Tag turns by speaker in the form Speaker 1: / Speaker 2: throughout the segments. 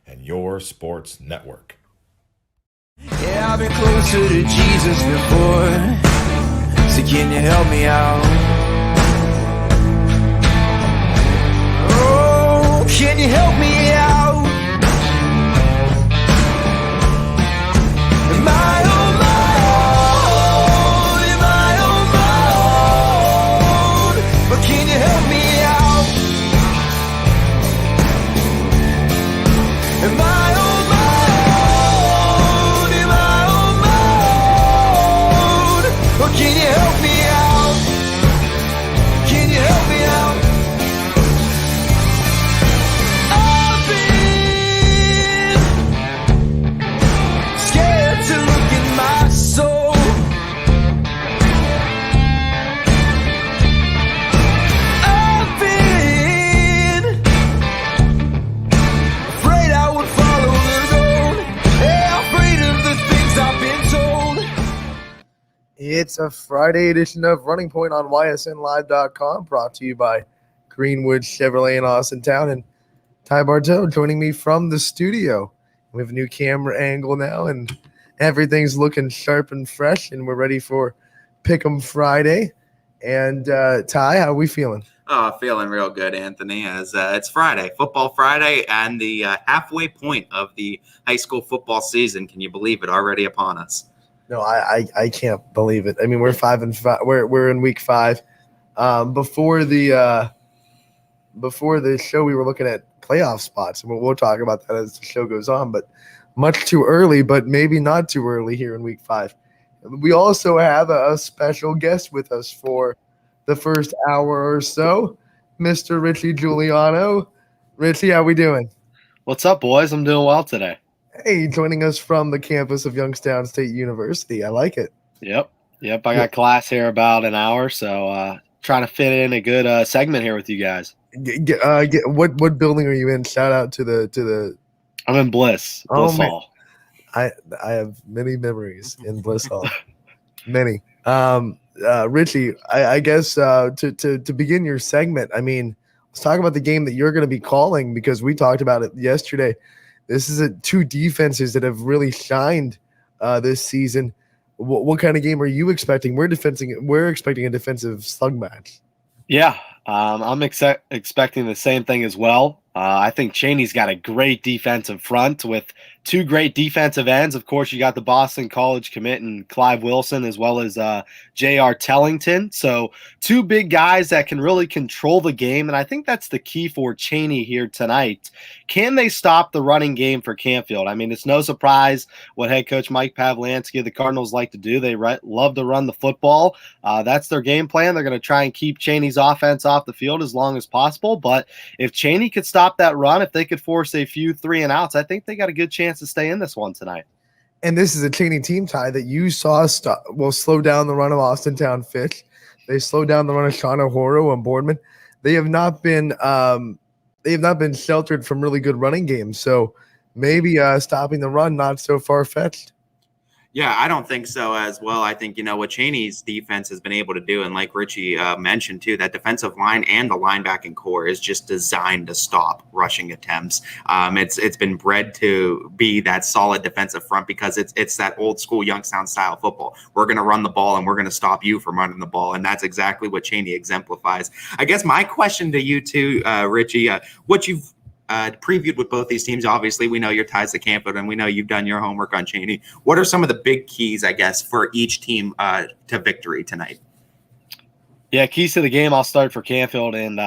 Speaker 1: and your sports network.
Speaker 2: Yeah, I've been closer to Jesus before, so can you help me out? Oh, can you help me out? Am I on my own? Am I on my own? But can you help me out? Am I on my own? Am I on my own? Or can you help me out? Can you help me out? I've been scared to look in my soul. I've been afraid I would follow the road. Yeah, afraid of the things I've been told.
Speaker 3: It's a Friday edition of Running Point on YSNLive.com, brought to you by Greenwood Chevrolet in Austintown. And Ty Bartow joining me from the studio. We have a new camera angle now, and everything's looking sharp and fresh, and we're ready for Pick'em Friday. And Ty, how are we feeling?
Speaker 4: Oh, feeling real good, Anthony, as it's Friday, Football Friday, and the halfway point of the high school football season. Can you believe it? Already upon us.
Speaker 3: No, I can't believe it. I mean, we're 5 and 5. We're in week 5. Before the show, we were looking at playoff spots, and we'll talk about that as the show goes on. But much too early, but maybe not too early here in week 5. We also have a special guest with us for the first hour or so, Mr. Richie Giuliano. Richie, how we doing?
Speaker 5: What's up, boys? I'm doing well today.
Speaker 3: Hey, joining us from the campus of Youngstown State University. I like it.
Speaker 5: Yep. I got class here about an hour, so trying to fit in a good segment here with you guys.
Speaker 3: What building are you in? Shout out to the.
Speaker 5: I'm in Bliss Hall.
Speaker 3: I have many memories in Bliss Hall. Many. Richie, I guess to begin your segment, I mean, let's talk about the game that you're going to be calling, because we talked about it yesterday. This is two defenses that have really shined this season. What kind of game are you expecting? We're expecting a defensive slug match.
Speaker 5: Yeah, I'm expecting the same thing as well. I think Cheney's got a great defensive front with two great defensive ends. Of course, you got the Boston College commit and Clive Wilson, as well as J.R. Tellington. So two big guys that can really control the game, and I think that's the key for Cheney here tonight. Can they stop the running game for Canfield? I mean, it's no surprise what head coach Mike Pavlansky of the Cardinals like to do. They love to run the football. That's their game plan. They're going to try and keep Cheney's offense off the field as long as possible. But if Cheney could stop that run, if they could force a few 3-and-outs, I think they got a good chance to stay in this one tonight.
Speaker 3: And this is a Cheney team, Ty, that you saw slow down the run of Austintown Fish. They slowed down the run of Shawano and Boardman. They have not been sheltered from really good running games. So maybe stopping the run not so far fetched.
Speaker 4: Yeah, I don't think so as well. I think, what Cheney's defense has been able to do, and like Richie mentioned too, that defensive line and the linebacking core is just designed to stop rushing attempts. It's been bred to be that solid defensive front because it's that old school Youngstown style football. We're going to run the ball and we're going to stop you from running the ball, and that's exactly what Cheney exemplifies. I guess my question to you too, Richie, what you've previewed with both these teams. Obviously, we know your ties to Canfield, and we know you've done your homework on Cheney. What are some of the big keys, I guess, for each team to victory tonight?
Speaker 5: Yeah, keys to the game. I'll start for Canfield and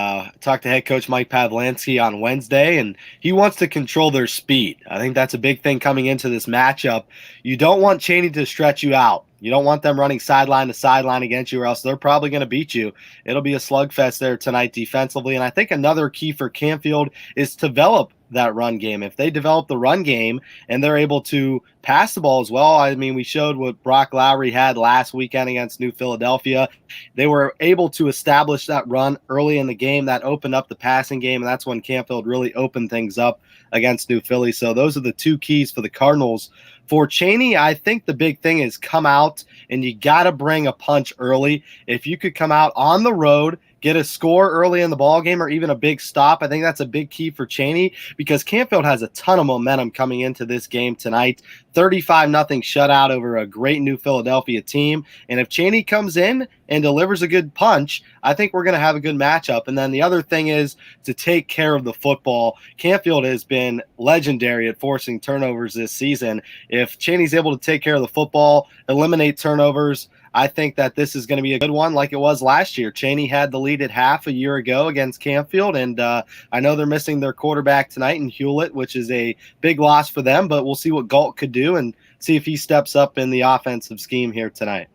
Speaker 5: talk to head coach Mike Pavlansky on Wednesday, and he wants to control their speed. I think that's a big thing coming into this matchup. You don't want Cheney to stretch you out. You don't want them running sideline to sideline against you, or else they're probably going to beat you. It'll be a slugfest there tonight defensively. And I think another key for Canfield is to develop that run game. If they develop the run game and they're able to pass the ball as well, I mean, we showed what Brock Lowry had last weekend against New Philadelphia. They were able to establish that run early in the game. That opened up the passing game, and that's when Canfield really opened things up against New Philly. So those are the two keys for the Cardinals. For Cheney, I think the big thing is come out, and you got to bring a punch early. If you could come out on the road, get a score early in the ball game or even a big stop. I think that's a big key for Cheney because Canfield has a ton of momentum coming into this game tonight. 35-0 shutout over a great new Philadelphia team. And if Cheney comes in and delivers a good punch, I think we're going to have a good matchup. And then the other thing is to take care of the football. Canfield has been legendary at forcing turnovers this season. If Cheney's able to take care of the football, eliminate turnovers, I think that this is going to be a good one like it was last year. Cheney had the lead at half a year ago against Canfield, and I know they're missing their quarterback tonight in Hewlett, which is a big loss for them, but we'll see what Galt could do and see if he steps up in the offensive scheme here tonight.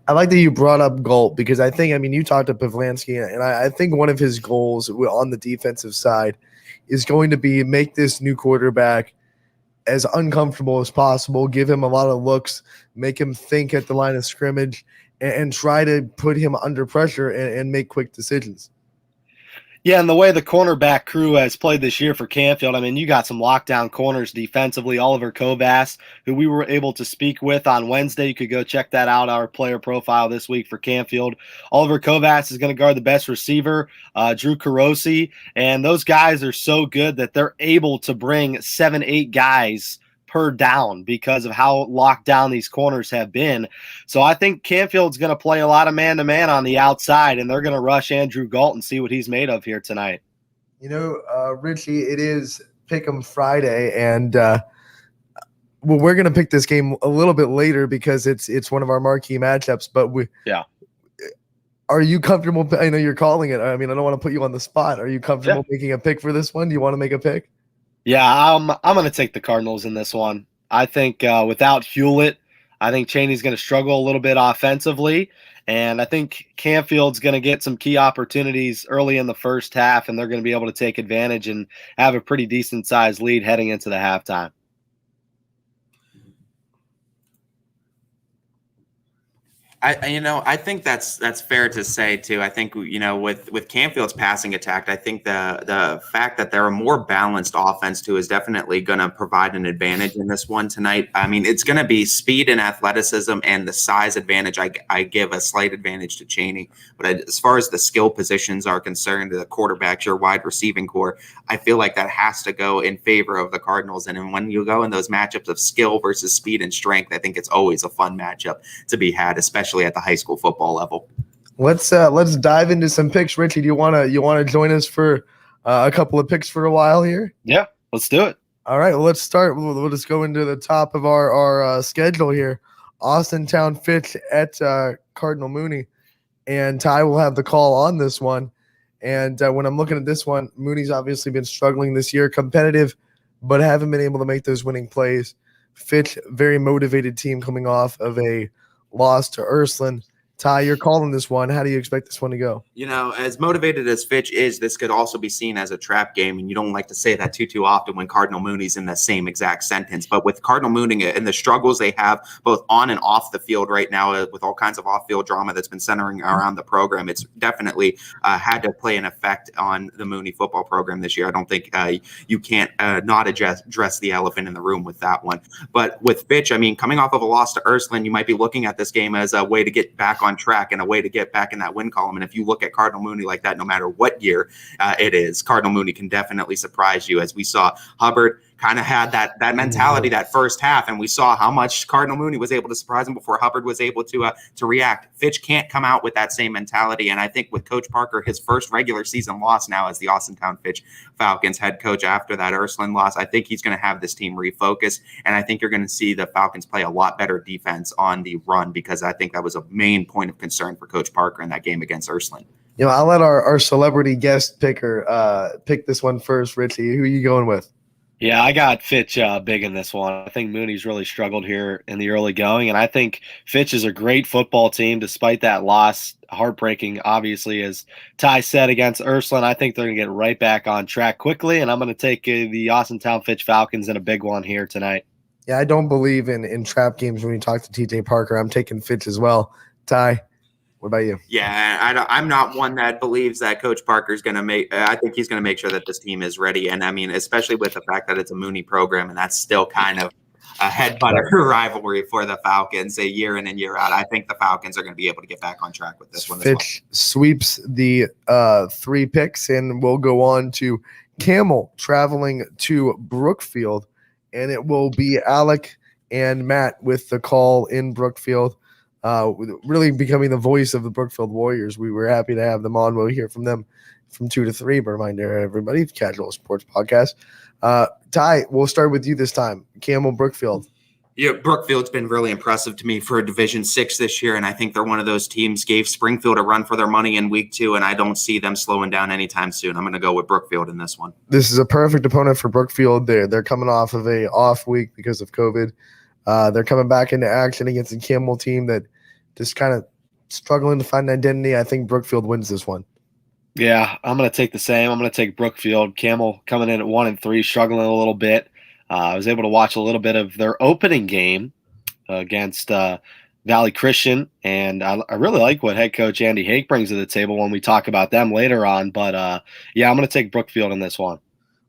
Speaker 3: I like that you brought up Galt because I think, you talked to Pavlansky, and I think one of his goals on the defensive side is going to be make this new quarterback as uncomfortable as possible, give him a lot of looks, make him think at the line of scrimmage, and try to put him under pressure and make quick decisions.
Speaker 5: Yeah, and the way the cornerback crew has played this year for Canfield, you got some lockdown corners defensively. Oliver Kovas, who we were able to speak with on Wednesday. You could go check that out, our player profile this week for Canfield. Oliver Kovas is going to guard the best receiver, Drew Carosi, and those guys are so good that they're able to bring 7-8 guys per down because of how locked down these corners have been. So I think Canfield's going to play a lot of man-to-man on the outside, and they're going to rush Andrew Galt and see what he's made of here tonight.
Speaker 3: Richie, it is Pick'em Friday, and we're going to pick this game a little bit later because it's one of our marquee matchups. But are you comfortable? I know you're calling it. I don't want to put you on the spot. Are you comfortable making a pick for this one? Do you want to make a pick?
Speaker 5: Yeah, I'm going to take the Cardinals in this one. I think without Hewlett, I think Cheney's going to struggle a little bit offensively, and I think Canfield's going to get some key opportunities early in the first half, and they're going to be able to take advantage and have a pretty decent-sized lead heading into the halftime.
Speaker 4: I think that's fair to say too. I think with Canfield's passing attack, I think the fact that they're a more balanced offense too is definitely going to provide an advantage in this one tonight. It's going to be speed and athleticism and the size advantage. I give a slight advantage to Cheney, but as far as the skill positions are concerned, the quarterbacks, your wide receiving core, I feel like that has to go in favor of the Cardinals. And when you go in those matchups of skill versus speed and strength, I think it's always a fun matchup to be had, especially at the high school football level.
Speaker 3: Let's dive into some picks. Richie, do you want to join us for a couple of picks for a while here?
Speaker 5: Yeah, let's do it.
Speaker 3: All right, well, let's start. We'll just go into the top of our schedule here. Austintown Fitch at Cardinal Mooney, and Ty will have the call on this one. And when I'm looking at this one, Mooney's obviously been struggling this year, competitive, but haven't been able to make those winning plays. Fitch, very motivated team coming off of a loss to Ursuline. Ty, you're calling this one. How do you expect this one to go?
Speaker 4: As motivated as Fitch is, this could also be seen as a trap game, and you don't like to say that too often when Cardinal Mooney's in the same exact sentence. But with Cardinal Mooney and the struggles they have both on and off the field right now, with all kinds of off-field drama that's been centering around the program, it's definitely had to play an effect on the Mooney football program this year. I don't think you can't not address the elephant in the room with that one. But with Fitch, coming off of a loss to Ursuline, you might be looking at this game as a way to get back on track and a way to get back in that win column. And if you look at Cardinal Mooney like that, no matter what year it is, Cardinal Mooney can definitely surprise you. As we saw, Hubbard kind of had that mentality that first half, and we saw how much Cardinal Mooney was able to surprise him before Hubbard was able to react. Fitch can't come out with that same mentality, and I think with Coach Parker, his first regular season loss now as the Austintown Fitch Falcons head coach after that Ursuline loss, I think he's going to have this team refocused, and I think you're going to see the Falcons play a lot better defense on the run, because I think that was a main point of concern for Coach Parker in that game against Ursuline.
Speaker 3: I'll let our celebrity guest picker pick this one first. Richie, who are you going with?
Speaker 5: Yeah, I got Fitch big in this one. I think Mooney's really struggled here in the early going, and I think Fitch is a great football team despite that loss. Heartbreaking, obviously, as Ty said, against Ursuline. I think they're going to get right back on track quickly, and I'm going to take the Austintown Fitch Falcons in a big one here tonight.
Speaker 3: Yeah, I don't believe in trap games when you talk to TJ Parker. I'm taking Fitch as well. Ty, what about you?
Speaker 4: Yeah, I'm not one that believes that Coach Parker's going to make – I think he's going to make sure that this team is ready. And, especially with the fact that it's a Mooney program, and that's still kind of headbutter rivalry for the Falcons a year in and year out. I think the Falcons are going to be able to get back on track with this one as well.
Speaker 3: Fitch sweeps the 3 picks, and we'll go on to Camel traveling to Brookfield, and it will be Alec and Matt with the call in Brookfield, really becoming the voice of the Brookfield Warriors. We were happy to have them on. We'll hear from them from 2 to 3, but reminder, everybody, Casual Sports Podcast. Ty, we'll start with you this time. Camel, Brookfield.
Speaker 4: Yeah, Brookfield's been really impressive to me for Division 6 this year, and I think they're one of those teams gave Springfield a run for their money in week 2, and I don't see them slowing down anytime soon. I'm going to go with Brookfield in this one.
Speaker 3: This is a perfect opponent for Brookfield. They're coming off of a off week because of COVID. They're coming back into action against a Camel team that just kind of struggling to find an identity. I think Brookfield wins this one.
Speaker 5: Yeah, I'm going to take the same. I'm going to take Brookfield. Camel coming in at 1-3, struggling a little bit. I was able to watch a little bit of their opening game against Valley Christian, and I really like what head coach Andy Hake brings to the table when we talk about them later on. But, yeah, I'm going to take Brookfield in this one.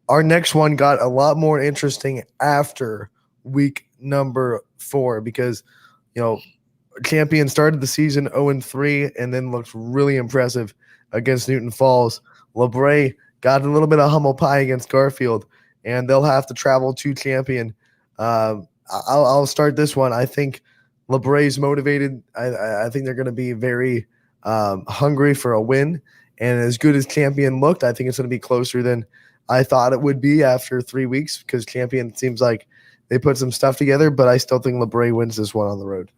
Speaker 3: Our next one got a lot more interesting after week number 4 because, Champion started the season 0-3 and then looked really impressive against Newton Falls. LeBray got a little bit of humble pie against Garfield, and they'll have to travel to Champion. I'll start this one. I think LeBray's motivated. I think they're going to be very hungry for a win. And as good as Champion looked, I think it's going to be closer than I thought it would be after 3 weeks because Champion seems like they put some stuff together, but I still think LeBray wins this one on the road.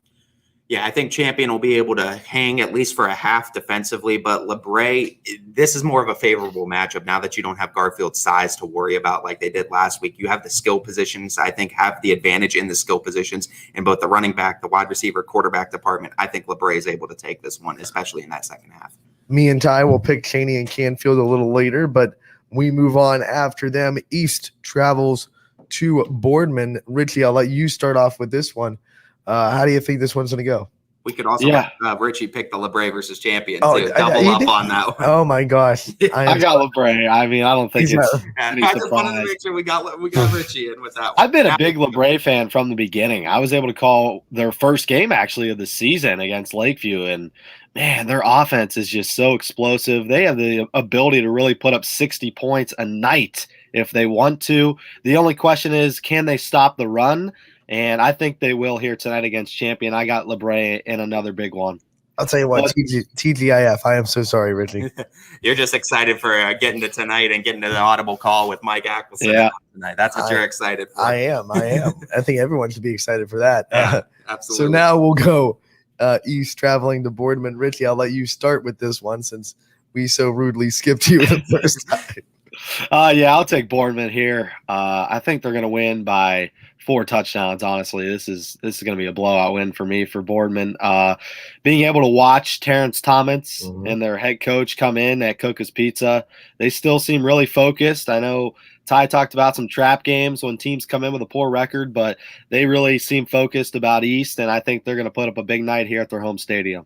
Speaker 4: Yeah, I think Champion will be able to hang at least for a half defensively, but LeBray, this is more of a favorable matchup now that you don't have Garfield's size to worry about like they did last week. You have the skill positions, I think, have the advantage in the skill positions in both the running back, the wide receiver, quarterback department. I think LeBray is able to take this one, especially in that second half.
Speaker 3: Me and Ty will pick Cheney and Canfield a little later, but we move on after them. East travels to Boardman. Richie, I'll let you start off with this one. How do you think this one's going to go?
Speaker 4: We could also have Richie pick the LeBray versus Champion too. Double up
Speaker 3: did?
Speaker 4: On that one.
Speaker 3: Oh my gosh!
Speaker 5: I got LeBray. I mean, I don't think it's
Speaker 4: I just wanted to make sure we got Richie in with that one.
Speaker 5: I've been a big LeBray fan from the beginning. I was able to call their first game actually of the season against Lakeview, and man, their offense is just so explosive. They have the ability to really put up 60 points a night if they want to. The only question is, can they stop the run? And I think they will here tonight against Champion. I got LeBray in another big one.
Speaker 3: I'll tell you what, TGIF. I am so sorry, Richie.
Speaker 4: You're just excited for getting to tonight and getting to the audible call with Mike Ackelson tonight. That's what you're excited for.
Speaker 3: I am. I think everyone should be excited for that.
Speaker 4: Absolutely.
Speaker 3: So now we'll go east, traveling to Boardman. Richie, I'll let you start with this one since we so rudely skipped you the first time.
Speaker 5: Yeah, I'll take Boardman here. I think they're going to win by 4 touchdowns. Honestly, this is going to be a blowout win for me for Boardman. Being able to watch Terrence Thomas and their head coach come in at Coca's Pizza, they still seem really focused. I know Ty talked about some trap games when teams come in with a poor record, but they really seem focused about East, and I think they're going to put up a big night here at their home stadium.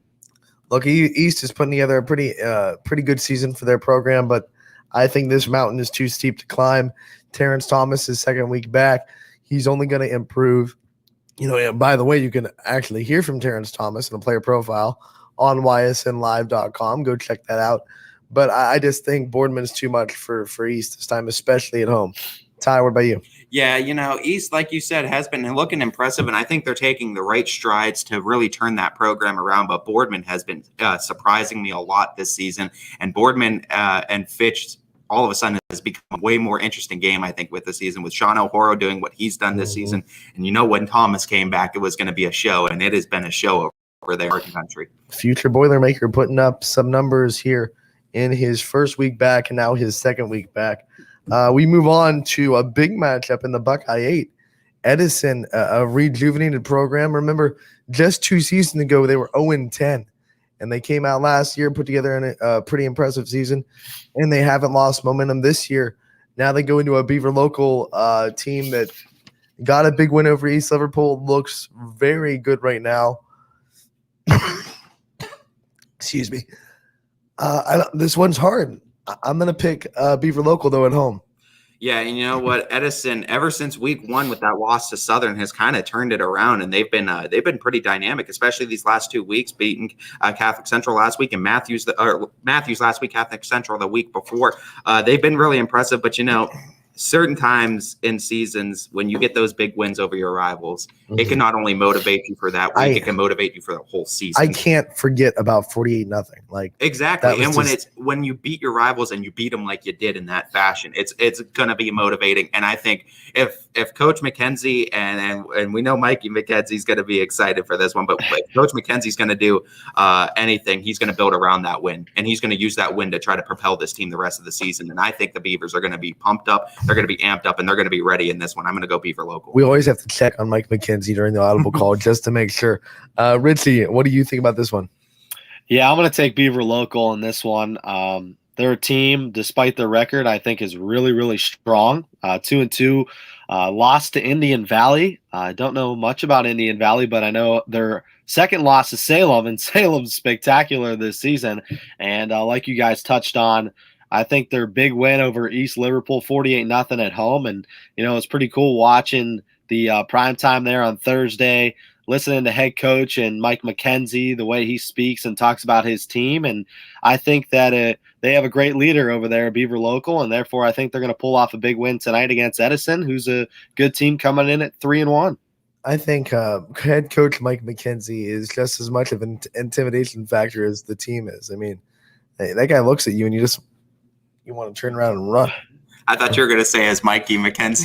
Speaker 3: Look, East is putting together a pretty good season for their program, but I think this mountain is too steep to climb. Terrence Thomas is second week back. He's only going to improve. And by the way, you can actually hear from Terrence Thomas in the player profile on ysnlive.com. Go check that out. But I just think Boardman is too much for East this time, especially at home. Ty, what about you?
Speaker 4: Yeah, East, like you said, has been looking impressive, and I think they're taking the right strides to really turn that program around. But Boardman has been surprising me a lot this season, and Boardman and Fitch all of a sudden has become a way more interesting game, I think, with the season, with Sean O'Horo doing what he's done this season. And when Thomas came back, it was going to be a show, and it has been a show over there in the country. Future
Speaker 3: Boilermaker putting up some numbers here in his first week back and now his second week back. We move on to a big matchup in the Buckeye 8. Edison, a rejuvenated program. Remember, just 2 seasons ago, they were 0-10. And they came out last year, put together a pretty impressive season, and they haven't lost momentum this year. Now they go into a Beaver Local team that got a big win over East Liverpool. Looks very good right now. Excuse me. This one's hard. I'm going to pick Beaver Local, though, at home.
Speaker 4: Yeah, and you know what? Edison, ever since week 1 with that loss to Southern, has kind of turned it around, and they've been pretty dynamic, especially these last 2 weeks, beating Catholic Central last week and Matthews last week, Catholic Central the week before. They've been really impressive, but certain times in seasons when you get those big wins over your rivals, it can not only motivate you for that week, it can motivate you for the whole season.
Speaker 3: I can't forget about 48-0. Like
Speaker 4: exactly, and when you beat your rivals and you beat them like you did in that fashion, it's going to be motivating. And I think if Coach McKenzie and we know Mikey McKenzie's going to be excited for this one, but if Coach McKenzie's going to do anything, he's going to build around that win, and he's going to use that win to try to propel this team the rest of the season. And I think the Beavers are going to be pumped up. They're going to be amped up, and they're going to be ready in this one. I'm going to go Beaver local.
Speaker 3: We always have to check on Mike McKenzie during the audible call just to make sure. Richie, what do you think about this one?
Speaker 5: Yeah, I'm going to take Beaver local in this one. Their team, despite their record, I think is really, really strong. 2-2, lost to Indian Valley. I don't know much about Indian Valley, but I know their second loss to Salem, and Salem's spectacular this season. And like you guys touched on, I think their big win over East Liverpool, 48-0 at home. And, it's pretty cool watching the prime time there on Thursday, listening to head coach and Mike McKenzie, the way he speaks and talks about his team. And I think that they have a great leader over there, Beaver local, and therefore I think they're going to pull off a big win tonight against Edison, who's a good team coming in at 3-1.
Speaker 3: I think head coach Mike McKenzie is just as much of an intimidation factor as the team is. I mean, that guy looks at you and you want to turn around and run.
Speaker 4: I thought you were going to say as Mikey McKenzie.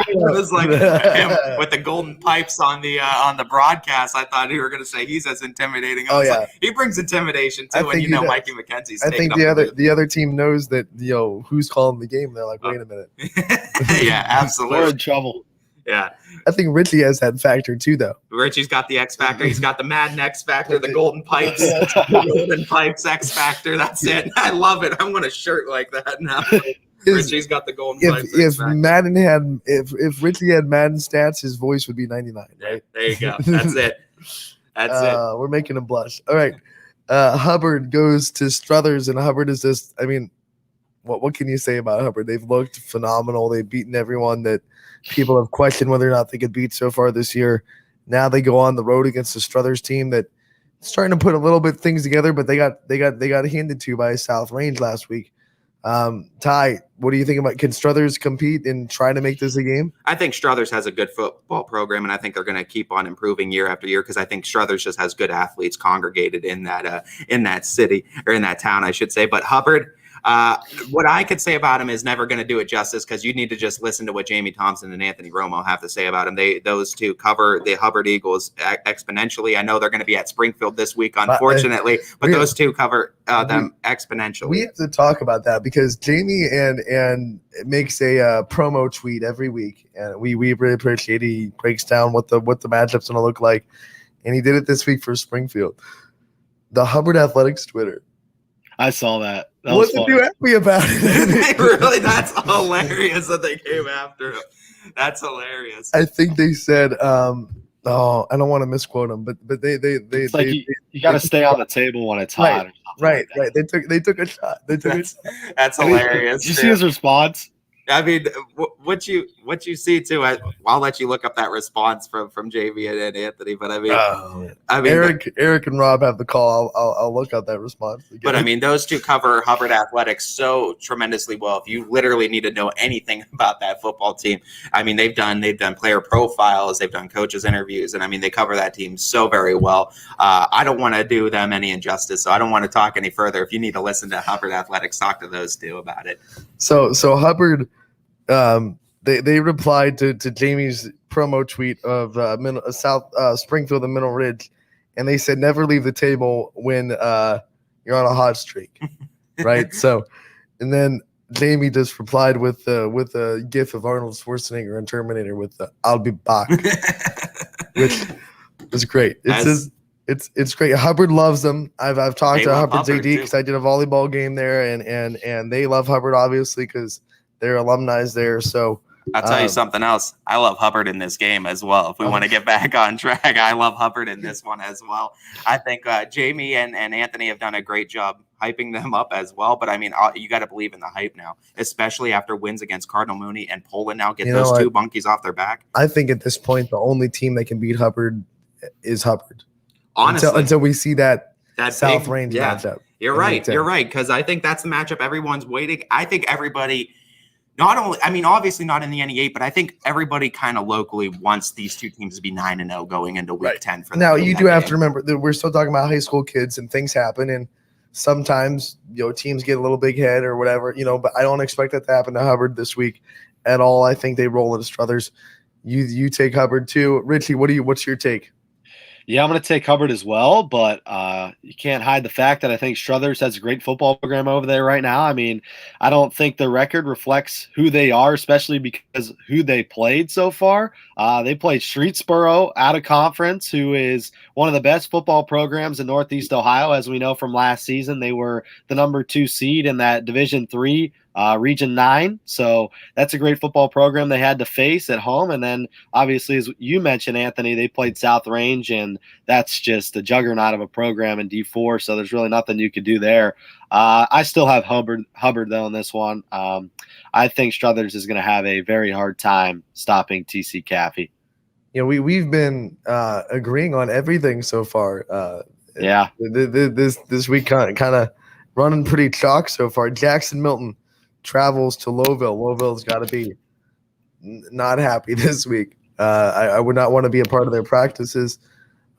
Speaker 4: It was like him with the golden pipes on the broadcast. I thought you were going to say he's as intimidating. Like, he brings intimidation too when Mikey McKenzie's. I think
Speaker 3: the other team knows that who's calling the game. They're like, wait a minute.
Speaker 4: Yeah, absolutely.
Speaker 5: We're in trouble.
Speaker 4: Yeah.
Speaker 3: I think Richie has that factor too, though.
Speaker 4: Richie's got the X factor. He's got the Madden X factor, the golden pipes, the golden pipes X factor. That's it. I love it. I want a shirt like that now. Richie's got the golden pipes.
Speaker 3: If Richie had Madden stats, his voice would be 99. Right?
Speaker 4: There you go. That's it. That's it.
Speaker 3: We're making him blush. All right. Hubbard goes to Struthers, and Hubbard is just, what can you say about Hubbard? They've looked phenomenal. They've beaten everyone that people have questioned whether or not they could beat so far this year. Now they go on the road against the Struthers team that starting to put a little bit things together, but they got handed to by South Range last week. Ty, what do you think about, can Struthers compete and try to make this a game?
Speaker 4: I think Struthers has a good football program, and I think they're going to keep on improving year after year because I think Struthers just has good athletes congregated in that city, or in that town, I should say. But Hubbard, what I could say about him is never going to do it justice because you need to just listen to what Jamie Thompson and Anthony Romo have to say about him. Those two cover the Hubbard Eagles exponentially. I know they're going to be at Springfield this week, unfortunately, but those two cover them exponentially. We
Speaker 3: have to talk about that because Jamie and makes a promo tweet every week, and we really appreciate it. He breaks down what the matchup's going to look like, and he did it this week for Springfield. The Hubbard Athletics Twitter.
Speaker 5: I saw that.
Speaker 3: Wasn't too happy about it.
Speaker 4: Really? That's hilarious that they came after him. That's hilarious.
Speaker 3: I think they said, I don't want to misquote them, but they
Speaker 5: it's like you got to stay on the table when it's hot.
Speaker 3: Right. They took a shot.
Speaker 4: That's hilarious.
Speaker 5: Did you see his response?
Speaker 4: I mean, what you see too. I'll let you look up that response from JV and Anthony. But I mean,
Speaker 3: Eric and Rob have the call. I'll look up that response again.
Speaker 4: But I mean, those two cover Hubbard Athletics so tremendously well. If you literally need to know anything about that football team, I mean, they've done player profiles, they've done coaches interviews, and I mean, they cover that team so very well. I don't want to do them any injustice, so I don't want to talk any further. If you need to listen to Hubbard Athletics, talk to those two about it.
Speaker 3: So Hubbard. They replied to Jamie's promo tweet of South Springfield and Middle Ridge, and they said never leave the table when you're on a hot streak, right? So, and then Jamie just replied with a gif of Arnold Schwarzenegger and Terminator with the "I'll be back," which was great. It's great. Hubbard loves them. I've talked to Hubbard's AD because I did a volleyball game there, and they love Hubbard obviously because they're alumni there. So
Speaker 4: I'll tell you something else. I love Hubbard in this game as well. If we want to get back on track, I love Hubbard in this one as well. I think Jamie and Anthony have done a great job hyping them up as well. But, I mean, you got to believe in the hype now, especially after wins against Cardinal Mooney and Poland now get those two bunkies off their back.
Speaker 3: I think at this point, the only team that can beat Hubbard is Hubbard.
Speaker 4: Honestly.
Speaker 3: Until we see that South
Speaker 4: big,
Speaker 3: Range matchup.
Speaker 4: You're right. You're right. Because I think that's the matchup everyone's waiting. I think everybody – not only, I mean, obviously not in the NE8, but I think everybody kind of locally wants these two teams to be 9-0 going into week 10. For
Speaker 3: now, you do have to remember that we're still talking about high school kids and things happen, and sometimes teams get a little big head or whatever, But I don't expect that to happen to Hubbard this week at all. I think they roll into Struthers. You take Hubbard too, Richie. What's your take?
Speaker 5: Yeah, I'm going to take Hubbard as well, but you can't hide the fact that I think Struthers has a great football program over there right now. I mean, I don't think the record reflects who they are, especially because who they played so far. They played Streetsboro out of conference, who is one of the best football programs in Northeast Ohio. As we know from last season, they were the number 2 seed in that Division III Region 9. So that's a great football program they had to face at home. And then obviously, as you mentioned, Anthony, they played South Range, and that's just a juggernaut of a program in D4. So there's really nothing you could do there. I still have Hubbard though in this one. I think Struthers is going to have a very hard time stopping TC Caffey.
Speaker 3: We've been agreeing on everything so far.
Speaker 5: Yeah.
Speaker 3: This week kind of running pretty chalk so far. Jackson Milton travels to Lowville. Lowville's got to be not happy this week. I would not want to be a part of their practices.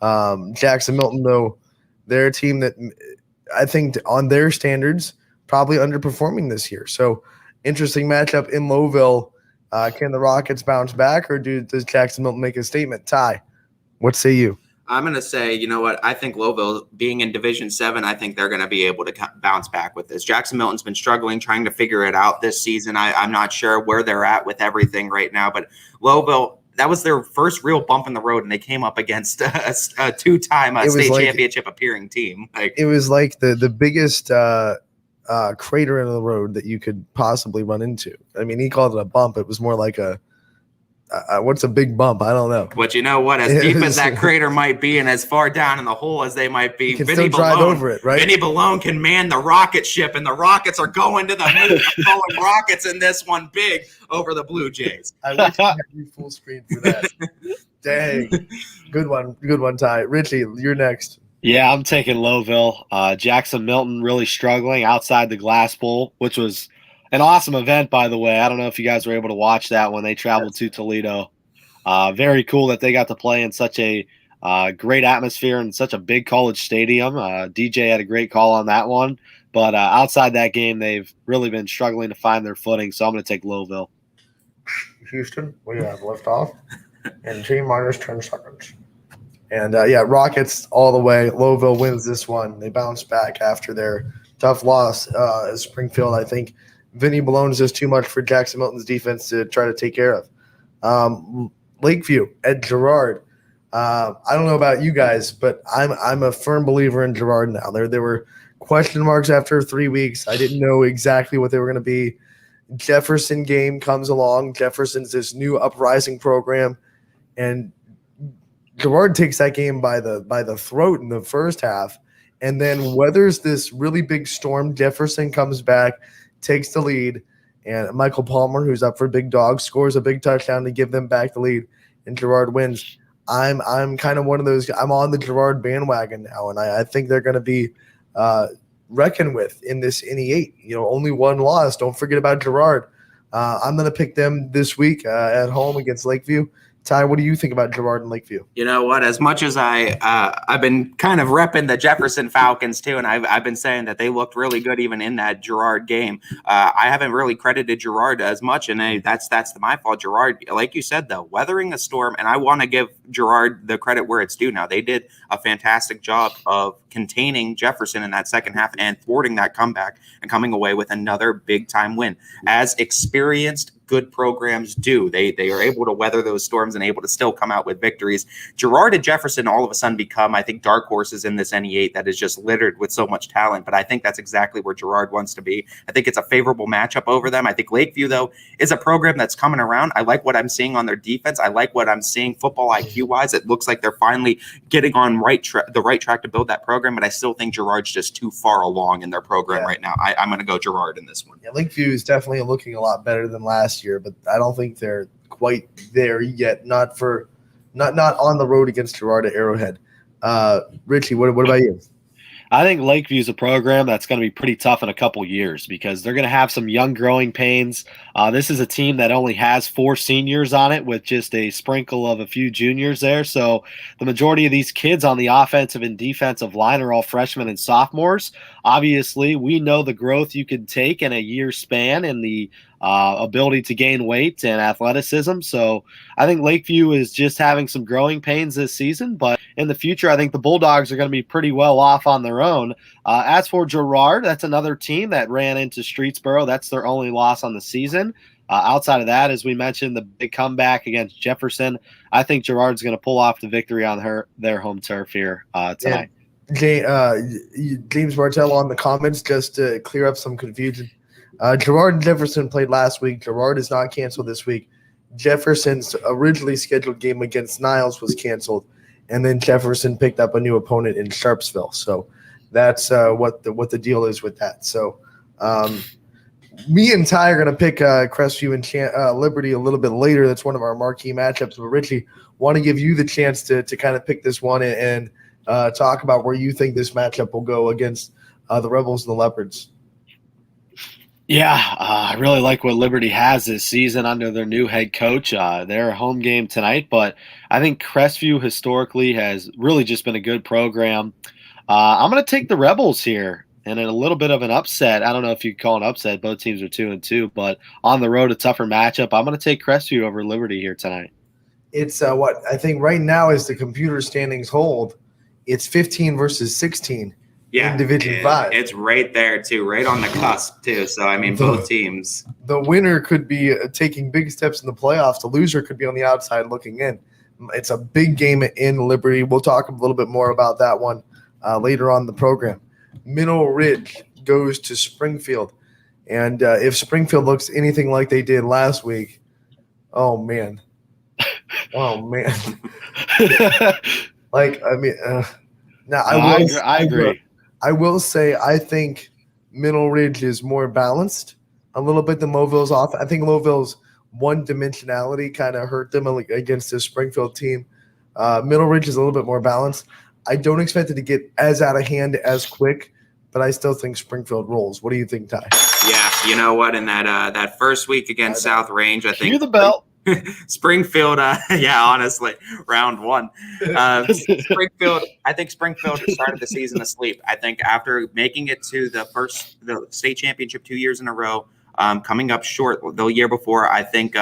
Speaker 3: Jackson Milton, though, they're a team that I think on their standards probably underperforming this year. So interesting matchup in Lowville. Can the Rockets bounce back, or does Jackson Milton make a statement? Ty, what say you?
Speaker 4: I'm going to say, you know what? I think Lowville, being in Division 7, I think they're going to be able to bounce back with this. Jackson Milton's been struggling, trying to figure it out this season. I'm not sure where they're at with everything right now, but Lowville, that was their first real bump in the road, and they came up against a two-time state championship appearing team.
Speaker 3: It was like the biggest crater in the road that you could possibly run into. I mean, he called it a bump. It was more like what's a big bump? I don't know.
Speaker 4: But you know what? As deep as that crater might be and as far down in the hole as they might be,
Speaker 3: Vinny drive over it, right?
Speaker 4: Vinny Balone can man the rocket ship, and the Rockets are going to the moon. Going Rockets in this one big over the Blue Jays.
Speaker 3: I wish I had you full screen for that. Dang. Good one, Ty. Richie, you're next.
Speaker 5: Yeah, I'm taking Lowville. Jackson Milton really struggling outside the glass bowl, which was an awesome event, by the way. I don't know if you guys were able to watch that when they traveled to Toledo. Very cool that they got to play in such a great atmosphere and such a big college stadium. DJ had a great call on that one. But outside that game, they've really been struggling to find their footing, so I'm going to take Lowville.
Speaker 3: Houston, we have liftoff in T minus 10 seconds. And, Rockets all the way. Lowville wins this one. They bounce back after their tough loss at Springfield. I think Vinny Balone is just too much for Jackson Milton's defense to try to take care of. Lakeview at Girard. I don't know about you guys, but I'm a firm believer in Girard now. There were question marks after 3 weeks. I didn't know exactly what they were going to be. Jefferson game comes along. Jefferson's this new uprising program, and Girard takes that game by the throat in the first half, and then weathers this really big storm. Jefferson comes back, takes the lead, and Michael Palmer, who's up for big dog, scores a big touchdown to give them back the lead, and Girard wins. I'm kind of one of those. I'm on the Girard bandwagon now, and I think they're going to be reckoned with in this NE8. Only one loss. Don't forget about Girard. I'm going to pick them this week at home against Lakeview. Ty, what do you think about Girard and Lakeview?
Speaker 4: You know what? As much as I've been kind of repping the Jefferson Falcons too, and I've been saying that they looked really good even in that Girard game. I haven't really credited Girard as much, and that's my fault. Girard, like you said, though, weathering a storm, and I want to give Girard the credit where it's due. Now they did a fantastic job of containing Jefferson in that second half and thwarting that comeback and coming away with another big time win. As experienced good programs do. They are able to weather those storms and able to still come out with victories. Girard and Jefferson all of a sudden become, I think, dark horses in this NE8 that is just littered with so much talent. But I think that's exactly where Girard wants to be. I think it's a favorable matchup over them. I think Lakeview, though, is a program that's coming around. I like what I'm seeing on their defense. I like what I'm seeing football IQ wise. It looks like they're finally getting on the right track to build that program. But I still think Girard's just too far along in their program right now. I'm going to go Girard in this one.
Speaker 3: Yeah, Lakeview is definitely looking a lot better than last year, but I don't think they're quite there yet. Not on the road against Girard at Arrowhead. Richie, what about you?
Speaker 5: I think Lakeview's a program that's going to be pretty tough in a couple years because they're going to have some young growing pains. This is a team that only has 4 seniors on it with just a sprinkle of a few juniors there. So the majority of these kids on the offensive and defensive line are all freshmen and sophomores. Obviously, we know the growth you can take in a year span and the ability to gain weight and athleticism. So I think Lakeview is just having some growing pains this season, but in the future, I think the Bulldogs are going to be pretty well off on their own. As for Girard, that's another team that ran into Streetsboro. That's their only loss on the season. Outside of that, as we mentioned, the big comeback against Jefferson, I think Girard's going to pull off the victory on their home turf here tonight.
Speaker 3: James Martell on the comments just to clear up some confusion. Girard and Jefferson played last week. Girard is not canceled this week. Jefferson's originally scheduled game against Niles was canceled, and then Jefferson picked up a new opponent in Sharpsville. So that's what the deal is with that. So me and Ty are going to pick Crestview and Liberty a little bit later. That's one of our marquee matchups. But Richie, want to give you the chance to kind of pick this one and talk about where you think this matchup will go against the Rebels and the Leopards.
Speaker 5: Yeah, I really like what Liberty has this season under their new head coach. Their home game tonight, but I think Crestview historically has really just been a good program. I'm going to take the Rebels here, and in a little bit of an upset. I don't know if you call it an upset. Both teams are 2-2, but on the road, a tougher matchup. I'm going to take Crestview over Liberty here tonight.
Speaker 3: It's what I think right now is the computer standings hold. It's 15 versus 16.
Speaker 4: Yeah,
Speaker 3: in Division 5.
Speaker 4: It's right there, too, right on the cusp, too. So, I mean, both teams.
Speaker 3: The winner could be taking big steps in the playoffs. The loser could be on the outside looking in. It's a big game in Liberty. We'll talk a little bit more about that one later on in the program. Mineral Ridge goes to Springfield. And if Springfield looks anything like they did last week, oh, man.
Speaker 5: I agree.
Speaker 3: I will say I think Mineral Ridge is more balanced a little bit than Lowville's off. I think Lowville's one-dimensionality kind of hurt them against this Springfield team. Mineral Ridge is a little bit more balanced. I don't expect it to get as out of hand as quick, but I still think Springfield rolls. What do you think, Ty?
Speaker 4: Yeah, you know what? In that first week against South Range, I think
Speaker 5: Cue the bell.
Speaker 4: Springfield, honestly, round 1. Springfield, I think Springfield started the season asleep. I think after making it to the state championship 2 years in a row, coming up short the year before, I think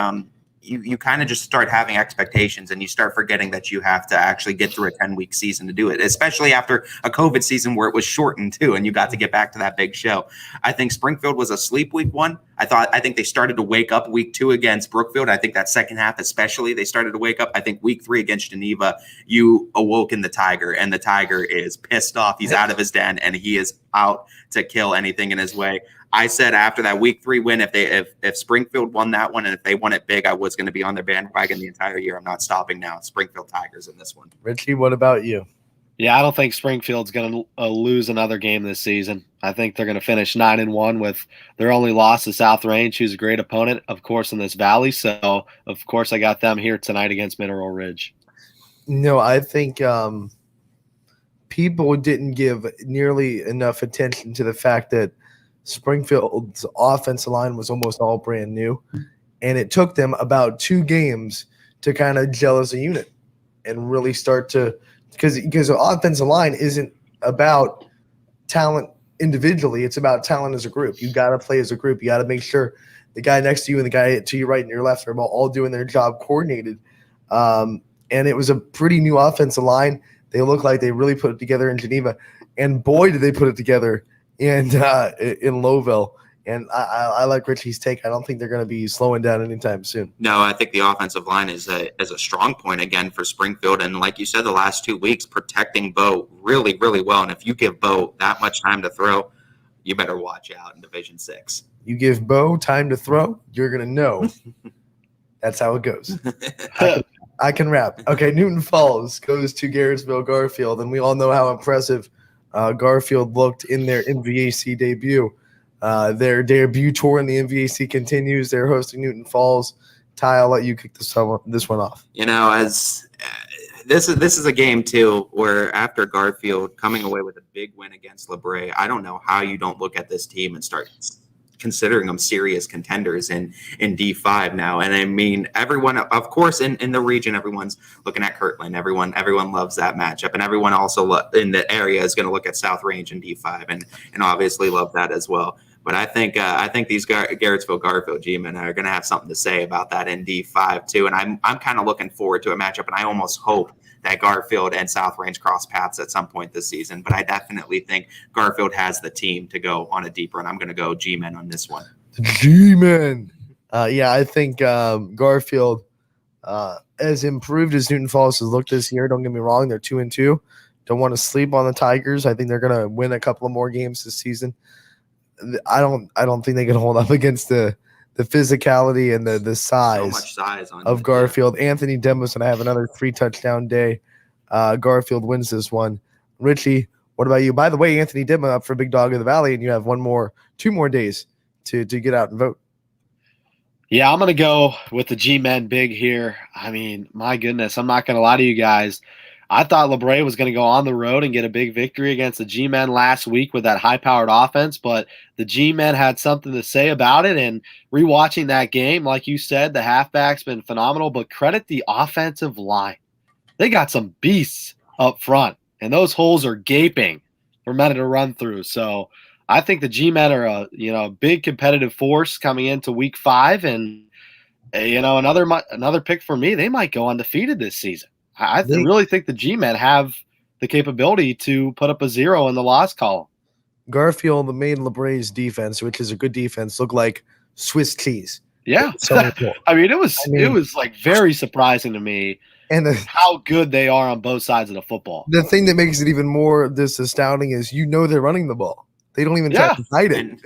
Speaker 4: you kind of just start having expectations and you start forgetting that you have to actually get through a 10-week season to do it, especially after a COVID season where it was shortened too, and you got to get back to that big show. I think Springfield was asleep week 1. I think they started to wake up week 2 against Brookfield. I think that second half especially, they started to wake up. I think week 3 against Geneva, you awoke in the Tiger, and the Tiger is pissed off. He's out of his den, and he is out to kill anything in his way. I said after that week 3 win, if Springfield won that one and if they won it big, I was going to be on their bandwagon the entire year. I'm not stopping now. Springfield Tigers in this one.
Speaker 3: Richie, what about you?
Speaker 5: Yeah, I don't think Springfield's going to lose another game this season. I think they're going to finish 9-1 with their only loss to South Range, who's a great opponent, of course, in this valley. So, of course, I got them here tonight against Mineral Ridge.
Speaker 3: No, I think people didn't give nearly enough attention to the fact that Springfield's offensive line was almost all brand new, and it took them about 2 games to kind of gel as a unit and really start to because the offensive line isn't about talent individually, it's about talent as a group. You got to play as a group. You got to make sure the guy next to you and the guy to your right and your left are all doing their job coordinated. And it was a pretty new offensive line. They look like they really put it together in Geneva, and boy, did they put it together in Lowville. And I like Richie's take. I don't think they're going to be slowing down anytime soon.
Speaker 4: No, I think the offensive line is a strong point again for Springfield. And like you said, the last 2 weeks, protecting Bo really, really well. And if you give Bo that much time to throw, you better watch out in Division 6.
Speaker 3: You give Bo time to throw, you're going to know. That's how it goes. I can rap. Okay, Newton Falls goes to Garrettsville Garfield, and we all know how impressive Garfield looked in their MVAC debut. Their debut tour in the MVAC continues. They're hosting Newton Falls. Ty, I'll let you kick this one off.
Speaker 4: As this is a game too where after Garfield coming away with a big win against LeBray, I don't know how you don't look at this team and start considering them serious contenders in D5 now. And I mean, everyone, of course, in the region, everyone's looking at Kirtland. Everyone loves that matchup, and everyone also in the area is going to look at South Range in D5 and obviously love that as well. But I think these Garrettsville Garfield G-men are going to have something to say about that in D5 too. And I'm kind of looking forward to a matchup, and I almost hope that Garfield and South Range cross paths at some point this season. But I definitely think Garfield has the team to go on a deep run. I'm going to go G-men on this one.
Speaker 3: G-men. I think Garfield, as improved as Newton Falls has looked this year, don't get me wrong, they're 2-2. Don't want to sleep on the Tigers. I think they're going to win a couple of more games this season. I don't think they can hold up against the physicality and the size,
Speaker 4: so much size
Speaker 3: of Garfield. Yeah. Anthony Demos and I have another 3-touchdown day. Garfield wins this one. Richie, what about you? By the way, Anthony Demo up for Big Dog of the Valley, and you have 2 more days to get out and vote.
Speaker 5: Yeah, I'm going to go with the G-men big here. I mean, my goodness, I'm not going to lie to you guys. I thought LeBray was going to go on the road and get a big victory against the G-men last week with that high-powered offense, but the G-men had something to say about it. And rewatching that game, like you said, the halfback's been phenomenal, but credit the offensive line. They got some beasts up front, and those holes are gaping for men to run through. So I think the G-men are a big competitive force coming into week 5, and another pick for me. They might go undefeated this season. I really think the G-men have the capability to put up a 0 in the loss column.
Speaker 3: Garfield made LeBray's defense, which is a good defense, look like Swiss cheese.
Speaker 5: Yeah,
Speaker 3: so cool.
Speaker 5: It was like very surprising to me, and how good they are on both sides of the football.
Speaker 3: The thing that makes it even more astounding is they're running the ball. They don't even try to hide it.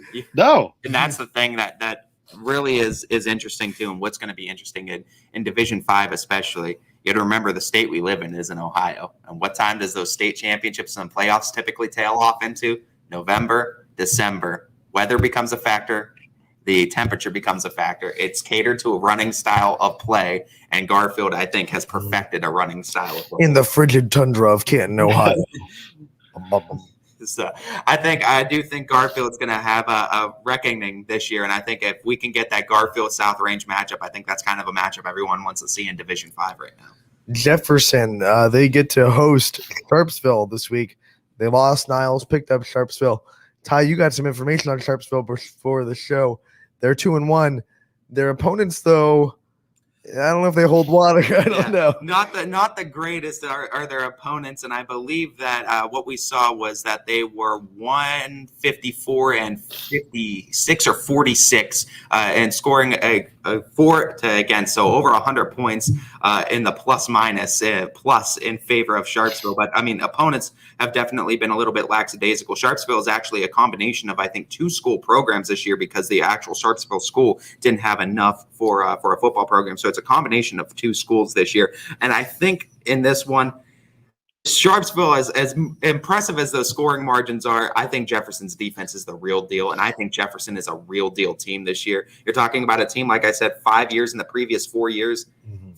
Speaker 4: And that's the thing that really is interesting too, and what's going to be interesting in Division 5 especially. You got to remember the state we live in is in Ohio. And what time does those state championships and playoffs typically tail off into? November, December. Weather becomes a factor. The temperature becomes a factor. It's catered to a running style of play. And Garfield, I think, has perfected a running style of play.
Speaker 3: In the frigid tundra of Canton, Ohio.
Speaker 4: So I do think Garfield's going to have a reckoning this year, and I think if we can get that Garfield South Range matchup, I think that's kind of a matchup everyone wants to see in Division 5 right now.
Speaker 3: Jefferson, they get to host Sharpsville this week. They lost Niles, picked up Sharpsville. Ty, you got some information on Sharpsville before the show. They're 2-1. Their opponents, though, I don't know if they hold water. I don't know.
Speaker 4: Not the greatest are their opponents, and I believe that what we saw was that they were 154 and 56 or 46 and scoring a 4 to against, so over 100 points in the plus in favor of Sharpsville. But I mean, opponents have definitely been a little bit lackadaisical. Sharpsville is actually a combination of, I think, 2 school programs this year because the actual Sharpsville school didn't have enough for a football program. So it's a combination of 2 schools this year. And I think in this one, Sharpsville, as impressive as those scoring margins are, I think Jefferson's defense is the real deal. And I think Jefferson is a real deal team this year. You're talking about a team, like I said, 5 years in the previous 4 years,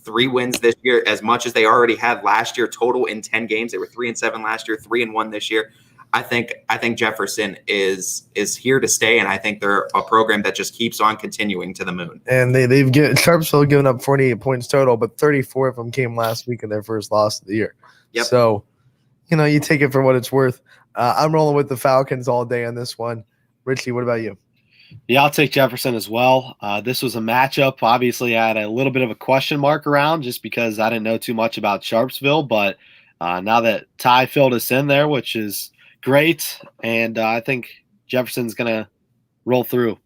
Speaker 4: 3 wins this year, as much as they already had last year total in 10 games. They were 3-7 last year, 3-1 this year. I think Jefferson is here to stay, and I think they're a program that just keeps on continuing to the moon.
Speaker 3: And Sharpsville given up 48 points total, but 34 of them came last week in their first loss of the year.
Speaker 4: Yep.
Speaker 3: So, you take it for what it's worth. I'm rolling with the Falcons all day on this one. Richie, what about you?
Speaker 5: Yeah, I'll take Jefferson as well. This was a matchup. Obviously, I had a little bit of a question mark around just because I didn't know too much about Sharpsville, but now that Ty filled us in there, which is great, and I think Jefferson's going to roll through.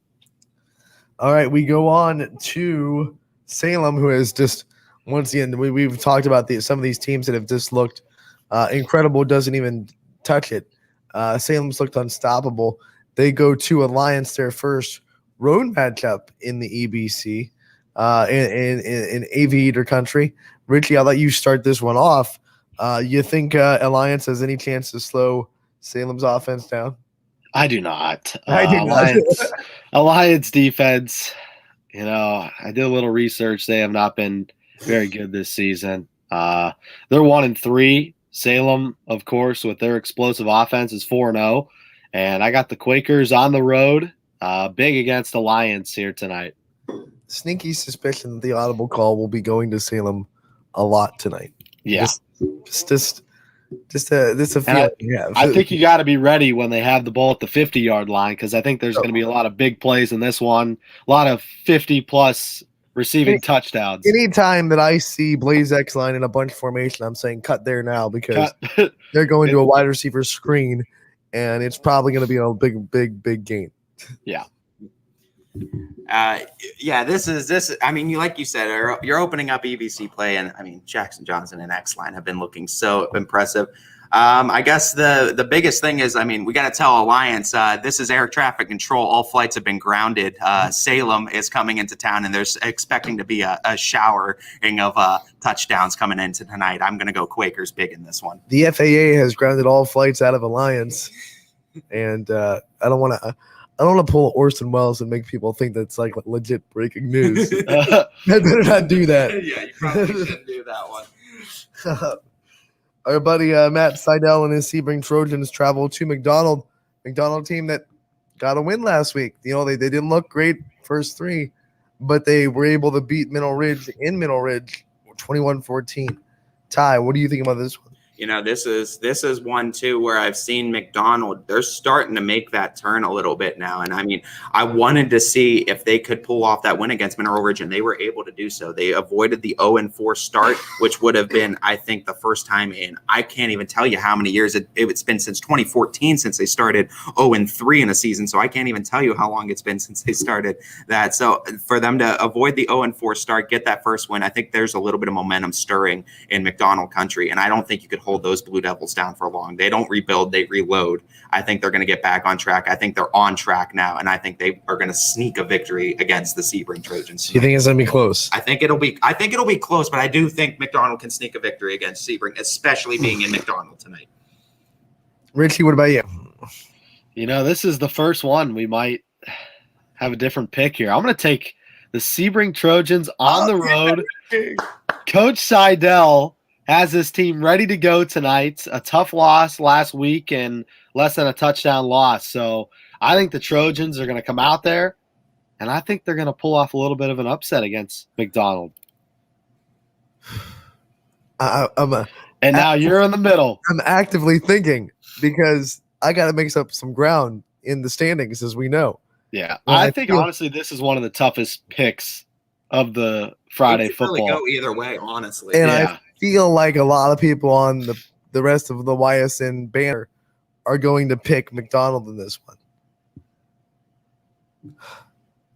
Speaker 3: All right, we go on to Salem, who has just once again we've talked about some of these teams that have just looked incredible. Doesn't even touch it. Salem's looked unstoppable. They go to Alliance, their first road matchup in the EBC, in Aviator country. Richie, I'll let you start this one off. You think Alliance has any chance to slow Salem's offense down?
Speaker 5: I do not.
Speaker 3: I do not.
Speaker 5: Alliance defense. I did a little research. They have not been very good this season. They're 1-3. Salem, of course, with their explosive offense, is 4-0. And I got the Quakers on the road, big against Alliance here tonight.
Speaker 3: Sneaky suspicion that the audible call will be going to Salem a lot tonight.
Speaker 5: Yeah.
Speaker 3: Just a feeling you have.
Speaker 5: I think you got to be ready when they have the ball at the 50-yard line, because I think there's going to be a lot of big plays in this one, a lot of 50-plus receiving touchdowns. Anytime
Speaker 3: that I see Blaze X line in a bunch formation, I'm saying cut there now, because they're going to a wide receiver screen, and it's probably going to be a big gain.
Speaker 5: Yeah.
Speaker 4: This. I mean, like you said, you're opening up EBC play, and I mean, Jackson Johnson and X line have been looking so impressive. I guess the biggest thing is, I mean, we got to tell Alliance this is air traffic control. All flights have been grounded. Salem is coming into town, and there's expecting to be a showering of touchdowns coming into tonight. I'm going to go Quakers big in this one.
Speaker 3: The FAA has grounded all flights out of Alliance, and I don't want to pull Orson Welles and make people think that's like legit breaking news. I better not do that.
Speaker 4: Yeah, you probably shouldn't do that one.
Speaker 3: Our buddy Matt Seidel and his Sebring Trojans travel to McDonald team that got a win last week. They didn't look great first three, but they were able to beat Mineral Ridge in Mineral Ridge 21-14. Ty, what do you think about this one?
Speaker 4: This is one too where I've seen McDonald. They're starting to make that turn a little bit now, and I mean, I wanted to see if they could pull off that win against Mineral Ridge, and they were able to do so. They avoided the 0-4 start, which would have been, I think, the first time in I can't even tell you how many years it's been since 2014 since they started 0-3 in a season. So I can't even tell you how long it's been since they started that. So for them to avoid the 0-4 start, get that first win, I think there's a little bit of momentum stirring in McDonald country, and I don't think you could hold those Blue Devils down for long. They don't rebuild, they reload. I think they're going to get back on track. I think they're on track now, and I think they are going to sneak a victory against the Sebring Trojans.
Speaker 3: You think it's going to be close?
Speaker 4: I think it'll be close, but I do think McDonald can sneak a victory against Sebring, especially being in McDonald tonight.
Speaker 3: Richie, what about you?
Speaker 5: This is the first one. We might have a different pick here. I'm going to take the Sebring Trojans on the road. Coach Seidel has this team ready to go tonight. A tough loss last week and less than a touchdown loss. So I think the Trojans are going to come out there, and I think they're going to pull off a little bit of an upset against McDonald. Now you're in the middle.
Speaker 3: I'm actively thinking, because I got to make up some ground in the standings, as we know.
Speaker 5: Yeah, I think honestly this is one of the toughest picks of the Friday football.
Speaker 4: Really go either way, honestly.
Speaker 3: And I feel like a lot of people on the rest of the YSN banner are going to pick McDonald in this one.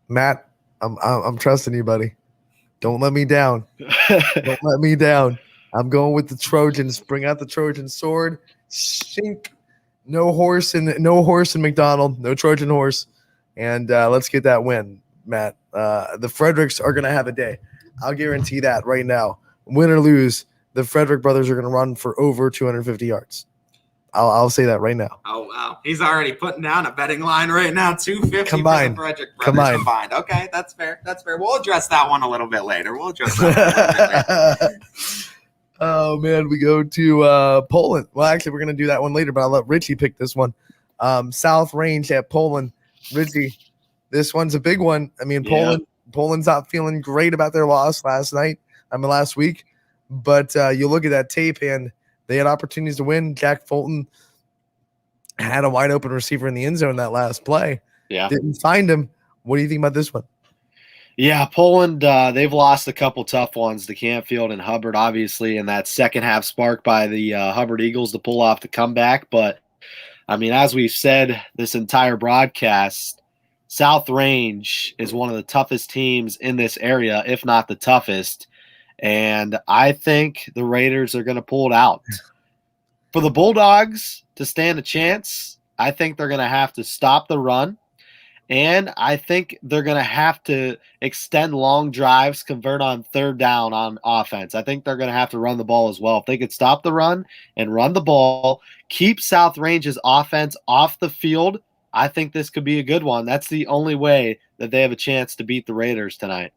Speaker 3: Matt, I'm trusting you, buddy. Don't let me down. Don't let me down. I'm going with the Trojans. Bring out the Trojan sword. Shink. No horse in McDonald. No Trojan horse. And let's get that win, Matt. The Fredericks are going to have a day. I'll guarantee that right now. Win or lose, the Frederick brothers are going to run for over 250 yards. I'll say that right now.
Speaker 4: Oh, wow. He's already putting down a betting line right now, 250
Speaker 3: combined.
Speaker 4: For the Frederick brothers combined. Okay, that's fair. We'll address that one a little bit later.
Speaker 3: Oh, man, we go to Poland. Well, actually, we're going to do that one later, but I'll let Richie pick this one. South Range at Poland. Richie, this one's a big one. I mean, Poland's not feeling great about their loss last week. But you look at that tape, and they had opportunities to win. Jack Fulton had a wide open receiver in the end zone that last play.
Speaker 5: Yeah.
Speaker 3: Didn't find him. What do you think about this one?
Speaker 5: Yeah, Poland, they've lost a couple tough ones to Canfield and Hubbard, obviously, in that second half spark by the Hubbard Eagles to pull off the comeback. But, I mean, as we've said this entire broadcast, South Range is one of the toughest teams in this area, if not the toughest. And I think the Raiders are going to pull it out. For the Bulldogs to stand a chance, I think they're going to have to stop the run. And I think they're going to have to extend long drives, convert on third down on offense. I think they're going to have to run the ball as well. If they could stop the run and run the ball, keep South Range's offense off the field, I think this could be a good one. That's the only way that they have a chance to beat the Raiders tonight.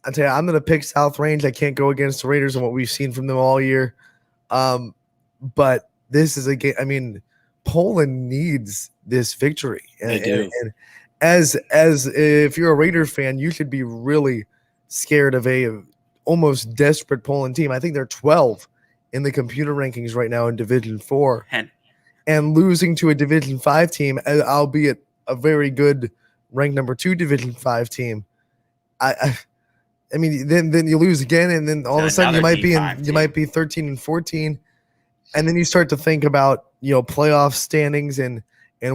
Speaker 3: I tell you, I'm going to pick South Range. I can't go against the Raiders and what we've seen from them all year. But this is a game. I mean, Poland needs this victory.
Speaker 5: They do.
Speaker 3: And as if you're a Raider fan, you should be really scared of a almost desperate Poland team. I think they're 12 in the computer rankings right now in Division 4. And losing to a Division 5 team, albeit a very good ranked number 2 Division 5 team. I mean, then you lose again, and then all of a sudden you might be 13 and 14, and then you start to think about playoff standings and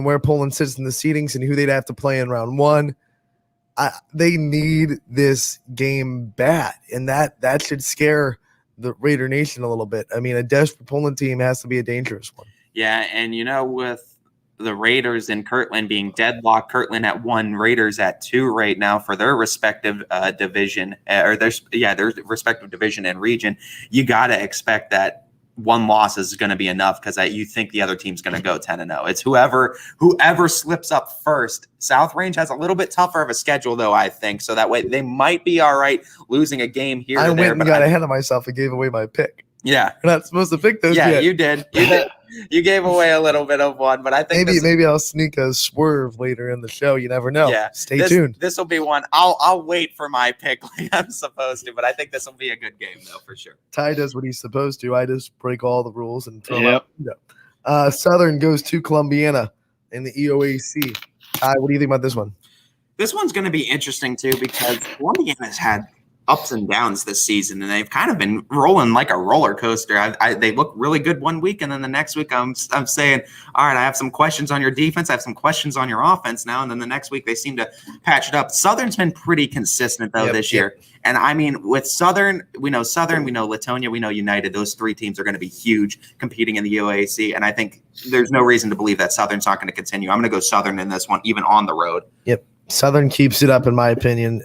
Speaker 3: where Poland sits in the seedings and who they'd have to play in round 1. They need this game bad, and that should scare the Raider Nation a little bit. I mean, a desperate Poland team has to be a dangerous one.
Speaker 4: Yeah, and with the Raiders and Kirtland being deadlocked, Kirtland at 1, Raiders at 2 right now for their respective division, or their respective division and region, you got to expect that one loss is going to be enough because you think the other team's going to go 10-0. It's whoever slips up first. South Range has a little bit tougher of a schedule, though, I think, so that way they might be all right losing a game here.
Speaker 3: I went and got ahead of myself and gave away my pick.
Speaker 4: Yeah,
Speaker 3: you're not supposed to pick those.
Speaker 4: Yeah,
Speaker 3: yet.
Speaker 4: You did. You gave away a little bit of one, but I think
Speaker 3: maybe I'll sneak a swerve later in the show. You never know.
Speaker 4: Yeah,
Speaker 3: stay tuned.
Speaker 4: This will be one. I'll wait for my pick like I'm supposed to, but I think this will be a good game though for sure.
Speaker 3: Ty does what he's supposed to. I just break all the rules and throw out. Southern goes to Columbiana in the EOAC. Ty, what do you think about this one?
Speaker 4: This one's going to be interesting too because Columbiana's had ups and downs this season, and they've kind of been rolling like a roller coaster. They look really good one week, and then the next week I'm saying, all right, I have some questions on your defense, I have some questions on your offense now, and then the next week they seem to patch it up. Southern's been pretty consistent though this year, and I mean with Southern, we know Latonia, we know United. Those 3 teams are going to be huge competing in the UAC, and I think there's no reason to believe that Southern's not going to continue. I'm going to go Southern in this one, even on the road.
Speaker 3: Yep. Southern keeps it up, in my opinion.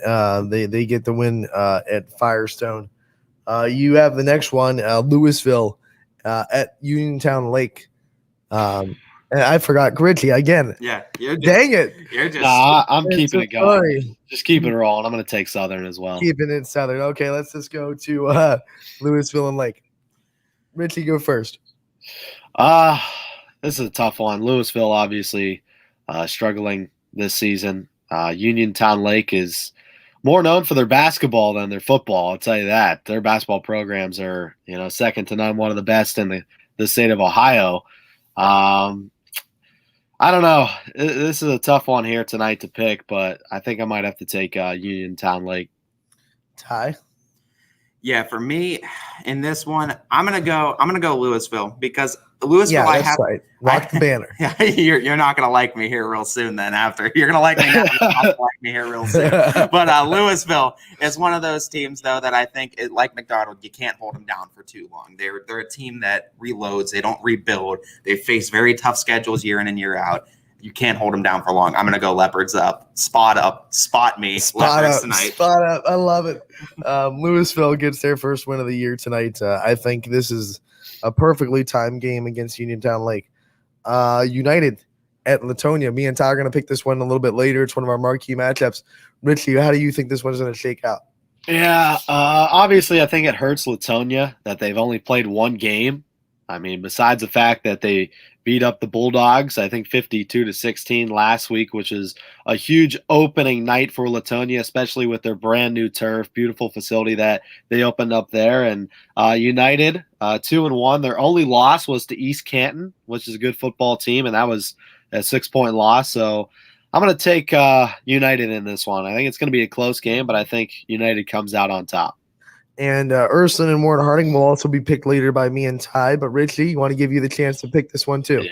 Speaker 3: They get the win at Firestone. You have the next one, Louisville at Uniontown Lake. And I forgot Gritty again.
Speaker 4: Yeah,
Speaker 3: dang it!
Speaker 4: You're just.
Speaker 5: I'm keeping it going. Sorry. Just keep it rolling. I'm going to take Southern as well.
Speaker 3: Keeping it Southern. Okay, let's just go to Louisville and Lake. Richie, go first.
Speaker 5: This is a tough one. Louisville obviously struggling this season. Uniontown Lake is more known for their basketball than their football. I'll tell you that. Their basketball programs are, second to none, one of the best in the state of Ohio. I don't know. This is a tough one here tonight to pick, but I think I might have to take Uniontown Lake.
Speaker 3: Ty?
Speaker 4: Yeah, for me in this one, I'm gonna go Louisville because Louisville.
Speaker 3: Yeah, that's right. Rock the banner.
Speaker 4: Yeah, you're not gonna like me here real soon. Then after you're gonna like me now, not like me here real soon. But Louisville is one of those teams though that I think, like McDonald, you can't hold them down for too long. They're a team that reloads. They don't rebuild. They face very tough schedules year in and year out. You can't hold them down for long. I'm going to go Leopards up. Spot me. Leopards tonight.
Speaker 3: Spot up. I love it. Louisville gets their first win of the year tonight. I think this is a perfectly timed game against Uniontown Lake. United at Latonia. Me and Ty are going to pick this one a little bit later. It's one of our marquee matchups. Richie, how do you think this one's going to shake out?
Speaker 5: Yeah, obviously I think it hurts Latonia that they've only played one game. I mean, besides the fact that they beat up the Bulldogs, I think 52-16 last week, which is a huge opening night for Latonia, especially with their brand new turf, beautiful facility that they opened up there. And United, 2-1. Their only loss was to East Canton, which is a good football team, and that was a 6-point loss. So I'm going to take United in this one. I think it's going to be a close game, but I think United comes out on top.
Speaker 3: And Ursuline and Warren Harding will also be picked later by me and Ty. But Richie, you want to give you the chance to pick this one too?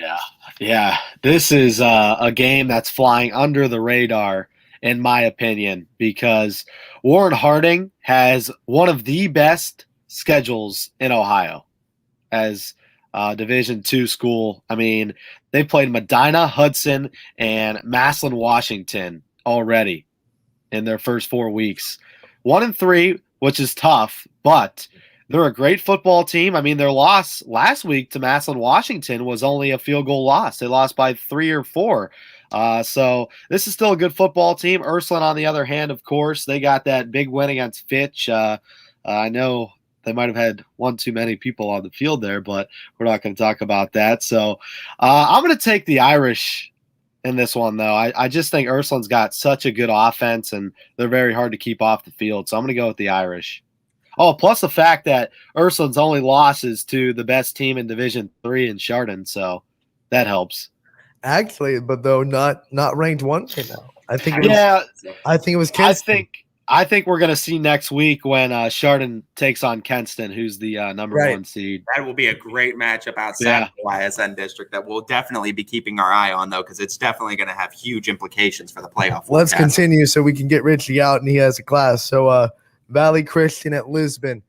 Speaker 5: Yeah. This is a game that's flying under the radar, in my opinion, because Warren Harding has one of the best schedules in Ohio as Division II school. I mean, they played Medina, Hudson, and Massillon, Washington already in their first 4 weeks. 1-3, which is tough, but they're a great football team. I mean, their loss last week to Massillon, Washington was only a field goal loss. They lost by 3 or 4. So this is still a good football team. Ursuline, on the other hand, of course, they got that big win against Fitch. I know they might have had one too many people on the field there, but we're not going to talk about that. So I'm going to take the Irish in this one, though. I just think Ursuline's got such a good offense, and they're very hard to keep off the field. So I'm going to go with the Irish. Oh, plus the fact that Ursuline's only loss is to the best team in Division III in Chardon, so that helps.
Speaker 3: Actually, but though not ranked one right now. I think it was Kenston.
Speaker 5: I think we're going to see next week when Chardon takes on Kenston, who's the number 1 seed.
Speaker 4: That will be a great matchup outside of the YSN district that we'll definitely be keeping our eye on, though, because it's definitely going to have huge implications for the playoff.
Speaker 3: Let's continue so we can get Richie out and he has a class. So Valley Christian at Lisbon.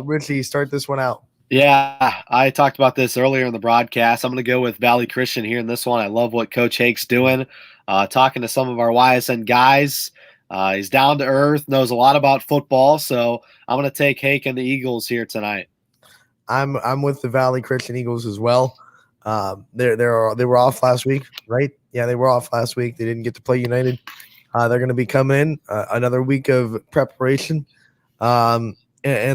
Speaker 3: Richie, start this one out.
Speaker 5: Yeah, I talked about this earlier in the broadcast. I'm going to go with Valley Christian here in this one. I love what Coach Hake's doing. Talking to some of our YSN guys. He's down to earth, knows a lot about football, so I'm going to take Hake and the Eagles here tonight.
Speaker 3: I'm with the Valley Christian Eagles as well. They were off last week, right? Yeah, they were off last week. They didn't get to play United. They're going to be coming in another week of preparation, and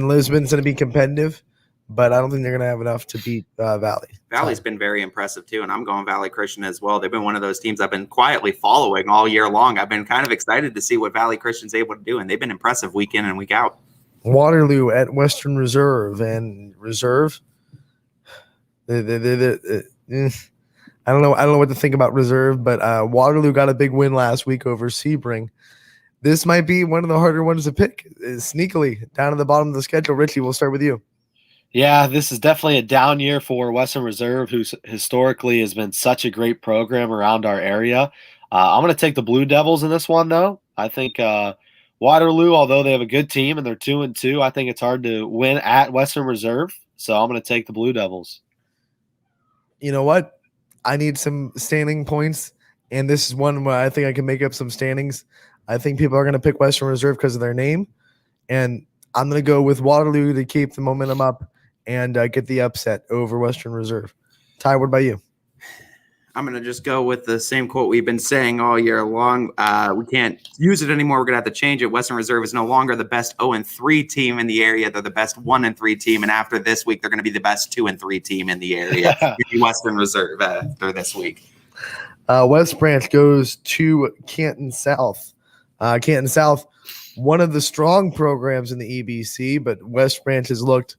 Speaker 3: Lisbon's going to be competitive. But I don't think they're going to have enough to beat Valley.
Speaker 4: Valley's been very impressive, too, and I'm going Valley Christian as well. They've been one of those teams I've been quietly following all year long. I've been kind of excited to see what Valley Christian's able to do, and they've been impressive week in and week out.
Speaker 3: Waterloo at Western Reserve. And Reserve, I don't know what to think about Reserve, but Waterloo got a big win last week over Sebring. This might be one of the harder ones to pick. Sneakily, down at the bottom of the schedule. Richie, we'll start with you.
Speaker 5: Yeah, this is definitely a down year for Western Reserve, who historically has been such a great program around our area. I'm going to take the Blue Devils in this one, though. I think Waterloo, although they have a good team and they're 2-2, I think it's hard to win at Western Reserve. So I'm going to take the Blue Devils.
Speaker 3: You know what? I need some standing points, and this is one where I think I can make up some standings. I think people are going to pick Western Reserve because of their name, and I'm going to go with Waterloo to keep the momentum up and get the upset over Western Reserve. Ty, what about you?
Speaker 4: I'm going to just go with the same quote we've been saying all year long. We can't use it anymore. We're going to have to change it. Western Reserve is no longer the best 0-3 team in the area. They're the best 1-3 team. And after this week, they're going to be the best 2-3 team in the area. Western Reserve after this week.
Speaker 3: West Branch goes to Canton South. Canton South, one of the strong programs in the EBC, but West Branch has looked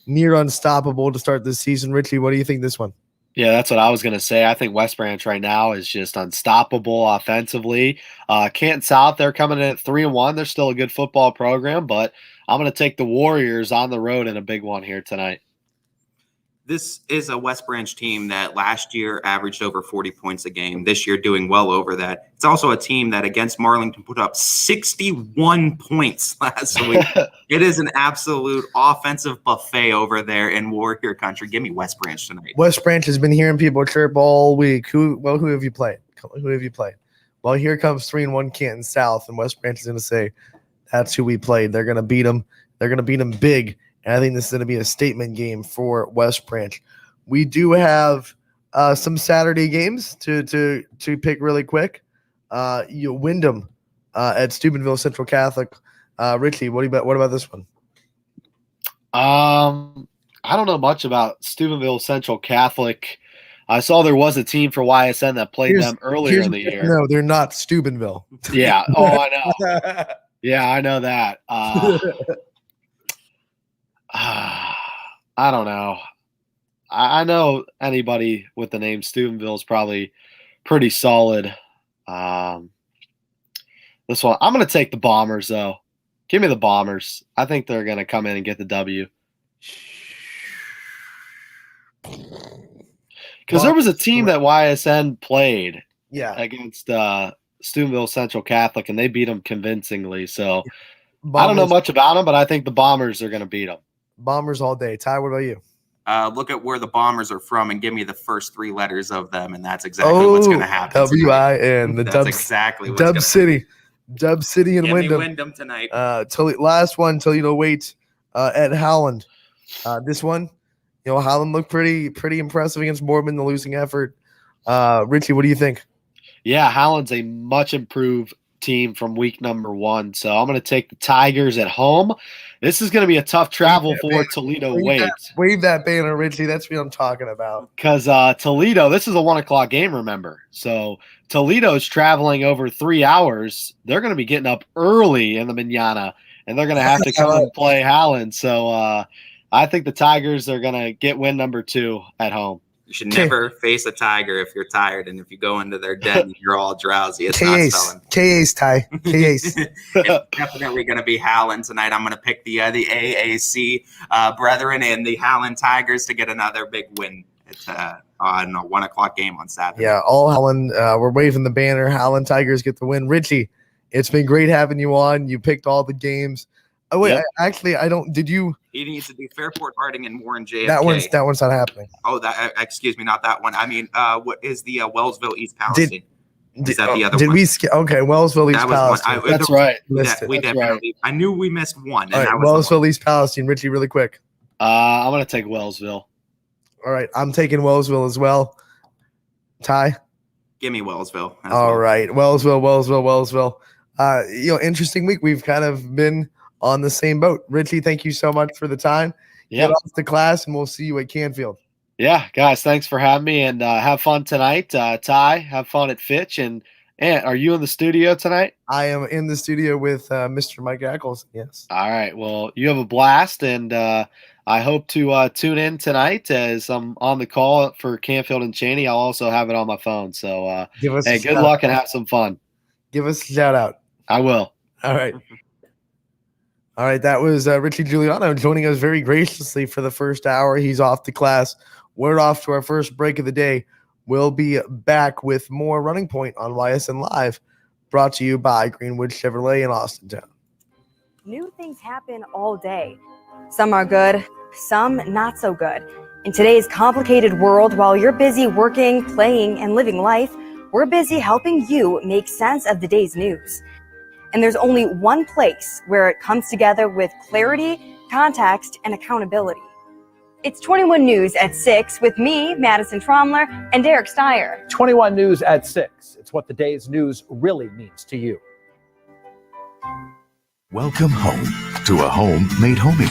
Speaker 3: near unstoppable to start this season. Richie, what do you think this one?
Speaker 5: Yeah, that's what I was going to say. I think West Branch right now is just unstoppable offensively. Canton South, they're coming in at 3-1. They're still a good football program, but I'm going to take the Warriors on the road in a big one here tonight.
Speaker 4: This is a West Branch team that last year averaged over 40 points a game. This year doing well over that. It's also a team that against Marlington put up 61 points last week. It is an absolute offensive buffet over there in Warrior Country. Give me West Branch tonight.
Speaker 3: West Branch has been hearing people chirp all week. Who have you played? Who have you played? Well, here comes 3-1 Canton South, and West Branch is going to say, that's who we played. They're going to beat them. They're going to beat them big. And I think this is going to be a statement game for West Branch. We do have some Saturday games to pick really quick. Wyndham at Steubenville Central Catholic. Richie, what about this one?
Speaker 5: I don't know much about Steubenville Central Catholic. I saw there was a team for YSN that played them earlier in the year.
Speaker 3: No, they're not Steubenville.
Speaker 5: Yeah. Oh, I know. Yeah, I know that. I don't know. I know anybody with the name Steubenville is probably pretty solid. This one, I'm going to take the Bombers, though. Give me the Bombers. I think they're going to come in and get the W. Because there was a team that YSN played against Steubenville Central Catholic, and they beat them convincingly. So
Speaker 3: Bombers,
Speaker 5: I don't know much about them, but I think the Bombers are going to beat them.
Speaker 3: Bombers all day. Ty, what about you?
Speaker 4: Look at where the Bombers are from and give me the first 3 letters of them, and that's exactly what's going to happen.
Speaker 3: W-I-N. The
Speaker 4: That's
Speaker 3: Dub,
Speaker 4: exactly what's
Speaker 3: Dub
Speaker 4: gonna
Speaker 3: City. Dub City and
Speaker 4: Give me
Speaker 3: Wyndham.
Speaker 4: Wyndham tonight.
Speaker 3: Last one, Toledo waits at Howland. This one, Howland looked pretty impressive against Boardman, the losing effort. Richie, what do you think?
Speaker 5: Yeah, Howland's a much improved team from week number 1. So I'm going to take the Tigers at home. This is going to be a tough travel for Toledo Waits.
Speaker 3: Wave that banner, Richie. That's what I'm talking about.
Speaker 5: Because Toledo, this is a 1:00 game, remember. So Toledo's traveling over 3 hours. They're going to be getting up early in the manana, and they're going to have to come and play Howland. So I think the Tigers are going to get win number 2 at home.
Speaker 4: You should never face a Tiger if you're tired, and if you go into their den and you're all drowsy. It's not spelling.
Speaker 3: K-Ace, Ty. K-Ace.
Speaker 4: It's definitely going to be Howland tonight. I'm going to pick the AAC brethren and the Howland Tigers to get another big win on a 1:00 game on Saturday.
Speaker 3: Yeah, all Howland. We're waving the banner. Howland Tigers get the win. Richie, it's been great having you on. You picked all the games. Oh wait,
Speaker 5: Yep.
Speaker 3: I don't. Did you?
Speaker 4: He needs to do Fairport, Harding, and Warren JFK.
Speaker 3: That one's not happening.
Speaker 4: Oh, excuse me, not that one. I mean, what is the Wellsville East Palestine? Is that the other
Speaker 3: did
Speaker 4: one?
Speaker 3: we skip? Okay, Wellsville East
Speaker 4: That was one.
Speaker 3: Palestine.
Speaker 5: That's right.
Speaker 4: We definitely. I knew we missed one. And
Speaker 3: All right,
Speaker 4: that was the one.
Speaker 3: Wellsville East Palestine. Richie, really quick.
Speaker 5: I'm going to take Wellsville.
Speaker 3: All right, I'm taking Wellsville as well. Ty.
Speaker 4: Give me Wellsville.
Speaker 3: All right, Wellsville. Interesting week. We've kind of been on the same boat. Richie, thank you so much for the time.
Speaker 5: Yeah.
Speaker 3: Get off to class, and we'll see you at Canfield.
Speaker 5: Yeah, guys, thanks for having me, and have fun tonight. Ty, have fun at Fitch. And are you in the studio tonight?
Speaker 3: I am in the studio with Mr. Mike Ackles. Yes.
Speaker 5: All right. Well, you have a blast, and I hope to tune in tonight as I'm on the call for Canfield and Cheney. I'll also have it on my phone. So, hey, good luck and have some fun.
Speaker 3: Give us a shout out.
Speaker 5: I will.
Speaker 3: All right. All right. That was Richie Giuliano joining us very graciously for the first hour. He's off to class. We're off to our first break of the day. We'll be back with more Running Point on YSN Live, brought to you by Greenwood Chevrolet in Austintown.
Speaker 6: New things happen all day. Some are good, some not so good. In today's complicated world, while you're busy working, playing, and living life, we're busy helping you make sense of the day's news. And there's only one place where it comes together with clarity, context, and accountability. It's 21 News at 6 with me, Madison Tromler, and Derek Steyer.
Speaker 7: 21 News at 6. It's what the day's news really means to you.
Speaker 8: Welcome home to a home made homier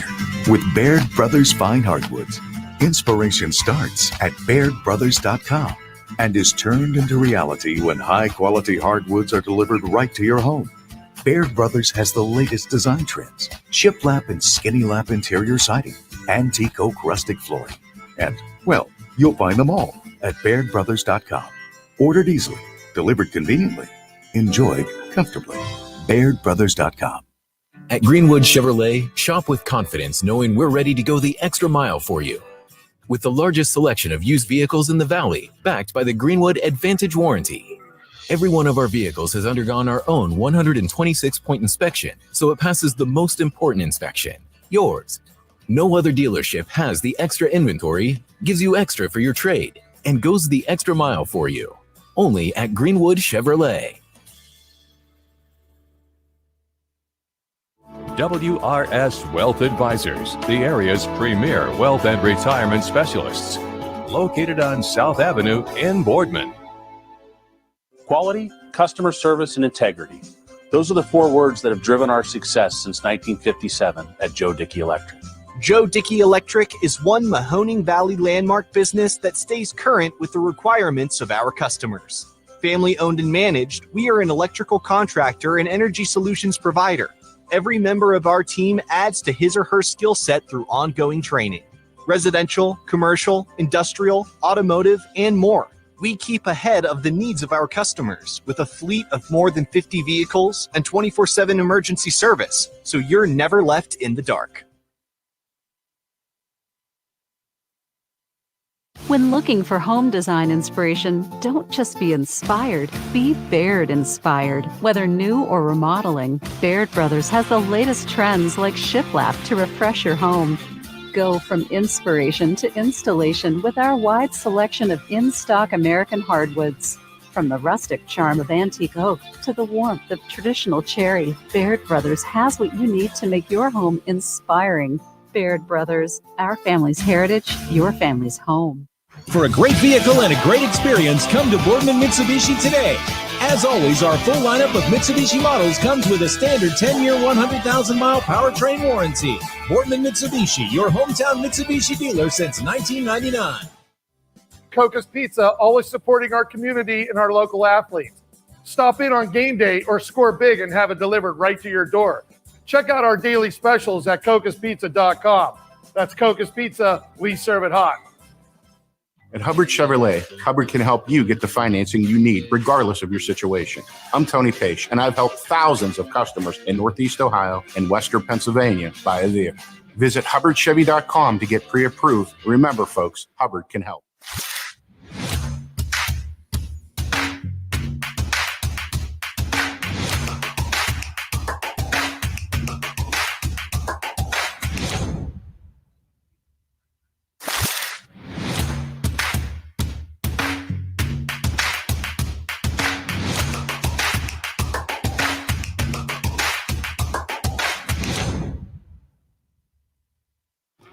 Speaker 8: with Baird Brothers Fine Hardwoods. Inspiration starts at BairdBrothers.com and is turned into reality when high-quality hardwoods are delivered right to your home. Baird Brothers has the latest design trends, shiplap and skinny lap interior siding, antique oak rustic flooring. And, well, you'll find them all at BairdBrothers.com. Ordered easily, delivered conveniently, enjoyed comfortably. BairdBrothers.com.
Speaker 9: At Greenwood Chevrolet, shop with confidence knowing we're ready to go the extra mile for you. With the largest selection of used vehicles in the Valley, backed by the Greenwood Advantage Warranty. Every one of our vehicles has undergone our own 126-point inspection, so it passes the most important inspection, yours. No other dealership has the extra inventory, gives you extra for your trade, and goes the extra mile for you. Only at Greenwood Chevrolet.
Speaker 10: WRS Wealth Advisors, the area's premier wealth and retirement specialists. Located on South Avenue in Boardman.
Speaker 11: Quality, customer service, and integrity. Those are the 4 words that have driven our success since 1957 at Joe Dickey Electric.
Speaker 12: Joe Dickey Electric is one Mahoning Valley landmark business that stays current with the requirements of our customers. Family owned and managed, we are an electrical contractor and energy solutions provider. Every member of our team adds to his or her skill set through ongoing training. Residential, commercial, industrial, automotive, and more. We keep ahead of the needs of our customers with a fleet of more than 50 vehicles and 24/7 emergency service, so you're never left in the dark.
Speaker 13: When looking for home design inspiration, don't just be inspired, be Baird inspired. Whether new or remodeling, Baird Brothers has the latest trends like shiplap to refresh your home. Go from inspiration to installation with our wide selection of in-stock American hardwoods. From the rustic charm of antique oak to the warmth of traditional cherry, Baird Brothers has what you need to make your home inspiring. Baird Brothers, our family's heritage, your family's home.
Speaker 14: For a great vehicle and a great experience, come to Boardman Mitsubishi today. As always, our full lineup of Mitsubishi models comes with a standard 10-year, 100,000-mile powertrain warranty. Boardman Mitsubishi, your hometown Mitsubishi dealer since 1999.
Speaker 15: Coca's Pizza, always supporting our community and our local athletes. Stop in on game day or score big and have it delivered right to your door. Check out our daily specials at cocaspizza.com. That's Coca's Pizza. We serve it hot.
Speaker 16: At Hubbard Chevrolet, Hubbard can help you get the financing you need, regardless of your situation. I'm Tony Page, and I've helped thousands of customers in Northeast Ohio and Western Pennsylvania buy a vehicle. Visit HubbardChevy.com to get pre-approved. Remember, folks, Hubbard can help.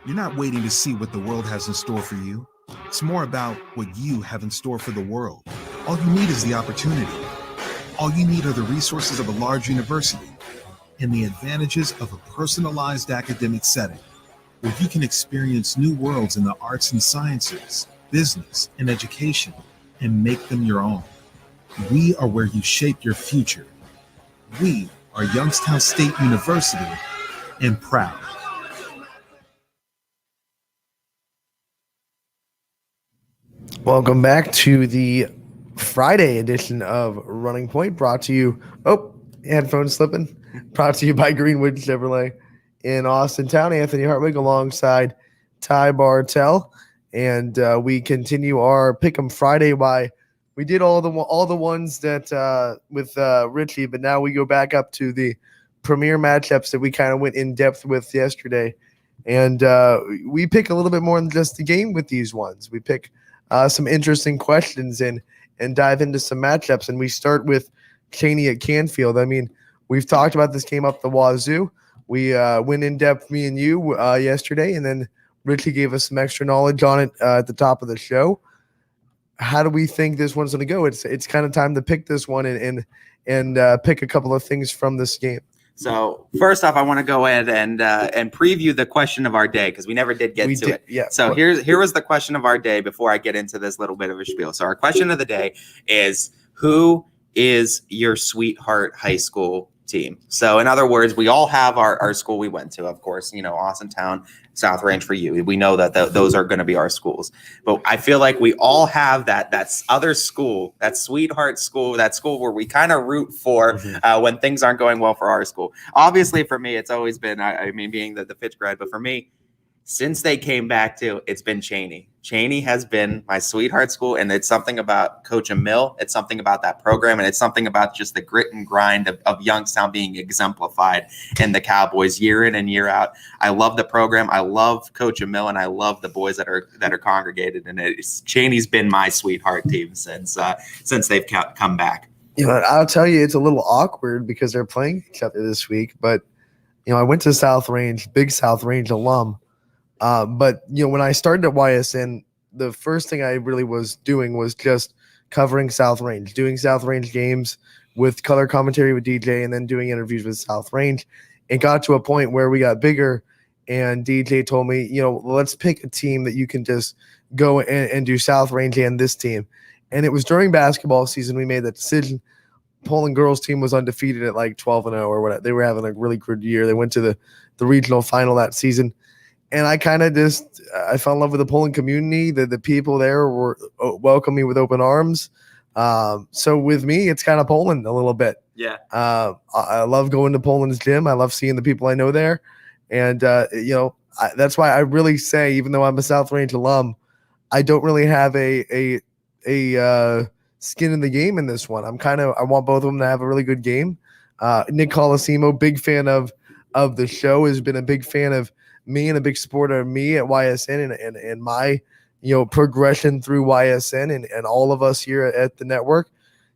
Speaker 17: You're not waiting to see what the world has in store for you. It's more about what you have in store for the world. All you need is the opportunity. All you need are the resources of a large university and the advantages of a personalized academic setting where you can experience new worlds in the arts and sciences, business, and education and make them your own. We are where you shape your future. We are Youngstown State University and proud.
Speaker 3: Welcome back to the Friday edition of Running Point, brought to you, headphones slipping, brought to you by Greenwood Chevrolet in Austintown. Anthony Hartwig alongside Ty Bartell, and we continue our Pick'em Friday by, we did all the ones that with Richie, but now we go back up to the premier matchups that we kind of went in depth with yesterday, and we pick a little bit more than just the game with these ones. We pick some interesting questions and dive into some matchups. And we start with Cheney at Canfield. I mean, we've talked about this game up the wazoo. We went in depth, me and you, yesterday, and then Richie gave us some extra knowledge on it at the top of the show. How do we think this one's going to go? It's kind of time to pick this one and pick a couple of things from this game.
Speaker 4: So first off, I want to go ahead and preview the question of our day because we never did get to it.
Speaker 3: Yeah.
Speaker 4: So here was the question of our day before I get into this little bit of a spiel. So our question of the day is, who is your sweetheart high school team? So in other words, we all have our school we went to, of course, Austintown, South Range for you. We know that those are going to be our schools. But I feel like we all have that other school, that sweetheart school, that school where we kind of root for when things aren't going well for our school. Obviously, for me, it's always been, being the Fitch grad, but for me, since they came back to, it's been Cheney. Cheney has been my sweetheart school, and it's something about Coach Emil. It's something about that program, and it's something about just the grit and grind of Youngstown being exemplified in the Cowboys year in and year out. I love the program. I love Coach Emil, and I love the boys that are congregated. And Cheney's been my sweetheart team since they've come back.
Speaker 3: I'll tell you, it's a little awkward because they're playing each other this week. But I went to South Range, big South Range alum. But when I started at YSN, the first thing I really was doing was just covering South Range, doing South Range games with color commentary with DJ, and then doing interviews with South Range. It got to a point where we got bigger, and DJ told me, let's pick a team that you can just go and do South Range and this team. And it was during basketball season we made that decision. Poland girls team was undefeated at like 12-0 or whatever. They were having a really good year. They went to the regional final that season. And I kind of I fell in love with the Poland community. The people there were welcomed me with open arms. So with me, it's kind of Poland a little bit.
Speaker 4: Yeah.
Speaker 3: I love going to Poland's gym. I love seeing the people I know there. And, that's why I really say, even though I'm a South Range alum, I don't really have a skin in the game in this one. I want both of them to have a really good game. Nick Colosimo, big fan of the show, has been a big fan of me and a big supporter of me at YSN and my progression through YSN and all of us here at the network.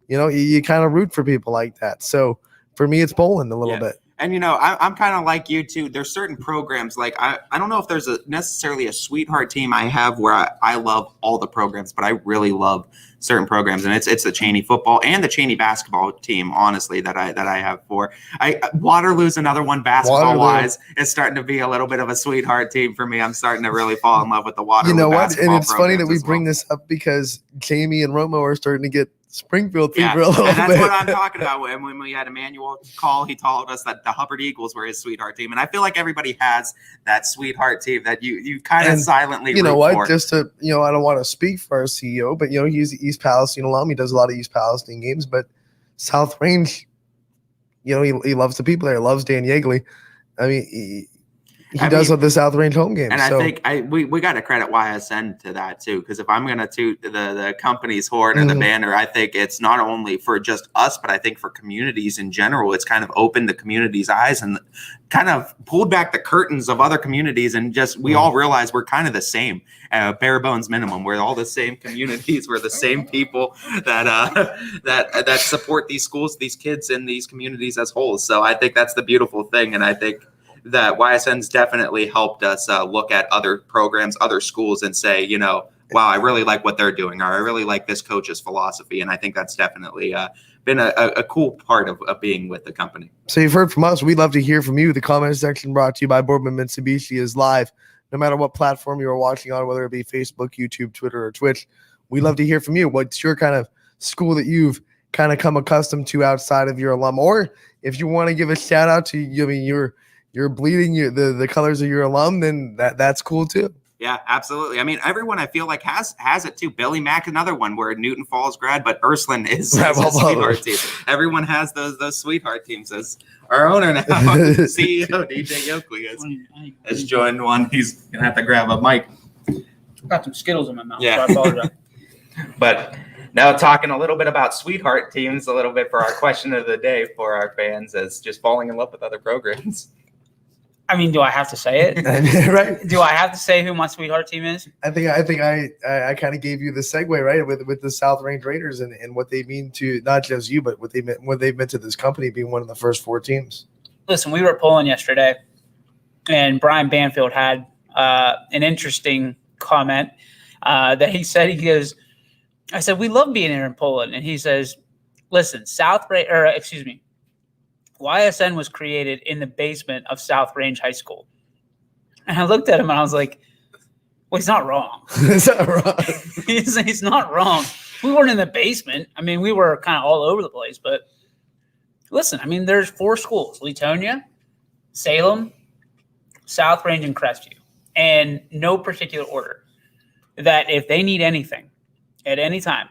Speaker 3: You kind of root for people like that. So for me, it's Poland a little bit.
Speaker 4: And, I'm kind of like you, too. There's certain programs, like I don't know if there's necessarily a sweetheart team I have where I love all the programs, but I really love certain programs. And it's the Cheney football and the Cheney basketball team, honestly, that I have for. Waterloo's another one basketball-wise. It's starting to be a little bit of a sweetheart team for me. I'm starting to really fall in love with the Waterloo
Speaker 3: You know what?
Speaker 4: basketball
Speaker 3: And it's funny that we
Speaker 4: programs as
Speaker 3: bring
Speaker 4: well.
Speaker 3: this up because Jamie and Romo are starting to get Springfield
Speaker 4: Yeah,
Speaker 3: fever a little
Speaker 4: and that's
Speaker 3: bit.
Speaker 4: what I'm talking about. When we had Emmanuel call, he told us that the Hubbard Eagles were his sweetheart team, and I feel like everybody has that sweetheart team that you kind of
Speaker 3: And
Speaker 4: silently
Speaker 3: you know
Speaker 4: root
Speaker 3: what?
Speaker 4: for.
Speaker 3: Just to I don't want to speak for our CEO, but he's the East Palestine alum. He does a lot of East Palestine games, but South Range, he loves the people there. He loves Dan Yeagley. I mean, he does love the South Range home games.
Speaker 4: And
Speaker 3: so.
Speaker 4: I think we got to credit YSN to that too, because if I'm going to toot the company's horn or the banner, I think it's not only for just us, but I think for communities in general. It's kind of opened the community's eyes and kind of pulled back the curtains of other communities, and just we all realize we're kind of the same, bare bones minimum. We're all the same communities. We're the same people that support these schools, these kids, and these communities as wholes. So I think that's the beautiful thing, and I think that YSN's definitely helped us look at other programs, other schools, and say, wow, I really like what they're doing, or I really like this coach's philosophy. And I think that's definitely been a cool part of being with the company.
Speaker 3: So you've heard from us. We'd love to hear from you. The comment section brought to you by Boardman Mitsubishi is live. No matter what platform you are watching on, whether it be Facebook, YouTube, Twitter, or Twitch, we'd love to hear from you. What's your kind of school that you've kind of come accustomed to outside of your alum? Or if you want to give a shout out to, you're bleeding the colors of your alum, then that's cool too.
Speaker 4: Yeah, absolutely. I mean, everyone I feel like has it too. Billy Mack, another one where Newton Falls grad, but Ursuline is a sweetheart team. Everyone has those sweetheart teams. As our owner now, CEO DJ Yoakley has joined one. He's gonna have to grab a mic.
Speaker 18: Got some Skittles in my mouth.
Speaker 4: Yeah.
Speaker 18: So I apologize.
Speaker 4: But now talking a little bit about sweetheart teams, a little bit for our question of the day for our fans as just falling in love with other programs.
Speaker 18: I mean, do I have to say it?
Speaker 3: Right?
Speaker 18: Do I have to say who my sweetheart team is?
Speaker 3: I think I kind of gave you the segue, right, with the South Range Raiders and what they mean to not just you, but what they've meant to this company, being one of the first 4 teams.
Speaker 18: Listen, we were at Poland yesterday, and Brian Banfield had an interesting comment that he said. He goes, I said, we love being here in Poland. And he says, listen, YSN was created in the basement of South Range High School. And I looked at him and I was like, well, he's not wrong.
Speaker 3: He's not wrong.
Speaker 18: he's not wrong. We weren't in the basement. I mean, we were kind of all over the place. But listen, I mean, there's 4 schools: Letonia, Salem, South Range, and Crestview. And no particular order. That if they need anything at any time,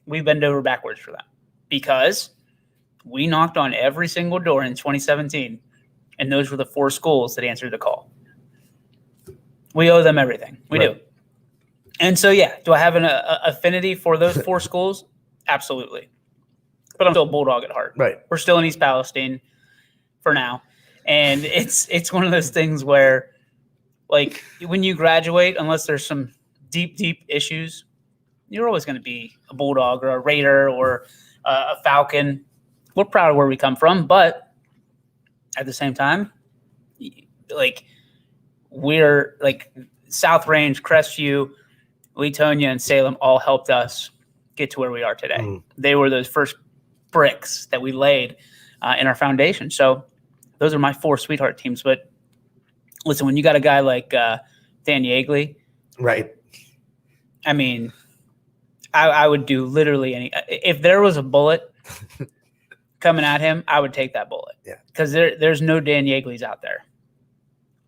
Speaker 18: we bend over backwards for them. Because we knocked on every single door in 2017, and those were the 4 schools that answered the call. We owe them everything. We do. And so, yeah, do I have an affinity for those 4 schools? Absolutely. But I'm still a Bulldog at heart.
Speaker 3: Right.
Speaker 18: We're still in East Palestine for now. And it's one of those things where, like, when you graduate, unless there's some deep, deep issues, you're always going to be a Bulldog or a Raider or a Falcon. We're proud of where we come from, but at the same time, like, we're like South Range, Crestview, Letonia, and Salem all helped us get to where we are today. They were those first bricks that we laid in our foundation. So those are my 4 sweetheart teams. But listen, when you got a guy like Dan Yeagley,
Speaker 3: right?
Speaker 18: I mean, I would do literally any. If there was a bullet coming at him, I would take that bullet.
Speaker 3: Yeah.
Speaker 18: Because there's no Dan Yeagleys out there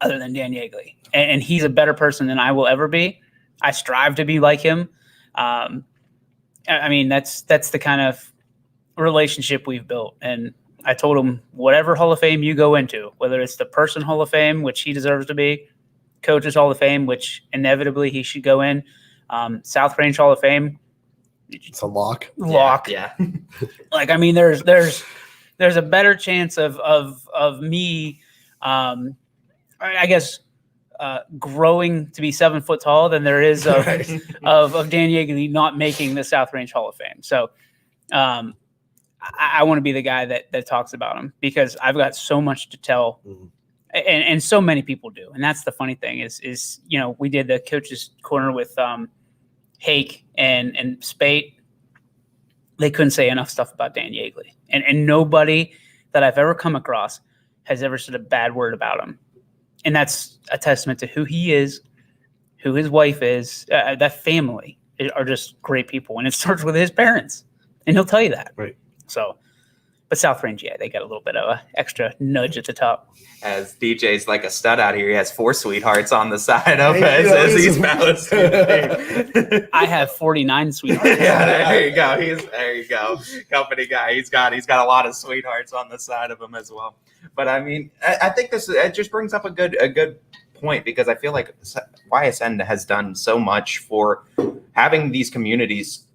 Speaker 18: other than Dan Yeagley. And he's a better person than I will ever be. I strive to be like him. I mean, that's the kind of relationship we've built. And I told him, whatever Hall of Fame you go into, whether it's the person Hall of Fame, which he deserves to be, Coaches Hall of Fame, which inevitably he should go in, South Range Hall of Fame.
Speaker 3: It's a lock.
Speaker 4: Yeah.
Speaker 18: Like, I mean, there's a better chance of me, I guess, growing to be 7 foot tall than there is of Dan Yeagley not making the South Range Hall of Fame. So I want to be the guy that talks about him because I've got so much to tell, and so many people do. And that's the funny thing is we did the coaches corner with Hake and Spate. They couldn't say enough stuff about Dan Yeagley, and nobody that I've ever come across has ever said a bad word about him. And that's a testament to who he is, who his wife is. That family are just great people. And it starts with his parents. And he'll tell you that.
Speaker 3: Right.
Speaker 18: So, but South Range, they got a little bit of an extra nudge at the top.
Speaker 4: As DJ's like a stud out here, he has 4 sweethearts on the side of as he's balancing.
Speaker 18: I have 49 sweethearts.
Speaker 4: Yeah, there you go. There you go. Company guy. He's got a lot of sweethearts on the side of him as well. But I mean, I think it just brings up a good point because I feel like YSN has done so much for having these communities.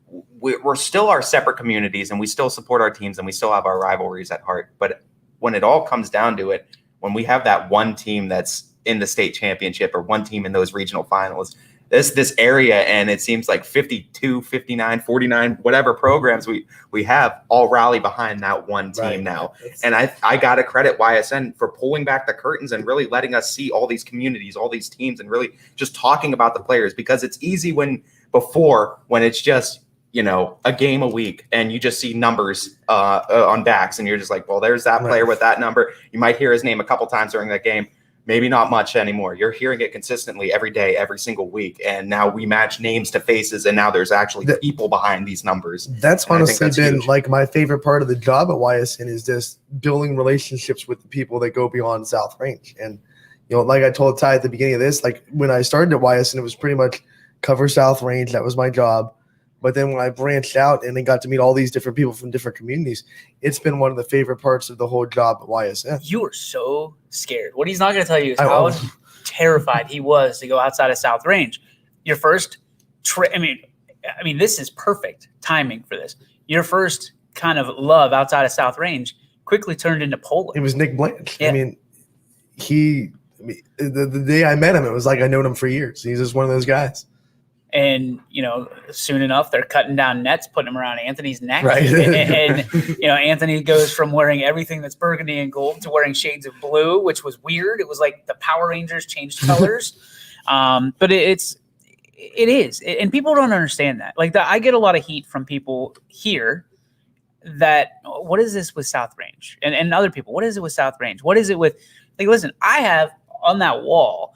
Speaker 4: We're still our separate communities and we still support our teams and we still have our rivalries at heart. But when it all comes down to it, when we have that one team that's in the state championship or one team in those regional finals, this area, and it seems like 52, 59, 49, whatever programs we have all rally behind that one team now. And I got to credit YSN for pulling back the curtains and really letting us see all these communities, all these teams, and really just talking about the players because it's easy when it's just, a game a week and you just see numbers on backs and you're just like, well, there's that player with that number. You might hear his name a couple times during that game. Maybe not much anymore. You're hearing it consistently every day, every single week. And now we match names to faces and now there's actually people behind these numbers.
Speaker 3: That's honestly been
Speaker 4: huge.
Speaker 3: like my favorite part of the job at YSN is just building relationships with the people that go beyond South Range. And, like I told Ty at the beginning of this, like when I started at YSN, it was pretty much cover South Range. That was my job. But then when I branched out and then got to meet all these different people from different communities, it's been one of the favorite parts of the whole job at YSN.
Speaker 18: You were so scared. What he's not going to tell you is how terrified he was to go outside of South Range. Your first trip, I mean, this is perfect timing for this. Your first kind of love outside of South Range quickly turned into Poland.
Speaker 3: It was Nick Blanche.
Speaker 18: Yeah.
Speaker 3: I mean, the day I met him, it was like I'd known him for years. He's just one of those guys.
Speaker 18: And, soon enough, they're cutting down nets, putting them around Anthony's neck.
Speaker 3: Right.
Speaker 18: and Anthony goes from wearing everything that's burgundy and gold to wearing shades of blue, which was weird. It was like the Power Rangers changed colors. But it is. And people don't understand that. Like, I get a lot of heat from people here that, what is this with South Range? And other people, what is it with South Range? What is it with, like, listen, I have on my wall,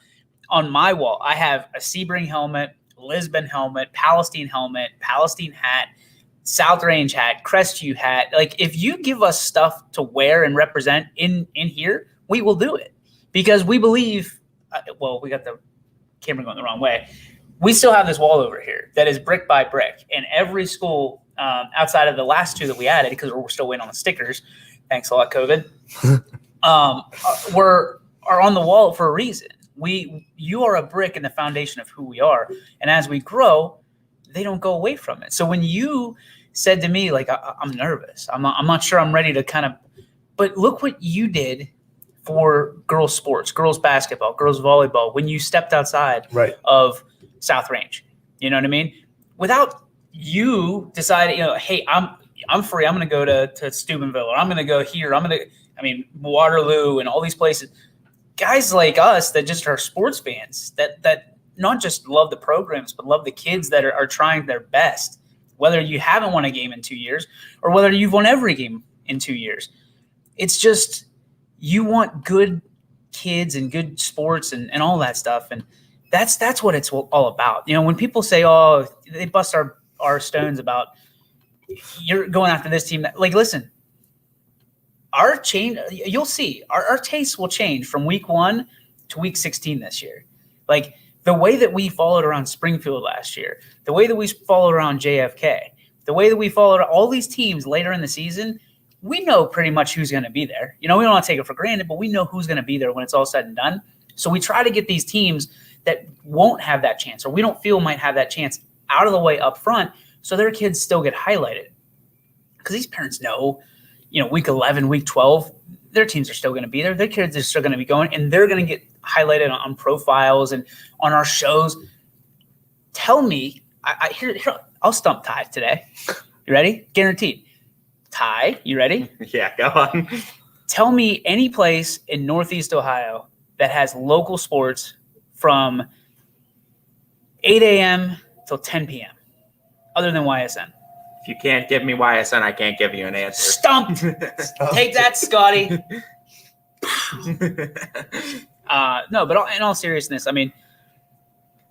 Speaker 18: I have a Sebring helmet, Lisbon helmet, Palestine hat, South Range hat, Crestview hat. Like, if you give us stuff to wear and represent in here, we will do it because we believe. We got the camera going the wrong way. We still have this wall over here that is brick by brick, and every school outside of the last 2 that we added because we're still waiting on the stickers. Thanks a lot, COVID. Are on the wall for a reason. You are a brick in the foundation of who we are. And as we grow, they don't go away from it. So when you said to me, like, I'm nervous, I'm not sure I'm ready to but look what you did for girls sports, girls basketball, girls volleyball, when you stepped outside of South Range, you know what I mean? Without you deciding, hey, I'm free. I'm going to go to Steubenville, or I'm going to go here. Waterloo and all these places. Guys like us that just are sports fans that not just love the programs, but love the kids that are trying their best, whether you haven't won a game in 2 years or whether you've won every game in 2 years. It's just, you want good kids and good sports and all that stuff. And that's what it's all about. When people say, oh, they bust our stones about you're going after this team, like, listen, you'll see our tastes will change from week 1 to week 16 this year. Like, the way that we followed around Springfield last year, the way that we followed around JFK, the way that we followed all these teams later in the season, we know pretty much who's going to be there. We don't want to take it for granted, but we know who's going to be there when it's all said and done. So we try to get these teams that won't have that chance, or we don't feel might have that chance, out of the way up front, so their kids still get highlighted. Because these parents know, week 11, week 12, their teams are still going to be there. Their kids are still going to be going, and they're going to get highlighted on profiles and on our shows. Tell me, here, I'll stump Ty today. You ready? Guaranteed. Ty, you ready?
Speaker 4: Yeah, go on.
Speaker 18: Tell me any place in Northeast Ohio that has local sports from 8 a.m. till 10 p.m. other than YSN.
Speaker 4: If you can't give me YSN, I can't give you an answer.
Speaker 18: Stumped. Take that, Scotty. No, but in all seriousness, I mean,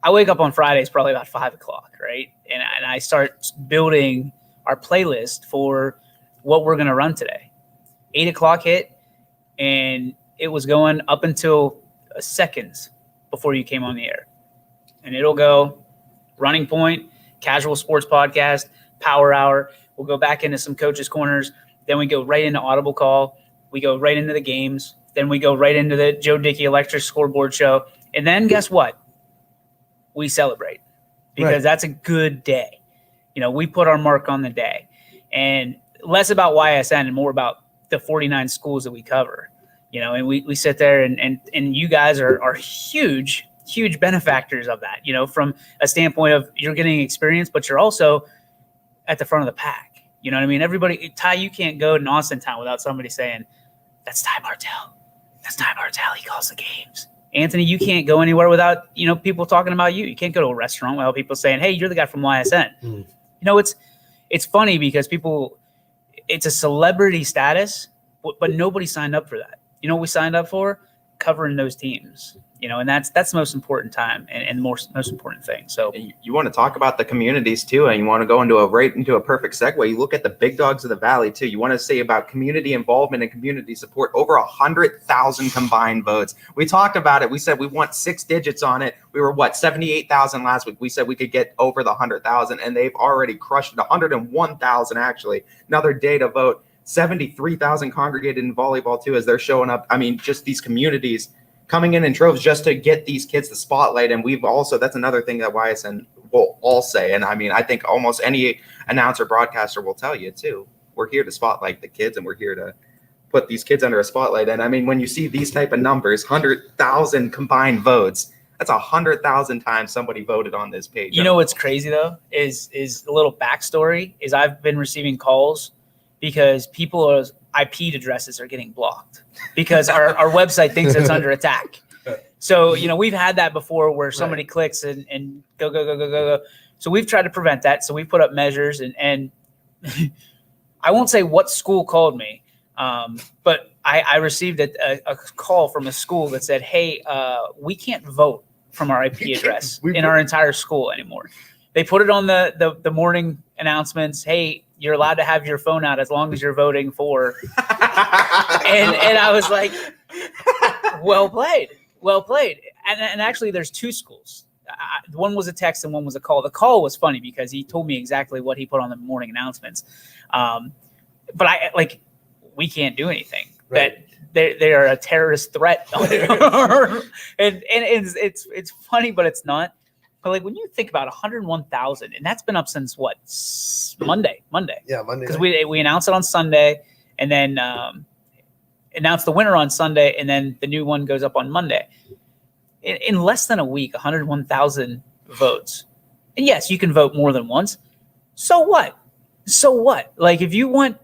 Speaker 18: I wake up on Fridays probably about 5 o'clock, right? And I start building our playlist for what we're going to run today. 8 o'clock hit, and it was going up until seconds before you came on the air. And it'll go Running Point, Casual Sports Podcast, Power Hour. We'll go back into some coaches' corners. Then we go right into Audible Call. We go right into the games. Then we go right into the Joe Dickey Electric Scoreboard Show. And then guess what? We celebrate because that's a good day. We put our mark on the day. And less about YSN and more about the 49 schools that we cover. And we sit there and you guys are huge benefactors of that, from a standpoint of you're getting experience, but you're also at the front of the pack. You know what I mean? Everybody, Ty, you can't go to Austintown without somebody saying, that's Ty Bartell. That's Ty Bartell. He calls the games. Anthony, you can't go anywhere without, people talking about you. You can't go to a restaurant without people saying, hey, you're the guy from YSN. It's funny because it's a celebrity status, but nobody signed up for that. You know what we signed up for? Covering those teams. And that's the most important time and the most important thing. So
Speaker 4: you want to talk about the communities too, and you want to go into a perfect segue. You look at the big dogs of the valley too. You want to say about community involvement and community support. Over 100,000 combined votes. We talked about it. We said we want 6 digits on it. We were 78,000 last week. We said we could get over the 100,000, and they've already crushed 101,000 actually. Another day to vote. 73,000 congregated in volleyball too, as they're showing up. I mean, just these communities coming in droves just to get these kids the spotlight. And we've also, that's another thing that YSN will all say. And I mean, I think almost any announcer, broadcaster will tell you too. We're here to spotlight the kids, and we're here to put these kids under a spotlight. And I mean, when you see these type of numbers, 100,000 combined votes, that's 100,000 times somebody voted on this page.
Speaker 18: What's crazy though is a little backstory is I've been receiving calls because people's IP addresses are getting blocked because our website thinks it's under attack. So, we've had that before where somebody clicks and go. So we've tried to prevent that. So we put up measures and I won't say what school called me, but I received a call from a school that said, hey, we can't vote from our IP address in our entire school anymore. They put it on the morning announcements. Hey, you're allowed to have your phone out as long as you're voting for. and I was like, well played. And actually, there's 2 schools. One was a text and one was a call. The call was funny because he told me exactly what he put on the morning announcements. But we can't do anything. Right. That they are a terrorist threat. and it's funny, but it's not. But when you think about 101,000, and that's been up since what? Monday.
Speaker 3: Yeah, Monday.
Speaker 18: Because we announced it on Sunday, and then announced the winner on Sunday, and then the new one goes up on Monday. In less than a week, 101,000 votes. And yes, you can vote more than once. So what? If you want,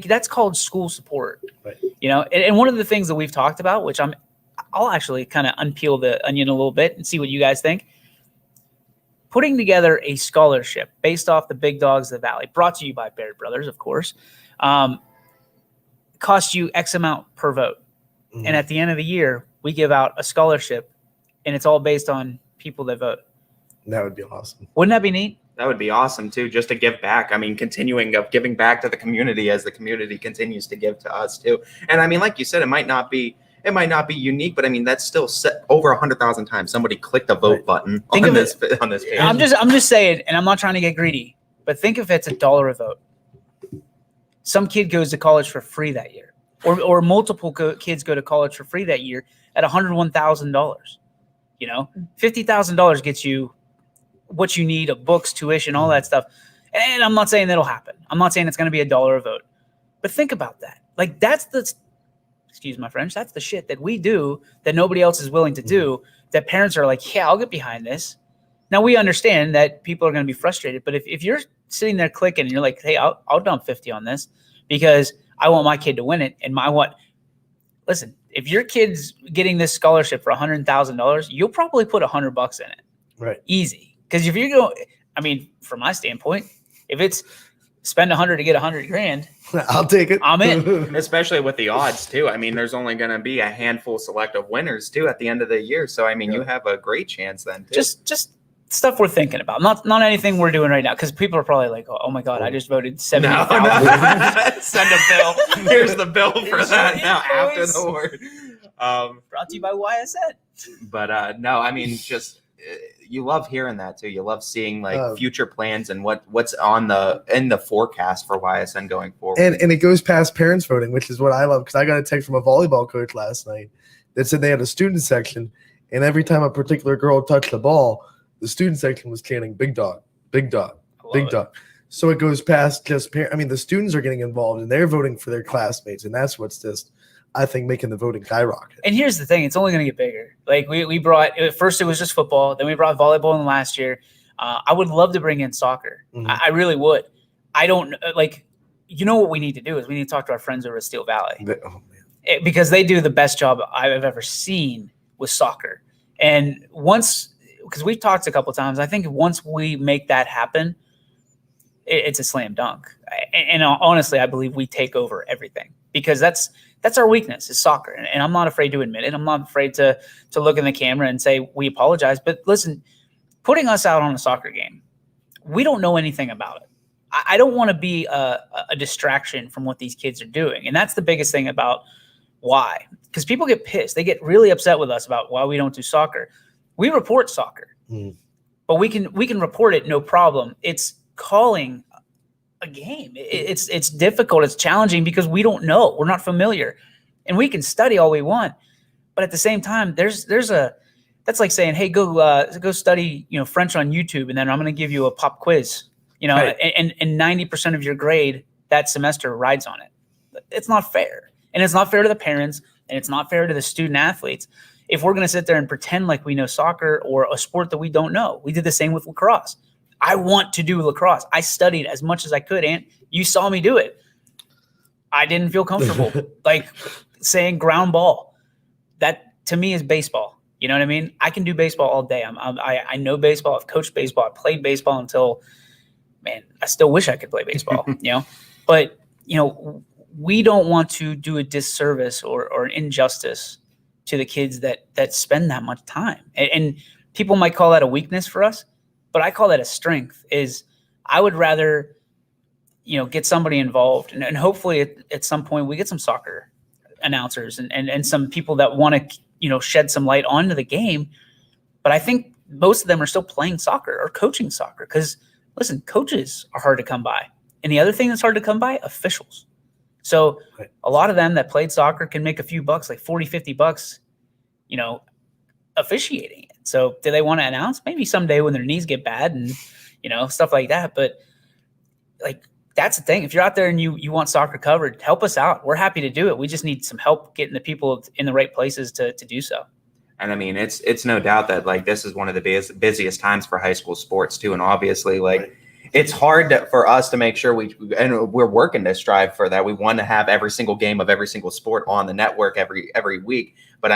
Speaker 18: that's called school support. Right. And one of the things that we've talked about, which I'll actually kind of unpeel the onion a little bit and see what you guys think. Putting together a scholarship based off the big dogs of the valley, brought to you by Baird Brothers, of course, costs you X amount per vote. And at the end of the year, we give out a scholarship, and it's all based on people that vote.
Speaker 3: That would be awesome.
Speaker 18: Wouldn't that be neat?
Speaker 4: That would be awesome too, just to give back. I mean, continuing of giving back to the community as the community continues to give to us too. And I mean, like you said, it might not be unique, but I mean, that's still set over 100,000 times. Somebody clicked the vote button on this page.
Speaker 18: I'm just saying, and I'm not trying to get greedy, but think if it's $1 a vote. Some kid goes to college for free that year, or multiple kids go to college for free that year at $101,000. $50,000 gets you what you need of books, tuition, all that stuff. And I'm not saying that'll happen. I'm not saying it's going to be $1 a vote. But think about that. Like, excuse my French, that's the shit that we do that nobody else is willing to do, that parents are like, yeah, I'll get behind this. Now, we understand that people are going to be frustrated. But if you're sitting there clicking and you're like, hey, I'll dump 50 on this because I want my kid to win it. And listen, if your kid's getting this scholarship for $100,000, you'll probably put $100 in it.
Speaker 3: Right.
Speaker 18: Easy. Because if you're going, from my standpoint, if it's spend 100 to get 100 grand,
Speaker 3: I'll take it.
Speaker 18: I'm in.
Speaker 4: Especially with the odds too. There's only going to be a handful select of winners too at the end of the year. So you have a great chance then too.
Speaker 18: Just stuff we're thinking about. Not anything we're doing right now, because people are probably like, oh my God, I just voted 70,000.
Speaker 4: No. Send a bill. Here's the bill for that now after the word.
Speaker 18: Brought to you by YSN.
Speaker 4: But no, just you love hearing that too. You love seeing future plans and what's in the forecast for YSN going forward.
Speaker 3: And it goes past parents voting, which is what I love, because I got a text from a volleyball coach last night that said they had a student section, and every time a particular girl touched the ball, the student section was chanting "Big dog, big dog, big dog." So it goes past just parents. The students are getting involved and they're voting for their classmates, and that's what's just, I think, making the voting skyrocket.
Speaker 18: And here's the thing: it's only going to get bigger. Like we brought, at first it was just football, then we brought volleyball in the last year. I would love to bring in soccer.
Speaker 3: Mm-hmm.
Speaker 18: I really would. I don't what we need to do is we need to talk to our friends over at Steel Valley. Because they do the best job I've ever seen with soccer. And because we've talked a couple of times, I think once we make that happen, it's a slam dunk. And honestly, I believe we take over everything, because that's our weakness, is soccer. And I'm not afraid to admit it. I'm not afraid to look in the camera and say we apologize. But listen, putting us out on a soccer game, we don't know anything about it. I don't want to be a distraction from what these kids are doing. And that's the biggest thing about why. Because people get pissed. They get really upset with us about why we don't do soccer. We report soccer, but we can report it, no problem. It's calling a game. It's difficult. It's challenging because we don't know. We're not familiar, and we can study all we want, but at the same time, that's like saying, hey, go study French on YouTube, and then I'm going to give you a pop quiz,
Speaker 3: Right.
Speaker 18: and 90% of your grade that semester rides on it. It's not fair, and it's not fair to the parents, and it's not fair to the student athletes. If we're going to sit there and pretend like we know soccer or a sport that we don't know. We did the same with lacrosse. I want to do lacrosse. I studied as much as I could, and you saw me do it. I didn't feel comfortable like saying ground ball. That to me is baseball. You know what I mean? I can do baseball all day. I know baseball. I've coached baseball. I played baseball until, man, I still wish I could play baseball, But, we don't want to do a disservice or an injustice to the kids that spend that much time. And people might call that a weakness for us, but I call that a strength. Is I would rather, get somebody involved, and hopefully at some point we get some soccer announcers and some people that want to, shed some light onto the game. But I think most of them are still playing soccer or coaching soccer, because listen, coaches are hard to come by. And the other thing that's hard to come by, officials. So a lot of them that played soccer can make a few bucks, like $40, $50, officiating it. So do they want to announce? Maybe someday when their knees get bad and, stuff like that. But that's the thing. If you're out there and you want soccer covered, help us out. We're happy to do it. We just need some help getting the people in the right places to do so.
Speaker 4: And it's no doubt that this is one of the busiest times for high school sports too. And obviously it's hard for us to make sure we're working to strive for that. We want to have every single game of every single sport on the network every week. But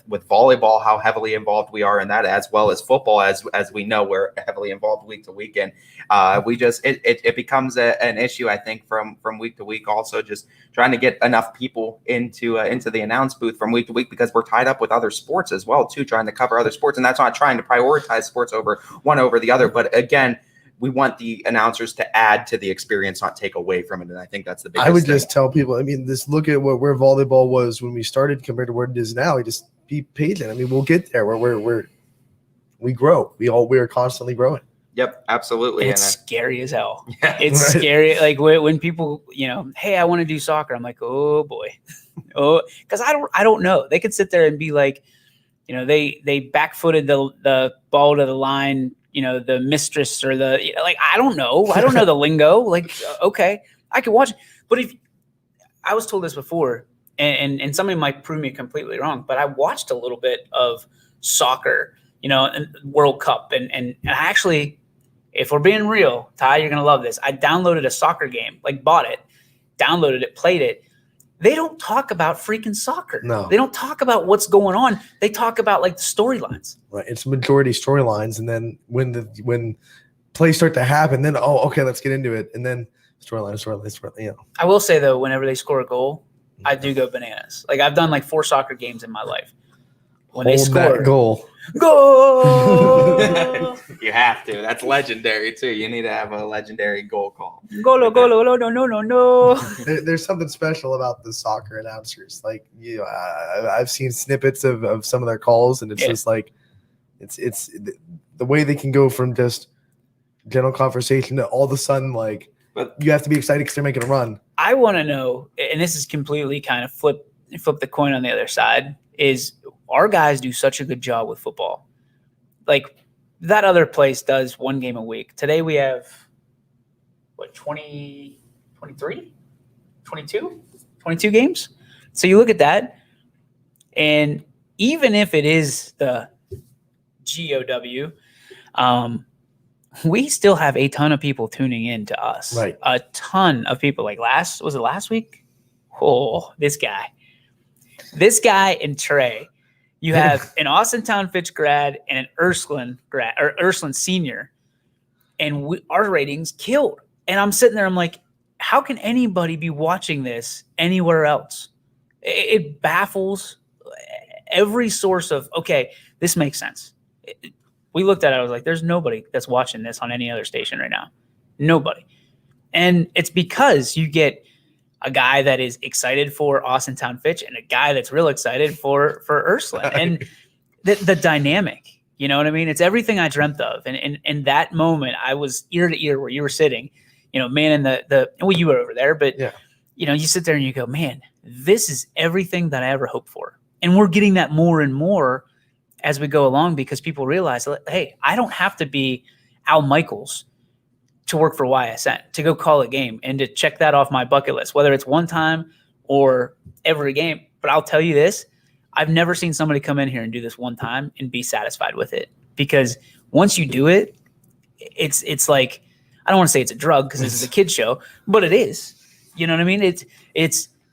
Speaker 4: with volleyball, how heavily involved we are in that, as well as football, as we know, we're heavily involved week to week. And it becomes an issue, I think, from week to week, also just trying to get enough people into the announce booth from week to week, because we're tied up with other sports as well, too, trying to cover other sports. And that's not trying to prioritize sports over the other. But again, we want the announcers to add to the experience, not take away from it. And I think that's the biggest
Speaker 3: I would
Speaker 4: thing.
Speaker 3: just tell people, look at where volleyball was when we started compared to where it is now. Just be patient. We'll get there where we grow. We are constantly growing.
Speaker 4: Yep, absolutely.
Speaker 18: It's scary as hell. It's scary. Like when people, hey, I want to do soccer. I'm like, oh boy. Because I don't know. They could sit there and be like, You know, they backfooted the ball to the line, you know, the mistress or like, I don't know. I don't know the lingo. Like, okay, I could watch it. But if I was told this before, and somebody might prove me completely wrong, but I watched a little bit of soccer, you know, and World Cup. And actually, if we're being real, Ty, you're going to love this. I downloaded a soccer game, like bought it, downloaded it, played it. They don't talk about freaking soccer.
Speaker 3: No.
Speaker 18: They don't talk about what's going on. They talk about like the storylines.
Speaker 3: Right. It's majority storylines. And then when plays start to happen, then, okay, let's get into it. And then storyline, you know.
Speaker 18: I will say, though, whenever they score a goal, I do go bananas. Like, I've done like 4 soccer games in my life. When they score
Speaker 3: that goal.
Speaker 4: You have to. That's legendary too. You need to have a legendary goal call.
Speaker 18: Golo, no.
Speaker 3: There's something special about the soccer announcers. Like, you know, I've seen snippets of some of their calls, and it's just like, it's the way they can go from just general conversation to all of a sudden, like, you have to be excited because they're making a run.
Speaker 18: I want to know, and this is completely kind of flip the coin on the other side, is our guys do such a good job with football. Like, that other place does 1 game a week. Today we have, 23? 22 games? So you look at that, and even if it is the GOW, we still have a ton of people tuning in to us.
Speaker 3: Right.
Speaker 18: A ton of people. Like last week? Oh, this guy and Trey. You have an Austintown Fitch grad and an Ursuline grad or Ursuline senior, and our ratings killed. And I'm sitting there, I'm like, how can anybody be watching this anywhere else? It baffles every source of, okay, this makes sense. We looked at it, I was like, there's nobody that's watching this on any other station right now. Nobody. And it's because you get a guy that is excited for Austintown Fitch and a guy that's real excited for Ursuline. And the dynamic, you know what I mean? It's everything I dreamt of. And in that moment, I was ear to ear where you were sitting, you know, man, well, you were over there, but, you know, you sit there and you go, man, this is everything that I ever hoped for. And we're getting that more and more as we go along because people realize, hey, I don't have to be Al Michaels to work for YSN, to go call a game and to check that off my bucket list, whether it's one time or every game. But I'll tell you this, I've never seen somebody come in here and do this one time and be satisfied with it. Because once you do it, it's like, I don't want to say it's a drug because this is a kid's show, but it is. You know what I mean? It's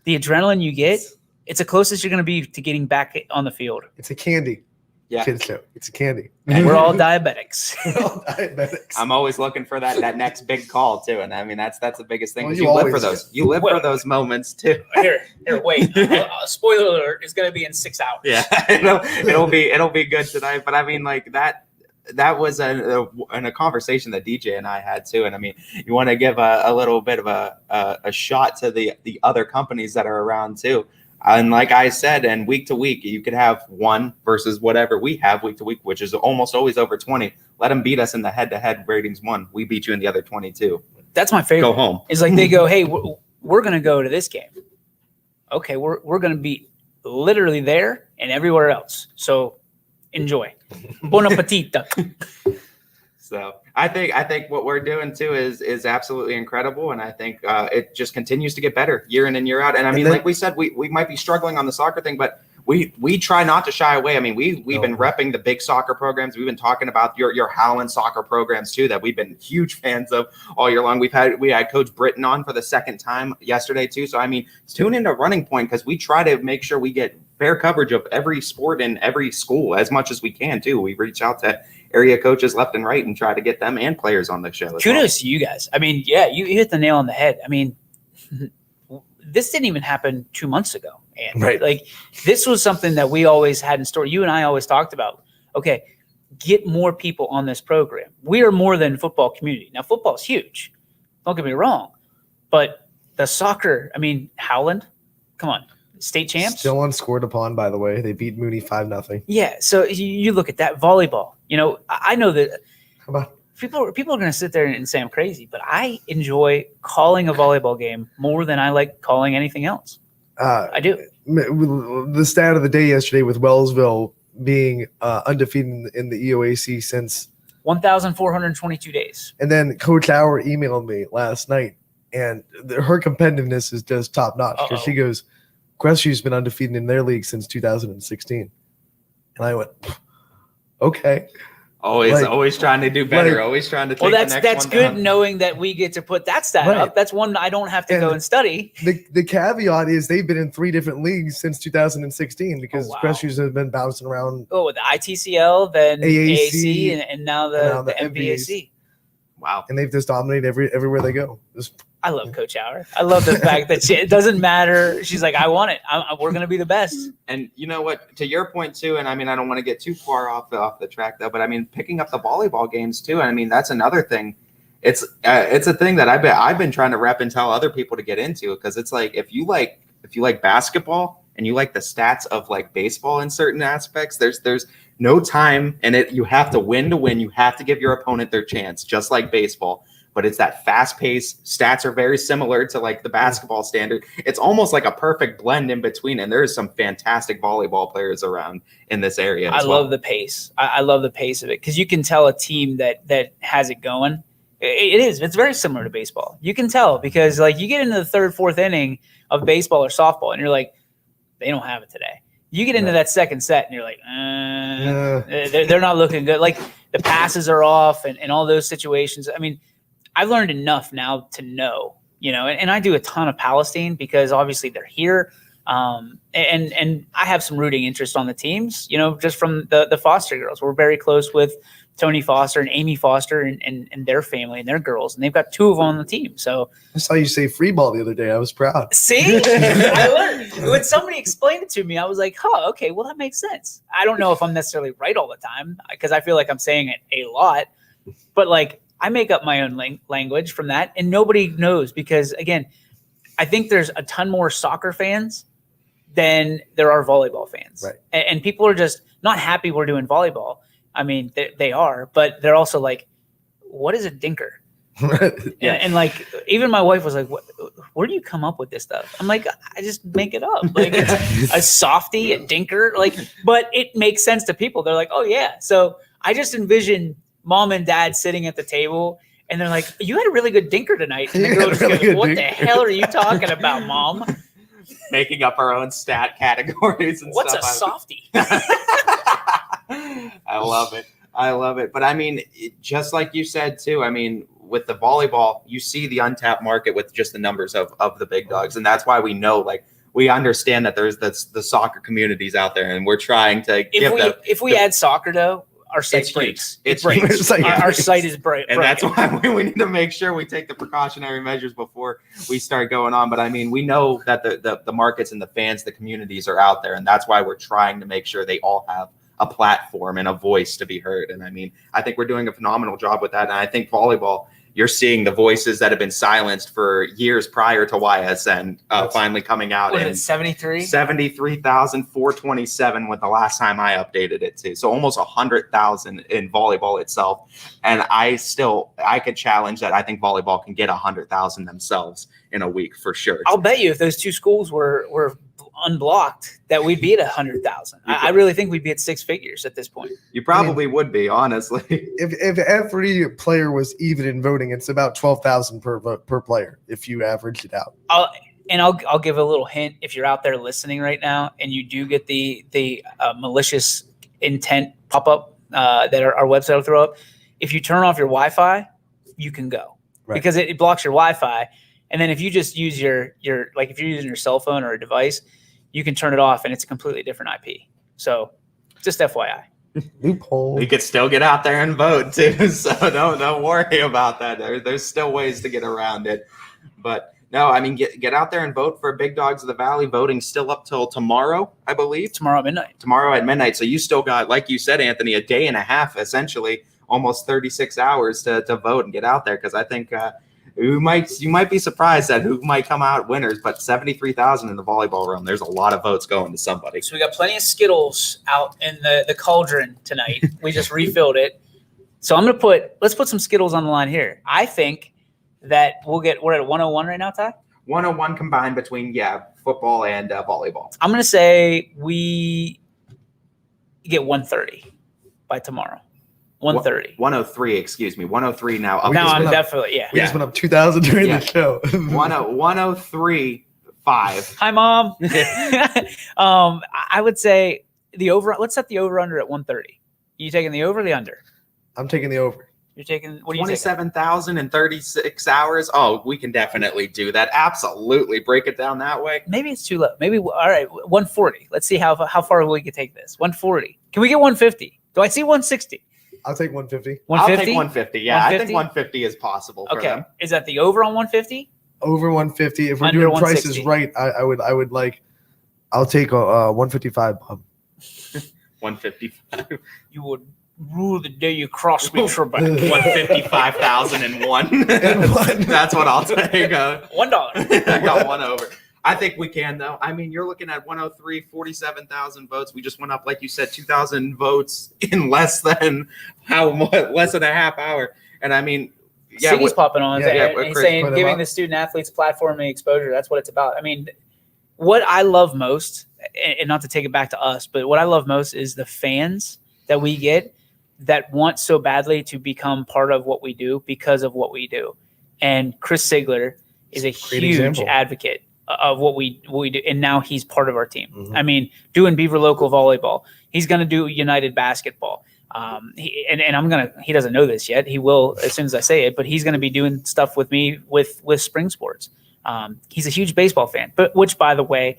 Speaker 18: the adrenaline you get. It's the closest you're going to be to getting back on the field.
Speaker 3: It's a candy.
Speaker 4: Yeah.
Speaker 3: Kid show. It's a candy.
Speaker 18: And we're all diabetics.
Speaker 4: I'm always looking for that next big call too, and I mean that's the biggest thing.
Speaker 3: Well,
Speaker 4: You live for those. You live for those moments too.
Speaker 18: Here, wait. Spoiler alert! It's going to be in 6 hours.
Speaker 4: Yeah, it'll be good tonight. But I mean, like that was in a conversation that DJ and I had too. And I mean, you want to give a little bit of a shot to the other companies that are around too. And like I said, and week to week, you could have one versus whatever we have week to week, which is almost always over 20. Let them beat us in the head-to-head ratings one. We beat you in the other 22.
Speaker 18: That's my favorite.
Speaker 4: Go home.
Speaker 18: It's like they go, hey, we're going to go to this game. Okay, we're going to be literally there and everywhere else. So enjoy. Bon appetit.
Speaker 4: So I think what we're doing too is absolutely incredible, and I think it just continues to get better year in and year out. And I mean, like we said, we might be struggling on the soccer thing, but we try not to shy away. I mean, we've been repping the big soccer programs. We've been talking about your Howland soccer programs too, that we've been huge fans of all year long. We had Coach Britton on for the second time yesterday too. So I mean, tune into Running Point because we try to make sure we get fair coverage of every sport in every school as much as we can too. We reach out to area coaches left and right and try to get them and players on the show.
Speaker 18: Kudos to you guys. I mean, yeah, you hit the nail on the head. I mean, this didn't even happen 2 months ago. And
Speaker 3: right.
Speaker 18: Like this was something that we always had in store. You and I always talked about, okay, get more people on this program. We are more than football community. Now football is huge. Don't get me wrong, but the soccer, I mean, Howland, come on. State champs.
Speaker 3: Still unscored upon, by the way. They beat Mooney 5-0.
Speaker 18: Yeah. So you look at that volleyball. You know, I know that
Speaker 3: Come on.
Speaker 18: people are going to sit there and say I'm crazy, but I enjoy calling a volleyball game more than I like calling anything else. I do.
Speaker 3: The stat of the day yesterday with Wellsville being undefeated in the EOAC since
Speaker 18: 1,422 days.
Speaker 3: And then Coach Hauer emailed me last night, and her competitiveness is just top notch because she goes, Crestvew's been undefeated in their league since 2016. And I went, okay.
Speaker 4: Always trying to do better. Always trying to take the next
Speaker 18: that's
Speaker 4: one
Speaker 18: good
Speaker 4: down.
Speaker 18: knowing that we get to put that stat up. That's one I don't have to go and study.
Speaker 3: The caveat is they've been in 3 different leagues since 2016 because Crestvew's have been bouncing around.
Speaker 18: Oh, the ITCL, then
Speaker 3: AAC,
Speaker 18: AAC, and now the MVAC.
Speaker 4: Wow.
Speaker 3: And they've just dominated everywhere they go.
Speaker 18: I love Coach Hauer. I love the fact that it doesn't matter. She's like, I want it. We're going to be the best.
Speaker 4: And you know what? To your point too, and I mean, I don't want to get too far off the track though, but I mean, picking up the volleyball games too. And I mean, that's another thing. It's a thing that I've been trying to rep and tell other people to get into, because it's like if you like basketball and you like the stats of like baseball in certain aspects, there's no time in it. You have to win to win. You have to give your opponent their chance, just like baseball. But it's that fast pace. Stats are very similar to like the basketball standard. It's almost like a perfect blend in between. And there's some fantastic volleyball players around in this area.
Speaker 18: I love the pace. I love the pace of it, because you can tell a team that has it going. It's very similar to baseball. You can tell, because like you get into the 3rd, 4th inning of baseball or softball and you're like, they don't have it today. You get into that second set and you're like, they're not looking good. Like the passes are off and all those situations. I mean, I've learned enough now to know, and I do a ton of Palestine because obviously they're here. And I have some rooting interest on the teams, just from the Foster girls. We're very close with Tony Foster and Amy Foster and their family and their girls, and they've got 2 of them on the team. So
Speaker 3: I saw you say free ball the other day. I was proud.
Speaker 18: See, I learned when somebody explained it to me. I was like, okay, well, that makes sense. I don't know if I'm necessarily right all the time, because I feel like I'm saying it a lot, but like I make up my own language from that, and nobody knows, because again, I think there's a ton more soccer fans than there are volleyball fans.
Speaker 3: Right.
Speaker 18: And people are just not happy we're doing volleyball. I mean, they are, but they're also like, what is a dinker? And like, even my wife was like, where do you come up with this stuff? I'm like, I just make it up. Like it's a softie, a dinker, like, but it makes sense to people. They're like, oh yeah. So I just envision Mom and Dad sitting at the table and they're like, you had a really good dinker tonight. And the girl just goes, what the hell are you talking about, Mom?
Speaker 4: Making up our own stat categories and
Speaker 18: What's
Speaker 4: stuff.
Speaker 18: a softie?
Speaker 4: I love it. But I mean, just like you said too, I mean, with the volleyball, you see the untapped market with just the numbers of the big dogs. And that's why we know, like, we understand that there's the soccer communities out there, and we're trying to
Speaker 18: if we add soccer though, our site breaks. It breaks. Our site is break.
Speaker 4: And that's why we need to make sure we take the precautionary measures before we start going on. But I mean, we know that the markets and the fans, the communities are out there. And that's why we're trying to make sure they all have a platform and a voice to be heard. And I mean, I think we're doing a phenomenal job with that. And I think volleyball, you're seeing the voices that have been silenced for years prior to YSN finally coming out.
Speaker 18: What is it, 73?
Speaker 4: 73,427 with the last time I updated it too. So almost 100,000 in volleyball itself. And I could challenge that. I think volleyball can get 100,000 themselves in a week for sure.
Speaker 18: I'll bet you if those 2 schools were unblocked, that we'd be at 100,000. I really think we'd be at 6 figures at this point.
Speaker 4: You probably would be, honestly.
Speaker 3: If every player was even in voting, it's about 12,000 per player if you average it out.
Speaker 18: I'll give a little hint. If you're out there listening right now and you do get the malicious intent pop up that our website will throw up, if you turn off your Wi-Fi, you can go because it blocks your Wi-Fi. And then if you just use your like if you're using your cell phone or a device, you can turn it off and it's a completely different IP. So just FYI.
Speaker 3: Loophole.
Speaker 4: You could still get out there and vote too. So don't worry about that. There's still ways to get around it. But no, I mean, get out there and vote for Big Dogs of the Valley. Voting's still up till tomorrow, I believe.
Speaker 18: Tomorrow at midnight.
Speaker 4: Tomorrow at midnight. So you still got, like you said, Anthony, a day and a half, essentially, almost 36 hours to vote and get out there. Because I think you might be surprised at who might come out winners, but 73,000 in the volleyball room. There's a lot of votes going to somebody.
Speaker 18: So we got plenty of Skittles out in the cauldron tonight. We just refilled it. So let's put some Skittles on the line here. I think that we're at 101 right now, Ty?
Speaker 4: 101 combined between, football and volleyball.
Speaker 18: I'm going to say we get 130 by tomorrow. 130.
Speaker 4: 103, excuse me. 103 now. Up
Speaker 18: Now I'm
Speaker 3: up-
Speaker 18: definitely, yeah.
Speaker 3: We just went up 2,000 during
Speaker 4: Yeah.
Speaker 3: the show.
Speaker 4: 103.5.
Speaker 18: Hi, Mom. I would say the over. Let's set the over under at 130. You taking the over or the under?
Speaker 3: I'm taking the over.
Speaker 18: You're taking what are you taking?
Speaker 4: 27,000 in 36 hours. Oh, we can definitely do that. Absolutely. Break it down that way.
Speaker 18: Maybe it's too low. Maybe all right, 140. Let's see how far we can take this. 140. Can we get 150? Do I see 160?
Speaker 3: I'll take 150.
Speaker 4: 150? I'll
Speaker 18: 150?
Speaker 4: take 150. Yeah,
Speaker 18: 150?
Speaker 4: I think 150 is possible for
Speaker 18: Okay.
Speaker 4: them.
Speaker 18: Is that the over on 150?
Speaker 3: Over 150. If we're
Speaker 18: Under
Speaker 3: doing prices
Speaker 18: 160.
Speaker 3: right, I would like. I'll take a 155.
Speaker 4: 155.
Speaker 18: You would rue the day you cross me, Trebek.
Speaker 4: 155,001. That's what I'll take.
Speaker 18: $1.
Speaker 4: I got one over. I think we can, though. I mean, you're looking at 103, 47,000 votes. We just went up, like you said, 2,000 votes in less than less than a half hour. And I mean, yeah,
Speaker 18: Siggy's popping on.
Speaker 3: Yeah,
Speaker 18: and he's
Speaker 3: Chris,
Speaker 18: saying
Speaker 3: put him
Speaker 18: giving
Speaker 3: up.
Speaker 18: the student athletes platform and exposure. That's what it's about. I mean, what I love most, and not to take it back to us, but what I love most is the fans that we get that want so badly to become part of what we do because of what we do. And Chris Sigler is a
Speaker 3: Great
Speaker 18: huge
Speaker 3: example.
Speaker 18: advocate of what we do, and now he's part of our team.
Speaker 3: Mhm.
Speaker 18: I mean, doing Beaver Local volleyball, he's going to do United basketball. He doesn't know this yet. He will as soon as I say it, but he's going to be doing stuff with me with spring sports. He's a huge baseball fan, but which, by the way,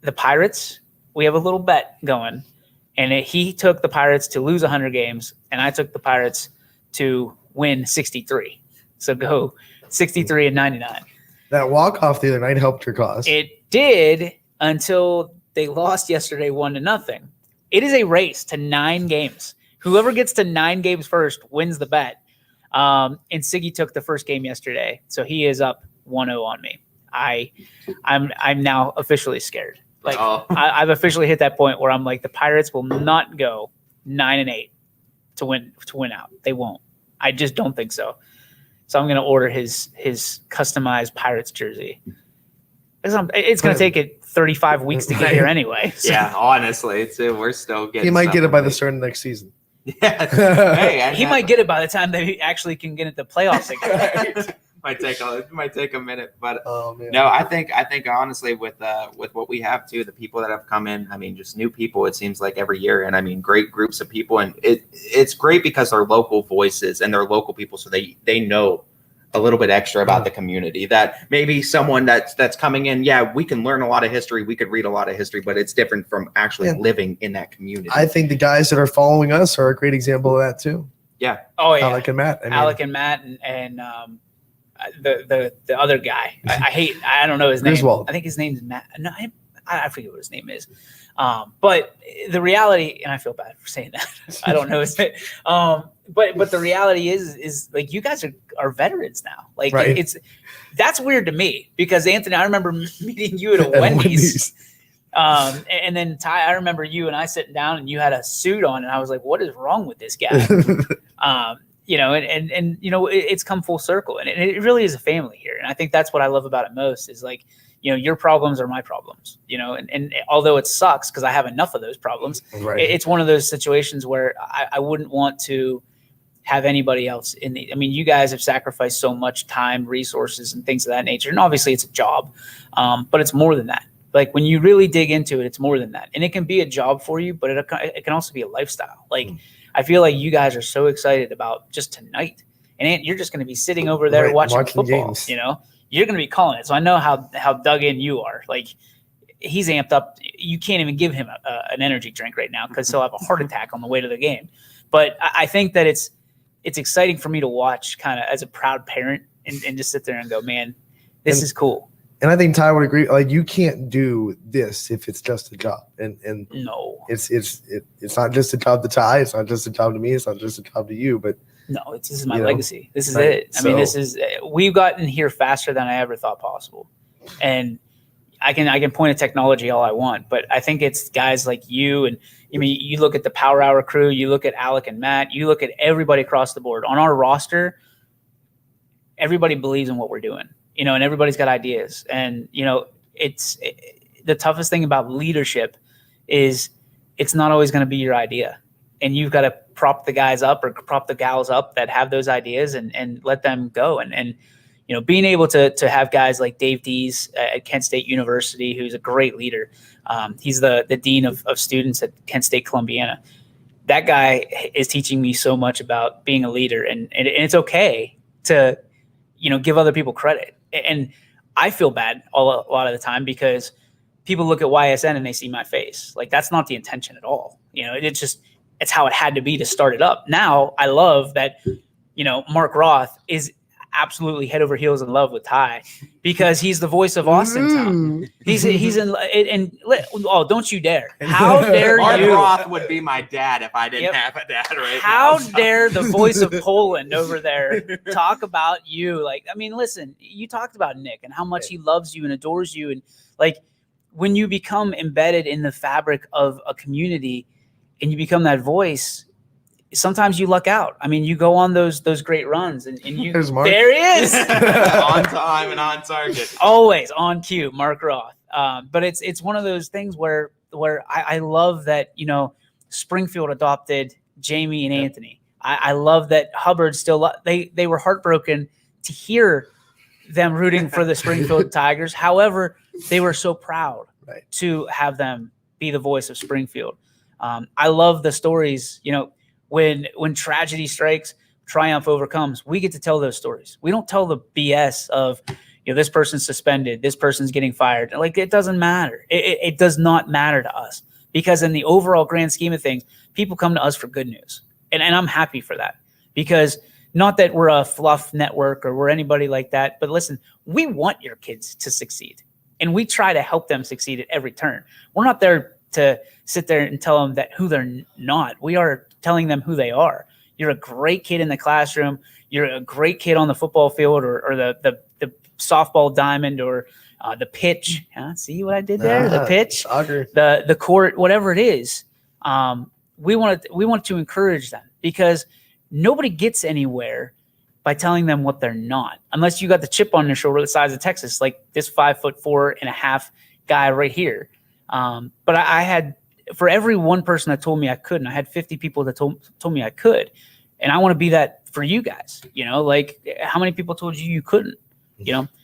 Speaker 18: the Pirates, we have a little bet going, and he took the Pirates to lose 100 games, and I took the Pirates to win 63. So go 63 and 99.
Speaker 3: That walk off the other night helped your cause.
Speaker 18: It did until they lost yesterday 1-0. It is a race to 9 games. Whoever gets to 9 games first wins the bet. And Siggy took the first game yesterday, so he is up 1-0 on me. I'm now officially scared. Like I've officially hit that point where I'm like, the Pirates will not go 9-8 to win out. They won't. I just don't think so. So I'm going to order his customized Pirates jersey. It's going to take it 35 weeks to get here anyway. So.
Speaker 4: Yeah, honestly, we're still getting.
Speaker 3: He might get it by the
Speaker 4: stuff
Speaker 3: start of next season.
Speaker 4: Yeah. Hey, and
Speaker 18: He might get it by the time they actually can get into the playoffs again.
Speaker 4: might take a minute, but
Speaker 3: Oh, man.
Speaker 4: no, I think honestly with what we have too, the people that have come in, I mean, just new people. It seems like every year, and I mean, great groups of people, and it's great because they're local voices and they're local people, so they know a little bit extra about the community. That maybe someone that's coming in, yeah, we can learn a lot of history, we could read a lot of history, but it's different from actually living in that community.
Speaker 3: I think the guys that are following us are a great example of that too.
Speaker 4: Yeah.
Speaker 18: Oh yeah.
Speaker 3: Alec and Matt.
Speaker 18: Alec and Matt and the other guy. I don't know his name.
Speaker 3: Griswold.
Speaker 18: I think his name's Matt. No, I forget what his name is. But the reality, and I feel bad for saying that. I don't know his name. But the reality is like you guys are veterans now. Like
Speaker 3: Right.
Speaker 18: that's weird to me because Anthony, I remember meeting you at a Wendy's. And then Ty, I remember you and I sitting down and you had a suit on and I was like, what is wrong with this guy? You know, and you know, it's come full circle and it really is a family here. And I think that's what I love about it most is like, you know, your problems are my problems, you know, and although it sucks because I have enough of those problems,
Speaker 3: Right.
Speaker 18: it's one of those situations where I wouldn't want to have anybody else in the, I mean, you guys have sacrificed so much time, resources, and things of that nature. And obviously it's a job, but it's more than that. Like when you really dig into it, it's more than that. And it can be a job for you, but it can also be a lifestyle. Like I feel like you guys are so excited about just tonight. And you're just going to be sitting over there
Speaker 3: Right,
Speaker 18: watching
Speaker 3: watching
Speaker 18: football,
Speaker 3: games.
Speaker 18: you know, you're going to be calling it. So I know how dug in you are. Like he's amped up. You can't even give him an energy drink right now because he'll have a heart attack on the way to the game. But I think that it's exciting for me to watch kind of as a proud parent and just sit there and go, man, this is cool.
Speaker 3: And I think Ty would agree. Like you can't do this if it's just a job. And
Speaker 18: no,
Speaker 3: it's not just a job to Ty. It's not just a job to me. It's not just a job to you. But
Speaker 18: no, this is my
Speaker 3: you know,
Speaker 18: legacy. This is
Speaker 3: right.
Speaker 18: it. I mean, this is we've gotten here faster than I ever thought possible. And I can point at technology all I want, but I think it's guys like you and I mean, you look at the Power Hour crew, you look at Alec and Matt, you look at everybody across the board on our roster. Everybody believes in what we're doing, you know, and everybody's got ideas. And, you know, the toughest thing about leadership is it's not always going to be your idea. And you've got to prop the guys up or prop the gals up that have those ideas and let them go. And being able to have guys like Dave Dees at Kent State University, who's a great leader. He's the dean of students at Kent State Columbiana. That guy is teaching me so much about being a leader, and it's okay to, give other people credit. And I feel bad a lot of the time because people look at YSN and they see my face. Like, that's not the intention at all. It's how it had to be to start it up. Now I love that, Mark Roth is absolutely head over heels in love with Ty because he's the voice of Austin Town. He's in and oh, don't you dare! How dare
Speaker 4: Mark
Speaker 18: you?
Speaker 4: Roth would be my dad if I didn't have a dad right
Speaker 18: How
Speaker 4: now.
Speaker 18: dare the voice of Poland over there talk about you? Like, I mean, listen, you talked about Nick and how much he loves you and adores you, and like when you become embedded in the fabric of a community and you become that voice, sometimes you luck out. I mean, you go on those great runs and you
Speaker 3: There's Mark.
Speaker 18: there he is.
Speaker 4: On time and on target.
Speaker 18: Always on cue, Mark Roth. But it's one of those things where I love that, Springfield adopted Jamie and Anthony. I love that Hubbard still they were heartbroken to hear them rooting for the Springfield Tigers. However, they were so proud to have them be the voice of Springfield. I love the stories, when tragedy strikes, triumph overcomes. We get to tell those stories. We don't tell the BS of, this person's suspended, this person's getting fired. Like, it doesn't matter. It does not matter to us because in the overall grand scheme of things, people come to us for good news. And I'm happy for that because not that we're a fluff network or we're anybody like that, but listen, we want your kids to succeed and we try to help them succeed at every turn. We're not there to sit there and tell them that who they're not. We are telling them who they are. You're a great kid in the classroom. You're a great kid on the football field or the softball diamond or the pitch. See what I did there? The pitch,
Speaker 3: soccer.
Speaker 18: the court, whatever it is. We want to encourage them because nobody gets anywhere by telling them what they're not, unless you got the chip on their shoulder the size of Texas, like this 5'4.5" guy right here. But I had, for every one person that told me I couldn't, I had 50 people that told me I could. And I want to be that for you guys, like how many people told you couldn't,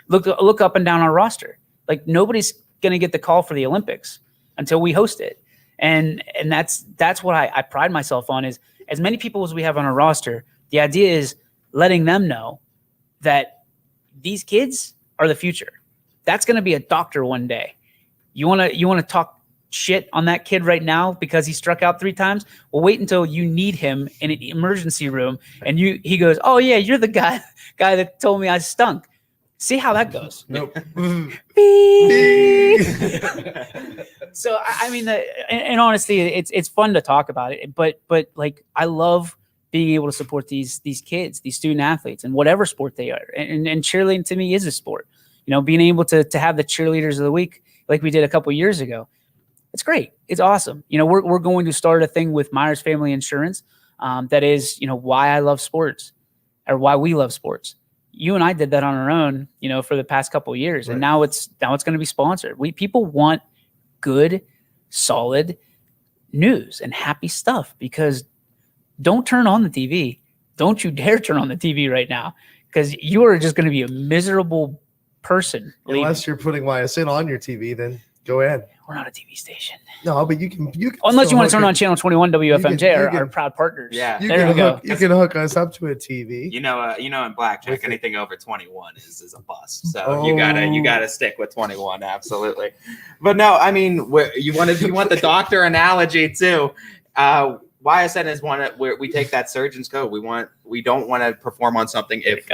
Speaker 18: look up and down our roster. Like nobody's going to get the call for the Olympics until we host it. And that's what I pride myself on is as many people as we have on our roster. The idea is letting them know that these kids are the future. That's going to be a doctor one day. You want to talk shit on that kid right now because he struck out 3 times? Well, wait until you need him in an emergency room and he goes, "Oh yeah, you're the guy that told me I stunk." See how that goes.
Speaker 3: Nope.
Speaker 18: So I mean, and honestly, it's fun to talk about it, but like I love being able to support these kids, these student athletes, and whatever sport they are. And cheerleading to me is a sport. Being able to have the cheerleaders of the week like we did a couple years ago, it's great. It's awesome. We're going to start a thing with Myers Family Insurance that is, why I love sports or why we love sports. You and I did that on our own, for the past couple of years, and now it's going to be sponsored. People want good, solid news and happy stuff because don't turn on the TV. Don't you dare turn on the TV right now because you are just going to be a miserable person.
Speaker 3: Unless you're putting YSN on your TV, then go ahead.
Speaker 18: We're not a TV station.
Speaker 3: No, but you can
Speaker 18: unless you want to turn
Speaker 3: hook
Speaker 18: on channel 21 WFMJ, our proud partners.
Speaker 4: Yeah,
Speaker 18: there we go.
Speaker 3: You can hook us up to a TV.
Speaker 4: In blackjack, anything over 21 is a bust. So you gotta stick with 21, absolutely. But no, I mean, you want the doctor analogy too. YSN is one where we take that surgeon's code. We don't want to perform on something if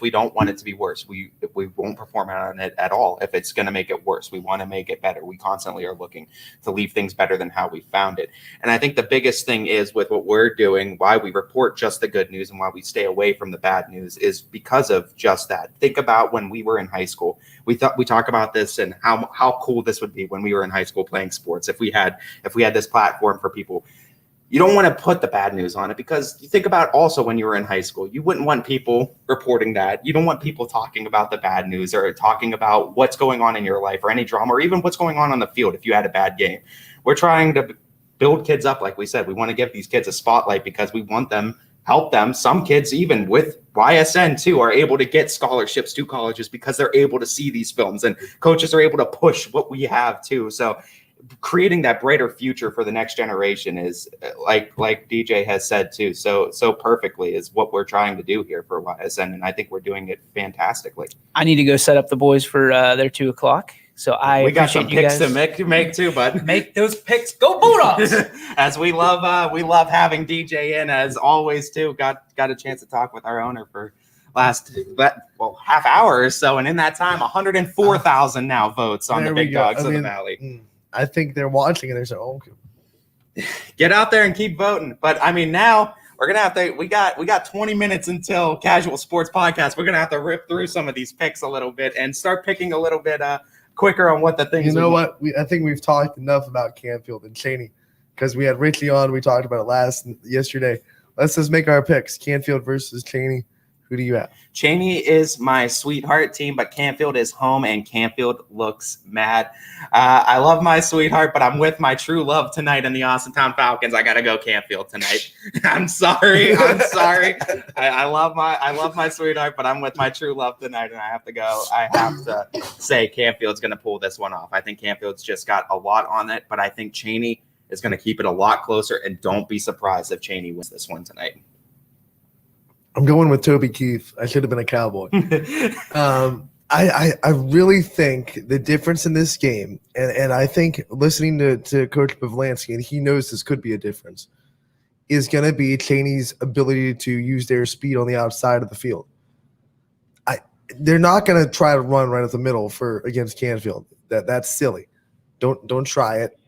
Speaker 4: we don't want it to be worse. We won't perform on it at all if it's going to make it worse. We want to make it better. We constantly are looking to leave things better than how we found it. And I think the biggest thing is with what we're doing, why we report just the good news and why we stay away from the bad news is because of just that. Think about when we were in high school. We talk about this and how cool this would be when we were in high school playing sports. If we had this platform for people. You don't want to put the bad news on it because you think about also when you were in high school, you wouldn't want people reporting that. You don't want people talking about the bad news or talking about what's going on in your life or any drama or even what's going on the field if you had a bad game. We're trying to build kids up. Like we said, we want to give these kids a spotlight because we want them, help them. Some kids, even with YSN too, are able to get scholarships to colleges because they're able to see these films, and coaches are able to push what we have too. So creating that brighter future for the next generation is like DJ has said too, so perfectly, is what we're trying to do here for YSN, and I think we're doing it fantastically.
Speaker 18: I need to go set up the boys for their 2:00. So we
Speaker 4: got some picks to make too, bud.
Speaker 18: Make those picks. Go Bulldogs!
Speaker 4: As we love having DJ in as always too. Got a chance to talk with our owner for half hour or so, and in that time, 104,000 now votes on the big dogs of the Valley.
Speaker 3: I think they're watching and they're saying, "Oh,
Speaker 4: get out there and keep voting." But I mean, now we're gonna have to. We got 20 minutes until Casual Sports Podcast. We're gonna have to rip through some of these picks a little bit and start picking a little bit quicker on what the things.
Speaker 3: You know what? I think we've talked enough about Canfield and Cheney because we had Richie on. We talked about it yesterday. Let's just make our picks: Canfield versus Cheney. Who do you have?
Speaker 4: Cheney is my sweetheart team, but Canfield is home, and Canfield looks mad. I love my sweetheart, but I'm with my true love tonight in the Austintown Falcons. I got to go Canfield tonight. I'm sorry. I love my sweetheart, but I'm with my true love tonight, and I have to go. I have to say Canfield's going to pull this one off. I think Canfield's just got a lot on it, but I think Cheney is going to keep it a lot closer, and don't be surprised if Cheney wins this one tonight.
Speaker 3: I'm going with Toby Keith. I should have been a Cowboy. I really think the difference in this game, and I think listening to Coach Pavlansky, and he knows this could be a difference, is going to be Cheney's ability to use their speed on the outside of the field. They're not going to try to run right at the middle against Canfield. That's silly. Don't try it.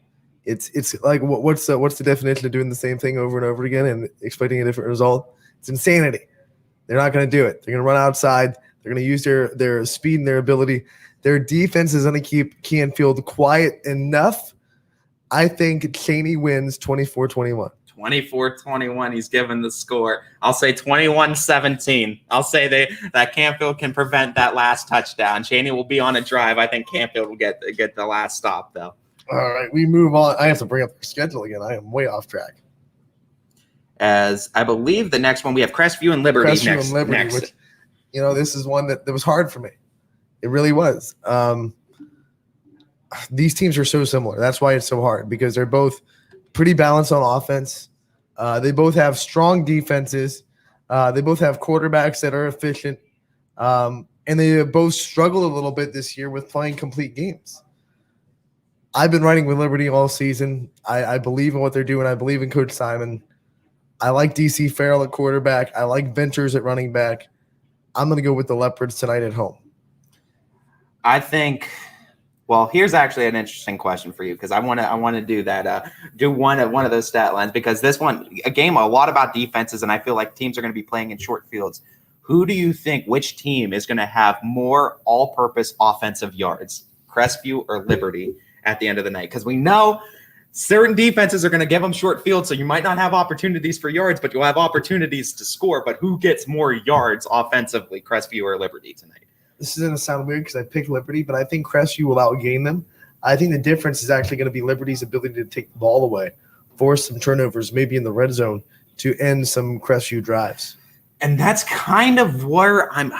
Speaker 3: It's like what's the definition of doing the same thing over and over again and expecting a different result? It's insanity. They're not going to do it. They're going to run outside. They're going to use their speed and their ability. Their defense is going to keep Canfield quiet enough. I think Cheney wins 24-21.
Speaker 4: 24-21. He's given the score. I'll say 21-17. I'll say that Canfield can prevent that last touchdown. Cheney will be on a drive. I think Canfield will get the last stop, though.
Speaker 3: All right, we move on. I have to bring up the schedule again. I am way off track.
Speaker 4: As I believe the next one, we have Crestview and Liberty next.
Speaker 3: Which, this is one that was hard for me. It really was. These teams are so similar. That's why it's so hard, because they're both pretty balanced on offense. They both have strong defenses. They both have quarterbacks that are efficient. And they both struggled a little bit this year with playing complete games. I've been riding with Liberty all season. I believe in what they're doing. I believe in Coach Simon. I like DC Farrell at quarterback. I like Ventures at running back. I'm going to go with the Leopards tonight at home.
Speaker 4: I think. Well, here's actually an interesting question for you, because I want to do that. Do one of those stat lines, because this one, a game a lot about defenses, and I feel like teams are going to be playing in short fields. Who do you think, which team is going to have more all-purpose offensive yards, Crestview or Liberty, at the end of the night? Because we know certain defenses are going to give them short fields, so you might not have opportunities for yards, but you'll have opportunities to score. But who gets more yards offensively, Crestview or Liberty tonight?
Speaker 3: This is going to sound weird because I picked Liberty, but I think Crestview will outgain them. I think the difference is actually going to be Liberty's ability to take the ball away, force some turnovers, maybe in the red zone, to end some Crestview drives.
Speaker 4: And that's kind of where I'm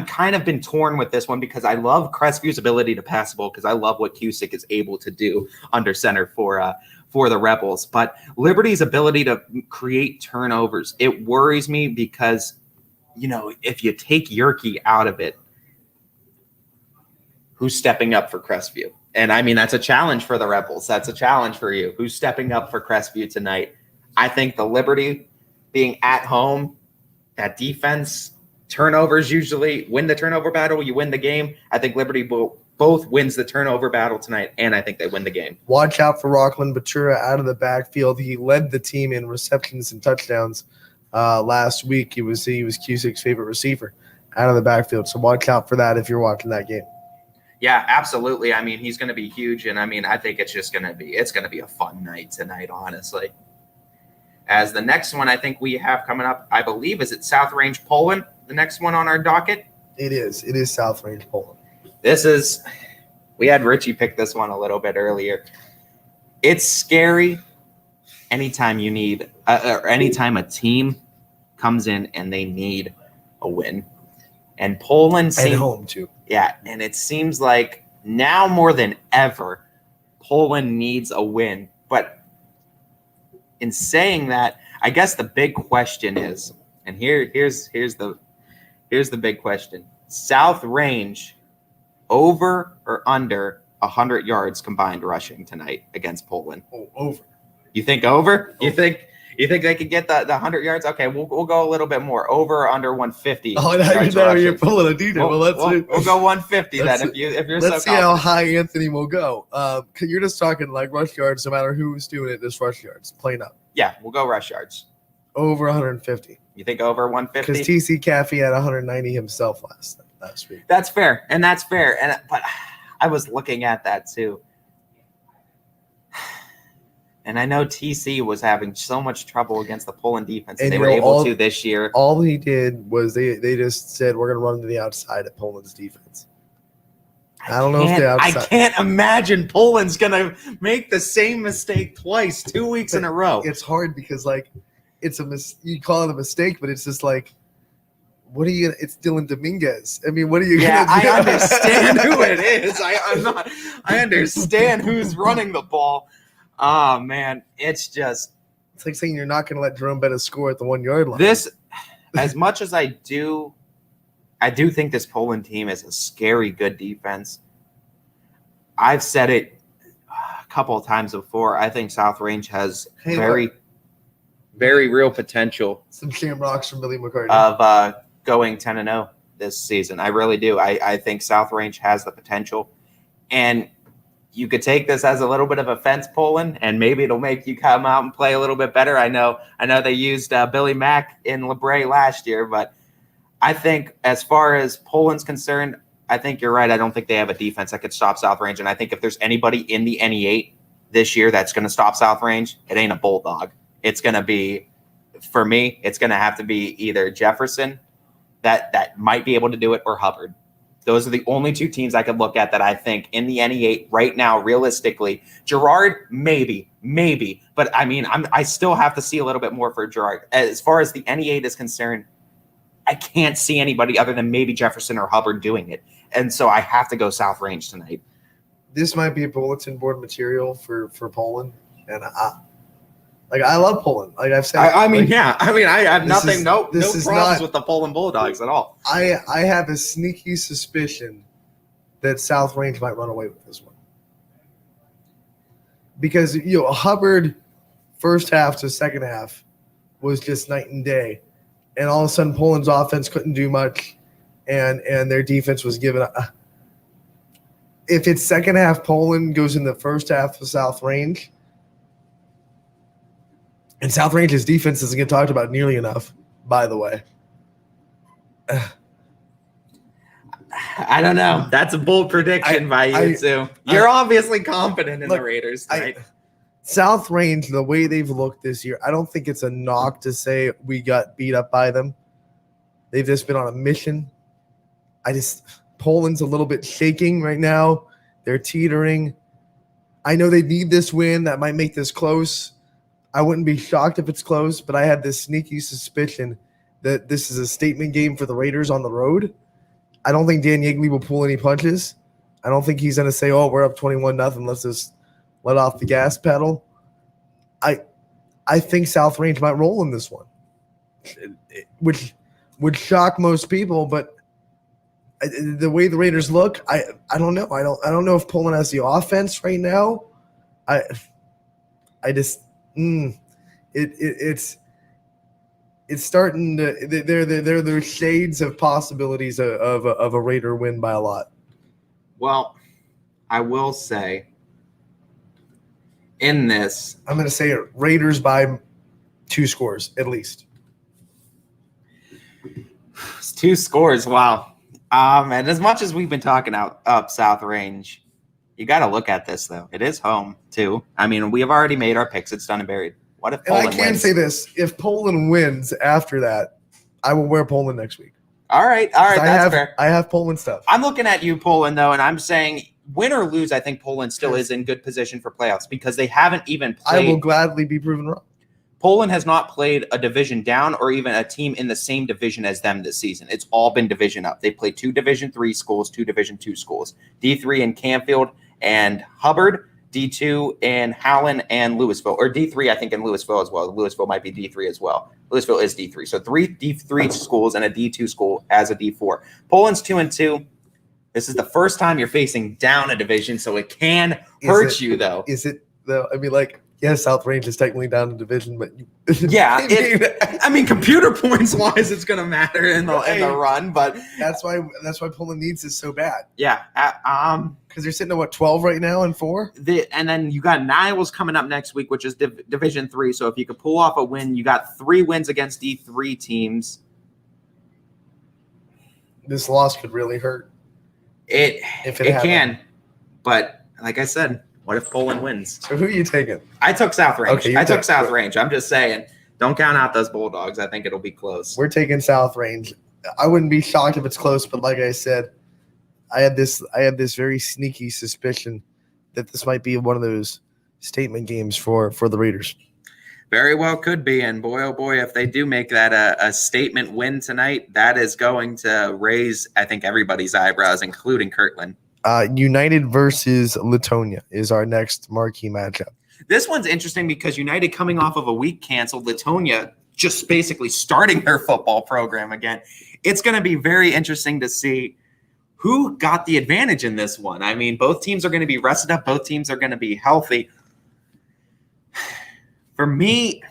Speaker 4: kind of been torn with this one, because I love Crestview's ability to pass the ball, because I love what Cusick is able to do under center for the Rebels. But Liberty's ability to create turnovers, it worries me, because, if you take Yerke out of it, who's stepping up for Crestview? And I mean, that's a challenge for the Rebels. That's a challenge for you. Who's stepping up for Crestview tonight? I think the Liberty being at home, that defense, turnovers usually win the turnover battle. You win the game. I think Liberty both wins the turnover battle tonight, and I think they win the game.
Speaker 3: Watch out for Rockland Batura out of the backfield. He led the team in receptions and touchdowns last week. He was Cusick's favorite receiver out of the backfield. So watch out for that if you're watching that game.
Speaker 4: Yeah, absolutely. I mean, he's going to be huge, and I mean, I think it's going to be a fun night tonight, honestly. As the next one I think we have coming up, I believe, is it South Range Poland, the next one on our docket?
Speaker 3: It is. It is South Range Poland.
Speaker 4: We had Richie pick this one a little bit earlier. It's scary, anytime you need, or anytime a team comes in and they need a win, and Poland
Speaker 3: And home too.
Speaker 4: Yeah, and it seems like now more than ever, Poland needs a win. But in saying that, I guess the big question is, and here's the big question: South Range over or under 100 yards combined rushing tonight against Poland?
Speaker 3: Oh, over.
Speaker 4: You think over? You think they could get the 100 yards? Okay, we'll go a little bit more. Over or under 150.
Speaker 3: Oh, now you're pulling a detail. Well,
Speaker 4: we'll go 150 then. If you're so
Speaker 3: let's see how high Anthony will go. Cause you're just talking like rush yards, no matter who's doing it. Just rush yards, plain up.
Speaker 4: Yeah, we'll go rush yards.
Speaker 3: Over 150.
Speaker 4: You think over 150?
Speaker 3: Because TC Caffey had 190 himself last week.
Speaker 4: That's fair, and but I was looking at that too. And I know TC was having so much trouble against the Poland defense. And they were able to this year.
Speaker 3: All he did was they just said, we're going to run to the outside of Poland's defense. I don't know if the outside.
Speaker 4: I can't imagine Poland's going to make the same mistake twice, 2 weeks in a row.
Speaker 3: It's hard because, like, you call it a mistake, but it's just like, what are you going to – it's Dylan Dominguez. I mean, what are you going to do?
Speaker 4: I understand who it is. I understand who's running the ball. Oh, man, it's
Speaker 3: like saying you're not going to let Jerome Bettis score at the 1 yard line.
Speaker 4: This, as much as I do think this Poland team is a scary good defense. I've said it a couple of times before. I think South Range has very real potential.
Speaker 3: Some shamrocks from Billy McCartney.
Speaker 4: Of going 10-0 this season. I really do. I think South Range has the potential. And you could take this as a little bit of offense, Poland, and maybe it'll make you come out and play a little bit better. I know they used Billy Mack in LeBray last year, but I think as far as Poland's concerned, I think you're right. I don't think they have a defense that could stop South Range, and I think if there's anybody in the NE8 this year that's going to stop South Range, it ain't a Bulldog. It's going to be, for me, it's going to have to be either Jefferson that might be able to do it, or Hubbard. Those are the only two teams I could look at that I think in the NE8 right now, realistically. Gerard, maybe. But, I mean, I still have to see a little bit more for Gerard. As far as the NE8 is concerned, I can't see anybody other than maybe Jefferson or Hubbard doing it. And so I have to go South Range tonight.
Speaker 3: This might be a bulletin board material for Poland. And I love Poland. Like I've said,
Speaker 4: I have nothing, no problems with the Poland Bulldogs at all.
Speaker 3: I have a sneaky suspicion that South Range might run away with this one. Because, Hubbard first half to second half was just night and day. And all of a sudden Poland's offense couldn't do much and their defense was given up. If it's second half Poland goes in the first half of South Range, and South Range's defense doesn't get talked about nearly enough, by the way.
Speaker 4: I don't know. That's a bold prediction by you, too. You're obviously confident in the Raiders tonight.
Speaker 3: South Range, the way they've looked this year, I don't think it's a knock to say we got beat up by them. They've just been on a mission. Poland's a little bit shaking right now. They're teetering. I know they need this win. That might make this close. I wouldn't be shocked if it's close, but I have this sneaky suspicion that this is a statement game for the Raiders on the road. I don't think Dan Yeagley will pull any punches. I don't think he's going to say, oh, we're up 21-0. Let's just let off the gas pedal. I think South Range might roll in this one, which would shock most people, but the way the Raiders look, I don't know. I don't know if Poland has the offense right now. It's starting to there are shades of possibilities of a Raider win by a lot.
Speaker 4: Well, I will say in this,
Speaker 3: I'm going to say Raiders by 2 scores at least.
Speaker 4: It's 2 scores. Wow. And as much as we've been talking up South Range, you got to look at this, though. It is home, too. I mean, we have already made our picks. It's done and buried. What if Poland wins?
Speaker 3: I can say this. If Poland wins after that, I will wear Poland next week.
Speaker 4: All right. That's fair.
Speaker 3: I have Poland stuff.
Speaker 4: I'm looking at you, Poland, though, and I'm saying win or lose, I think Poland still is in good position for playoffs because they haven't even played.
Speaker 3: I will gladly be proven wrong.
Speaker 4: Poland has not played a division down or even a team in the same division as them this season. It's all been division up. They played 2 Division 3 schools, 2 Division 2 schools, D3 in Canfield and Hubbard, D2 in Howland and Louisville, or D3 I think in Louisville as well. Louisville might be D3 as well. Louisville is D3. So 3 D3 schools and a D2 school as a D4. Poland's 2-2. This is the first time you're facing down a division, so it can hurt you, though.
Speaker 3: Is it, though? I mean, like, yes, South Range is technically down a division, but
Speaker 4: yeah, I mean, computer points wise, it's going to matter in the run, but
Speaker 3: that's why Poland needs this so bad.
Speaker 4: Yeah,
Speaker 3: because they're sitting at what, 12 right now and 4.
Speaker 4: And then you got Niles coming up next week, which is Division 3. So if you could pull off a win, you got 3 wins against D3 teams.
Speaker 3: This loss could really hurt.
Speaker 4: It can, but like I said, what if Poland wins?
Speaker 3: So who are you taking?
Speaker 4: I took South Range.
Speaker 3: Okay,
Speaker 4: I took South Range. I'm just saying, don't count out those Bulldogs. I think it'll be close.
Speaker 3: We're taking South Range. I wouldn't be shocked if it's close, but like I said, I had this very sneaky suspicion that this might be one of those statement games for the Raiders.
Speaker 4: Very well could be, and boy, oh boy, if they do make that a statement win tonight, that is going to raise, I think, everybody's eyebrows, including Kirtland.
Speaker 3: United versus Latonia is our next marquee matchup.
Speaker 4: This one's interesting because United coming off of a week canceled, Latonia just basically starting their football program again. It's going to be very interesting to see who got the advantage in this one. I mean, both teams are going to be rested up. Both teams are going to be healthy. For me,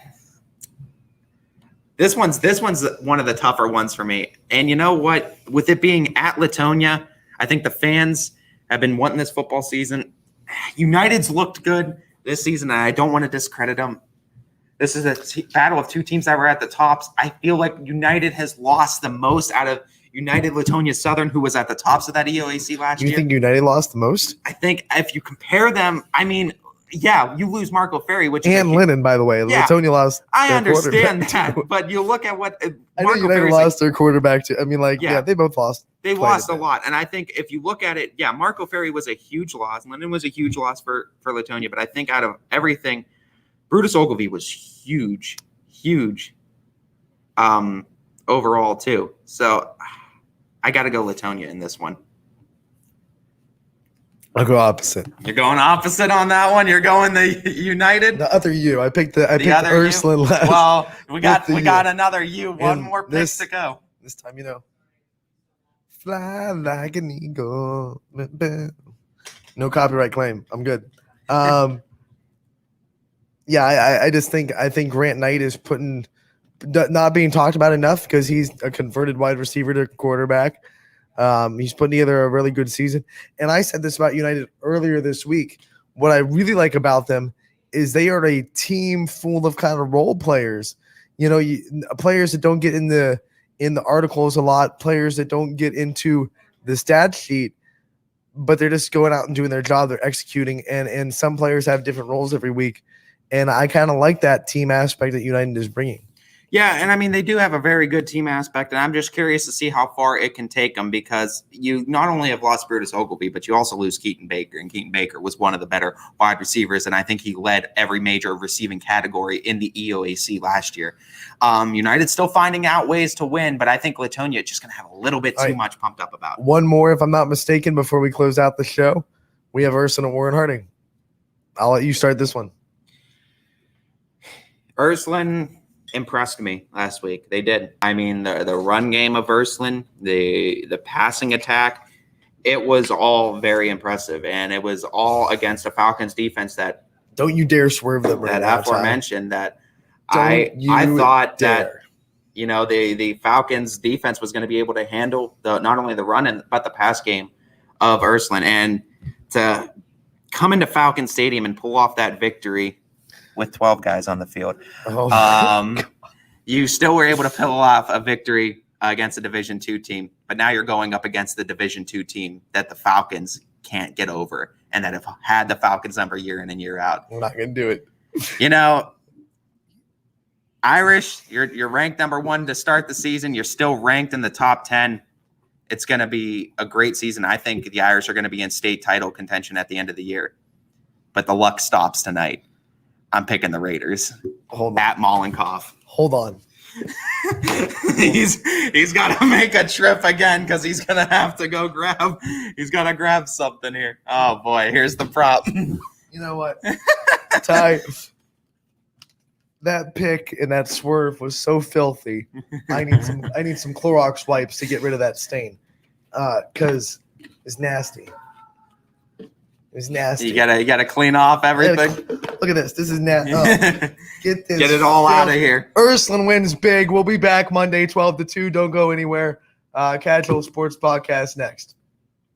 Speaker 4: this one's one of the tougher ones for me. And you know what? With it being at Latonia, I think the fans have been wanting this football season. United's looked good this season, and I don't want to discredit them. This is a battle of 2 teams that were at the tops. I feel like United has lost the most out of United Latonia Southern, who was at the tops of that EOAC last year.
Speaker 3: You think United lost the most?
Speaker 4: I think if you compare them, I mean, yeah, you lose Marco Ferry, which
Speaker 3: and
Speaker 4: is
Speaker 3: Lennon, by the way.
Speaker 4: Yeah,
Speaker 3: Latonia lost.
Speaker 4: I understand that, but you look at what
Speaker 3: I know United lost their quarterback too. I mean, yeah, they both lost.
Speaker 4: They lost a lot, and I think if you look at it, yeah, Marco Ferry was a huge loss. Lennon was a huge loss for Latonia, but I think out of everything, Brutus Ogilvie was huge overall too. So I got to go Latonia in this one.
Speaker 3: I'll go opposite.
Speaker 4: You're going opposite on that one. You're going the United.
Speaker 3: The other U. I picked Ursuline last.
Speaker 4: Well, we got another U. One more pick to go.
Speaker 3: This time, fly like an eagle. No copyright claim. I'm good. Yeah, I just think Grant Knight is not being talked about enough because he's a converted wide receiver to quarterback. He's putting together a really good season. And I said this about United earlier this week. What I really like about them is they are a team full of kind of role players. Players that don't get in the articles a lot, players that don't get into the stat sheet, but they're just going out and doing their job. They're executing, and some players have different roles every week. And I kind of like that team aspect that United is bringing.
Speaker 4: Yeah, and I mean, they do have a very good team aspect, and I'm just curious to see how far it can take them because you not only have lost Brutus Ogilvie, but you also lose Keaton Baker, and Keaton Baker was one of the better wide receivers, and I think he led every major receiving category in the EOAC last year. United's still finding out ways to win, but I think Latonia is just going to have a little bit too much pumped up about.
Speaker 3: One more, if I'm not mistaken, before we close out the show. We have Ursuline and Warren Harding. I'll let you start this one.
Speaker 4: Ursuline impressed me last week. They did. I mean, the run game of Ursuline, the passing attack, it was all very impressive, and it was all against a Falcons defense that
Speaker 3: don't you dare swerve them right now.
Speaker 4: Aforementioned that I thought that the Falcons defense was going to be able to handle not only the run but the pass game of Ursuline, and to come into Falcon Stadium and pull off that victory with 12 guys on the field. You still were able to pull off a victory against a Division II team, but now you're going up against the Division II team that the Falcons can't get over and that have had the Falcons number year in and year out.
Speaker 3: We're not going to do it.
Speaker 4: Irish, you're ranked number 1 to start the season. You're still ranked in the top 10. It's going to be a great season. I think the Irish are going to be in state title contention at the end of the year. But the luck stops tonight. I'm picking the Raiders. At Mollenkopf.
Speaker 3: Hold on.
Speaker 4: He's got to make a trip again because he's going to have to go grab something here. Oh, boy. Here's the prop.
Speaker 3: You know what? Ty, that pick and that swerve was so filthy. I need some Clorox wipes to get rid of that stain. Because it's nasty. It's nasty.
Speaker 4: You gotta clean off everything.
Speaker 3: Look at this. This is nasty. Oh, get this.
Speaker 4: Get it all out of here.
Speaker 3: Ursuline wins big. We'll be back Monday, 12 to 2. Don't go anywhere. Casual Sports Podcast next.